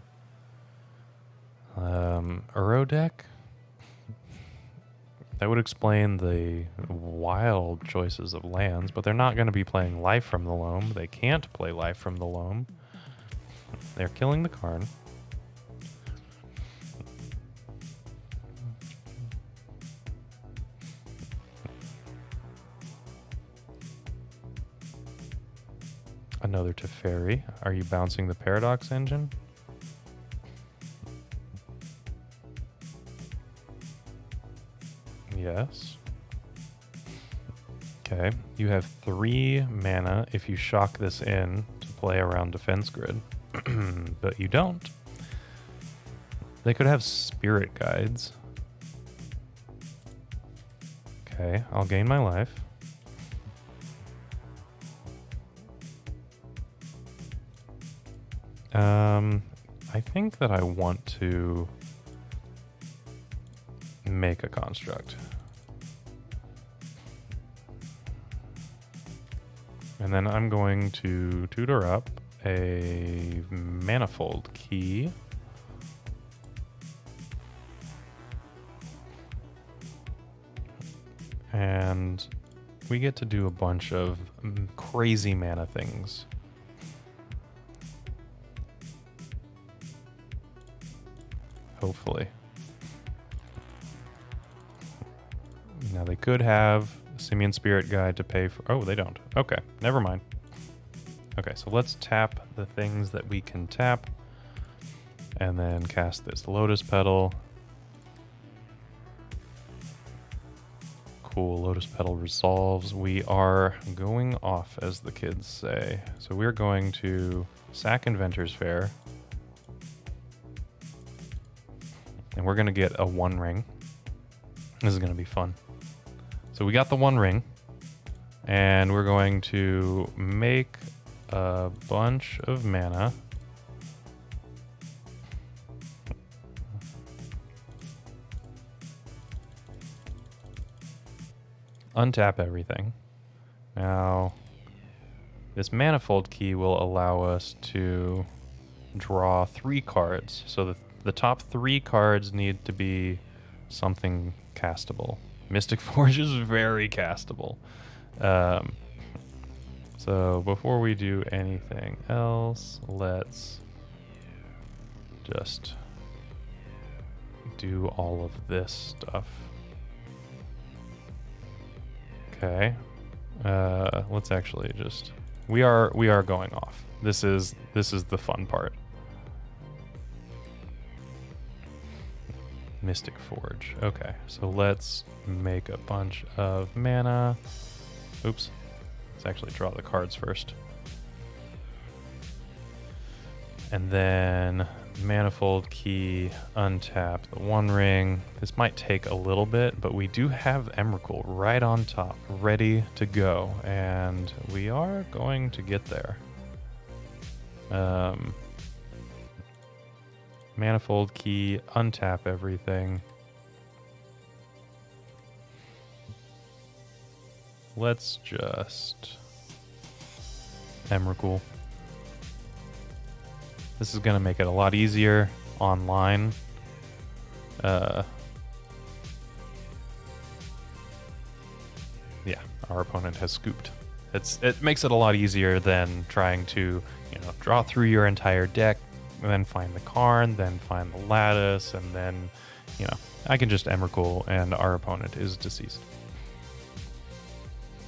Uro deck? That would explain the wild choices of lands, but they're not going to be playing Life from the Loam. They can't play Life from the Loam. They're killing the Karn. Another Teferi. Are you bouncing the Paradox Engine? Yes. Okay. You have 3 mana if you shock this in to play around Defense Grid. But you don't. They could have Spirit Guides. Okay, I'll gain my life. I think that I want to make a construct. And then I'm going to tutor up a Manifold key. And we get to do a bunch of crazy mana things. Hopefully. Now they could have Simian Spirit Guide to pay for... Oh, they don't. Okay, never mind. Okay, so let's tap the things that we can tap. And then cast this Lotus Petal. Cool, Lotus Petal resolves. We are going off, as the kids say. So we're going to sack Inventor's Fair. And we're going to get a 1 ring. This is going to be fun. So we got the 1 ring. And we're going to make a bunch of mana. Untap everything. Now, this Manifold key will allow us to draw 3 cards. So the top 3 cards need to be something castable. Mystic Forge is very castable. So before we do anything else, let's just do all of this stuff. Okay. Let's actually just... We are going off. This is the fun part. Mystic Forge. Okay, so let's make a bunch of mana. Oops. Let's actually draw the cards first. And then Manifold key, untap the One Ring. This might take a little bit, but we do have Emrakul right on top, ready to go, and we are going to get there. Manifold key, untap everything. Let's just Emrakul. This is going to make it a lot easier online. Yeah, our opponent has scooped. It makes it a lot easier than trying to, draw through your entire deck, and then find the Karn, then find the Lattice, and then, I can just Emrakul and our opponent is deceased.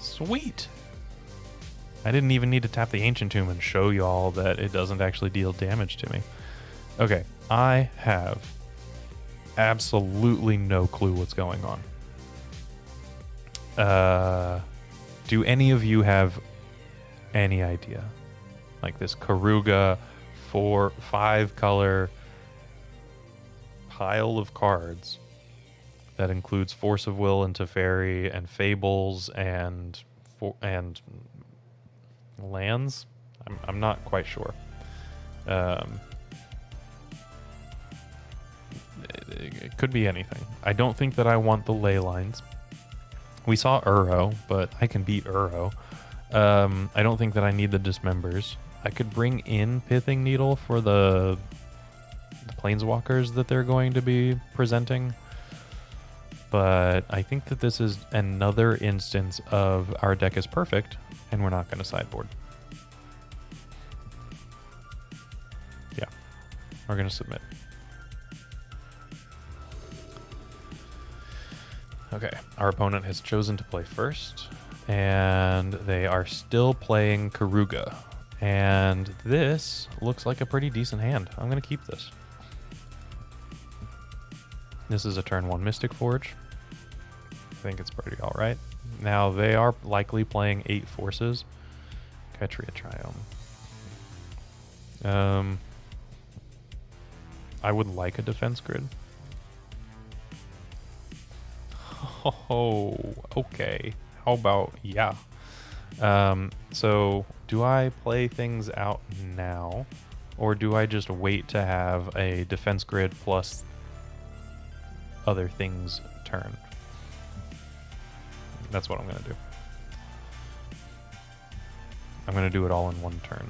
Sweet! I didn't even need to tap the Ancient Tomb and show y'all that it doesn't actually deal damage to me. Okay, I have absolutely no clue what's going on. Do any of you have any idea? Like this Keruga 4-5 color pile of cards that includes Force of Will and Teferi and Fables and lands? I'm not quite sure. It could be anything. I don't think that I want the ley lines. We saw Uro, but I can beat Uro. I don't think that I need the Dismembers. I could bring in Pithing Needle for the Planeswalkers that they're going to be presenting. But I think that this is another instance of our deck is perfect, and we're not going to sideboard. Yeah, we're going to submit. Okay, our opponent has chosen to play first, and they are still playing Keruga. And this looks like a pretty decent hand. I'm going to keep this. This is a turn 1 Mystic Forge. I think it's pretty alright. Now, they are likely playing 8 forces. Ketria Triome. I would like a defense grid. Oh, okay. How about, yeah. So, do I play things out now? Or do I just wait to have a defense grid plus other things turn? That's what I'm going to do. I'm going to do it all in one turn.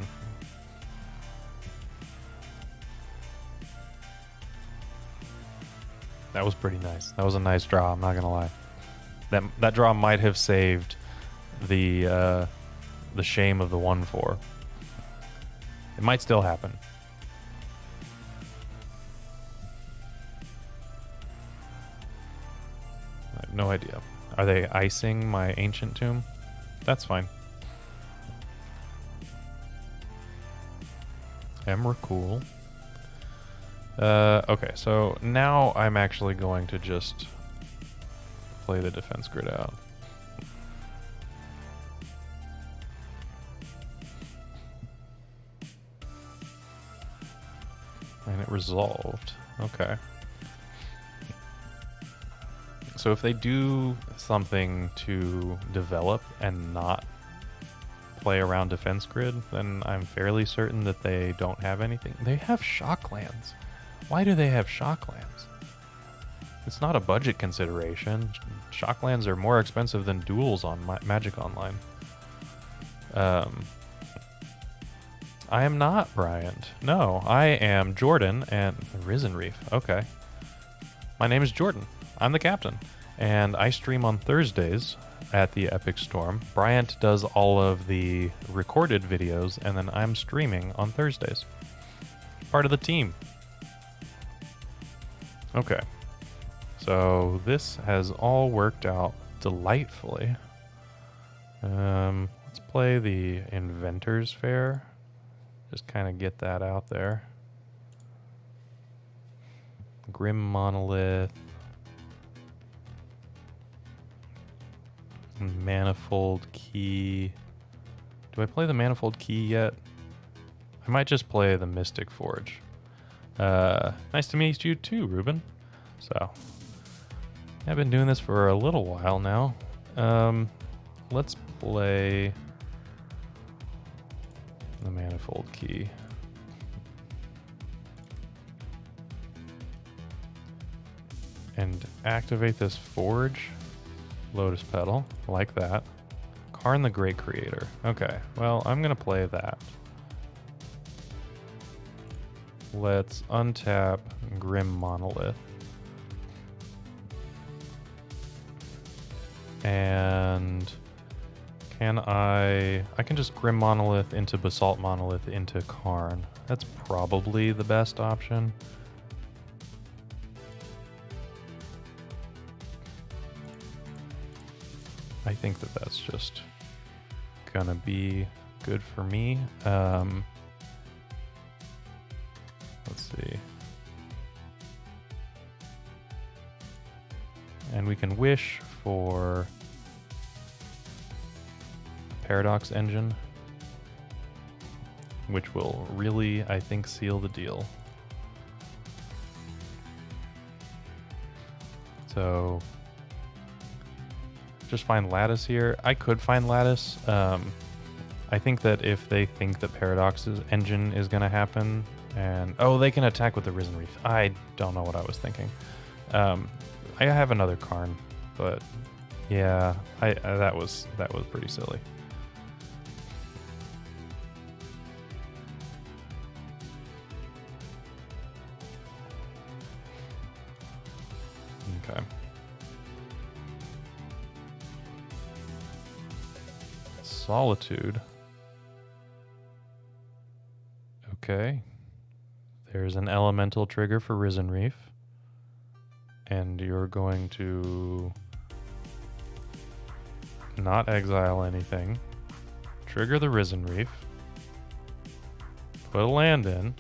That was pretty nice. That was a nice draw, I'm not going to lie. That draw might have saved the shame of the 1-4. It might still happen. I have no idea. Are they icing my Ancient Tomb? That's fine. Emrakul. Okay, so now I'm actually going to just play the defense grid out. And it resolved. Okay. So if they do something to develop and not play around defense grid, then I'm fairly certain that they don't have anything. They have Shocklands. Why do they have Shocklands? It's not a budget consideration. Shocklands are more expensive than duels on Magic Online. I am not Bryant. No, I am Jordan and Risen Reef. Okay. My name is Jordan. I'm the captain. And I stream on Thursdays at the Epic Storm. Bryant does all of the recorded videos, and then I'm streaming on Thursdays. Part of the team. Okay. So this has all worked out delightfully. Let's play the Inventors Fair. Just kind of get that out there. Grim Monolith. Manifold Key. Do I play the Manifold Key yet? I might just play the Mystic Forge. Nice to meet you too, Ruben. So, I've been doing this for a little while now. Let's play the Manifold Key. And activate this Forge. Lotus Petal, like that. Karn the Great Creator. Okay, well, I'm going to play that. Let's untap Grim Monolith. And can I can just Grim Monolith into Basalt Monolith into Karn. That's probably the best option. I think that that's just gonna be good for me. Let's see. And we can wish for Paradox Engine, which will really, I think, seal the deal. So just find Lattice here. I could find Lattice. I think that if they think that Paradox's engine is going to happen, and oh, they can attack with the Risen Reef. I don't know what I was thinking. I have another Karn, but yeah, that was pretty silly. Okay. Solitude. Okay. There's an elemental trigger for Risen Reef. And you're going to not exile anything. Trigger the Risen Reef. Put a land in.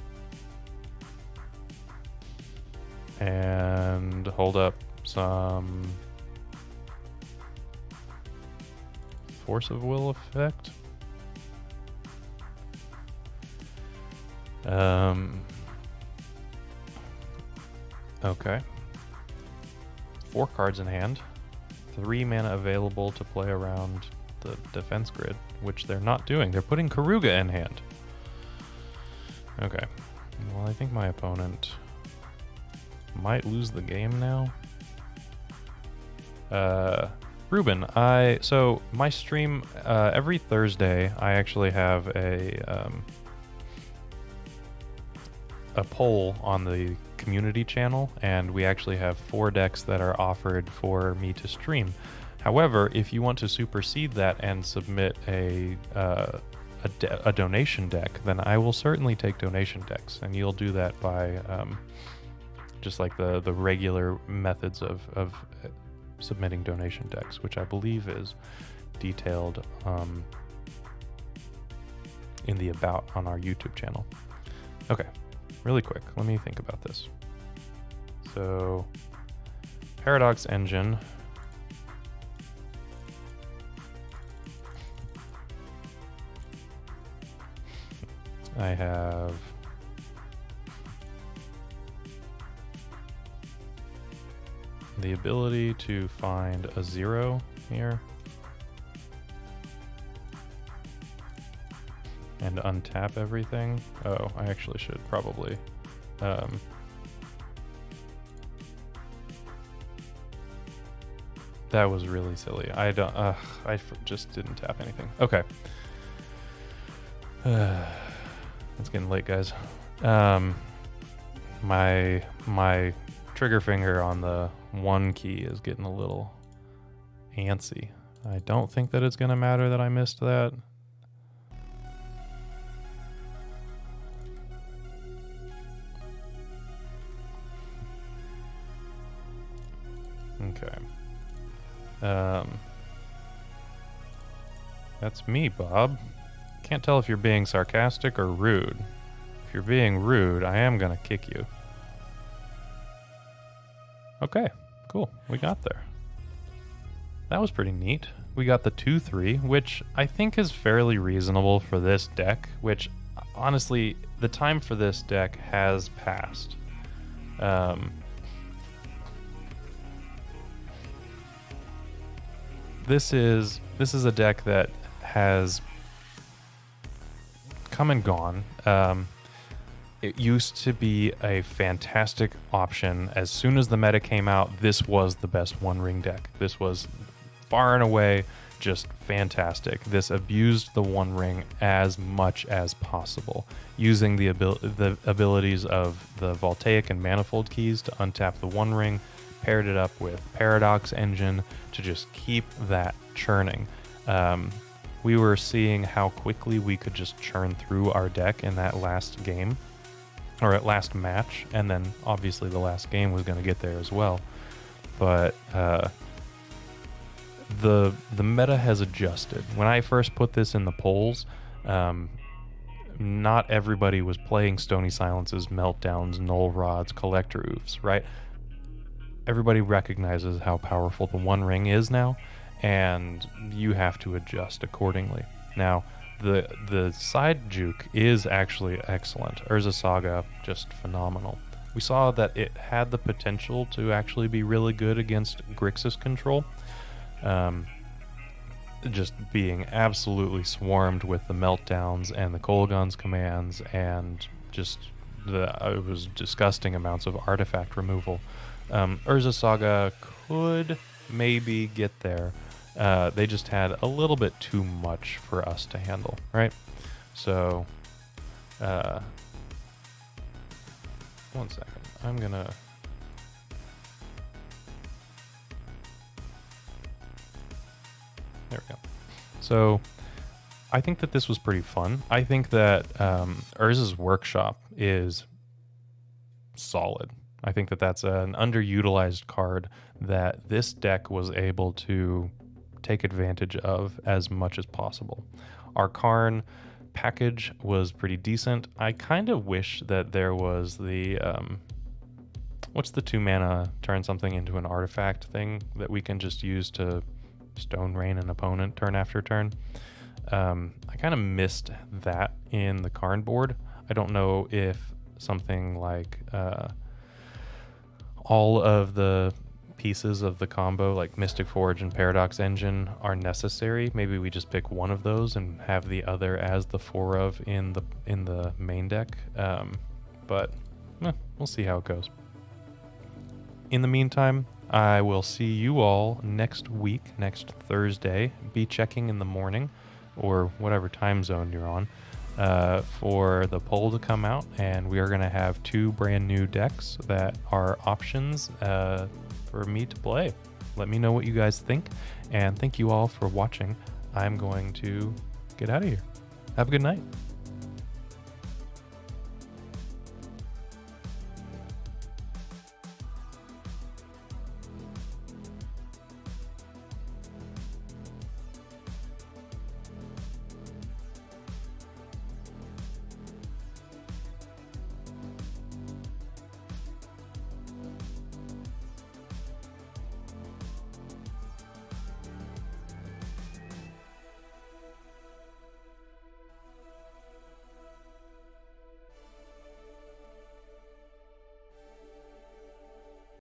And hold up some Force of Will effect. Okay. 4 cards in hand. 3 mana available to play around the defense grid, which they're not doing. They're putting Keruga in hand. Okay. Well, I think my opponent might lose the game now. Ruben, so my stream every Thursday, I actually have a poll on the community channel, and we actually have 4 decks that are offered for me to stream. However, if you want to supersede that and submit a donation deck, then I will certainly take donation decks, and you'll do that by just like the regular methods of submitting donation decks, which I believe is detailed in the About on our YouTube channel. Okay, really quick, let me think about this. So, Paradox Engine. I have the ability to find a 0 here and untap everything. Oh, I actually should probably that was really silly. I just didn't tap anything. Okay. It's getting late, guys. My trigger finger on the 1 key is getting a little antsy. I don't think that it's going to matter that I missed that. That's me, Bob. Can't tell if you're being sarcastic or rude. If you're being rude, I am gonna kick you. Okay, cool. We got there. That was pretty neat. We got the 2-3, which I think is fairly reasonable for this deck, which honestly, the time for this deck has passed. This is a deck that has come and gone. It used to be a fantastic option. As soon as the meta came out, this was the best One Ring deck. This was far and away just fantastic. This abused the One Ring as much as possible, using the abilities of the Voltaic and Manifold keys to untap the One Ring, paired it up with Paradox Engine to just keep that churning. We were seeing how quickly we could just churn through our deck in that last game, or at last match, and then obviously the last game was going to get there as well. But the meta has adjusted. When I first put this in the polls, not everybody was playing Stony Silences, Meltdowns, Null Rods, Collector Oofs, right? Everybody recognizes how powerful the One Ring is now, and you have to adjust accordingly. Now, the side juke is actually excellent. Urza Saga, just phenomenal. We saw that it had the potential to actually be really good against Grixis control. Just being absolutely swarmed with the Meltdowns and the Kolaghan's commands, and just it was disgusting amounts of artifact removal. Urza Saga could maybe get there. They just had a little bit too much for us to handle, right? So, one second. I'm gonna... There we go. So, I think that this was pretty fun. I think that Urza's Workshop is solid. I think that that's an underutilized card that this deck was able to take advantage of as much as possible. Our Karn package was pretty decent. I kind of wish that there was the what's the 2-mana turn something into an artifact thing that we can just use to Stone Rain an opponent turn after turn. I kind of missed that in the Karn board. I don't know if something like all of the pieces of the combo, like Mystic Forge and Paradox Engine, are necessary. Maybe we just pick one of those and have the other as the 4 of in the main deck. But we'll see how it goes. In the meantime, I will see you all next week, next Thursday. Be checking in the morning, or whatever time zone you're on, for the poll to come out, and we are going to have 2 brand new decks that are options for me to play. Let me know what you guys think, and thank you all for watching. I'm going to get out of here. Have a good night.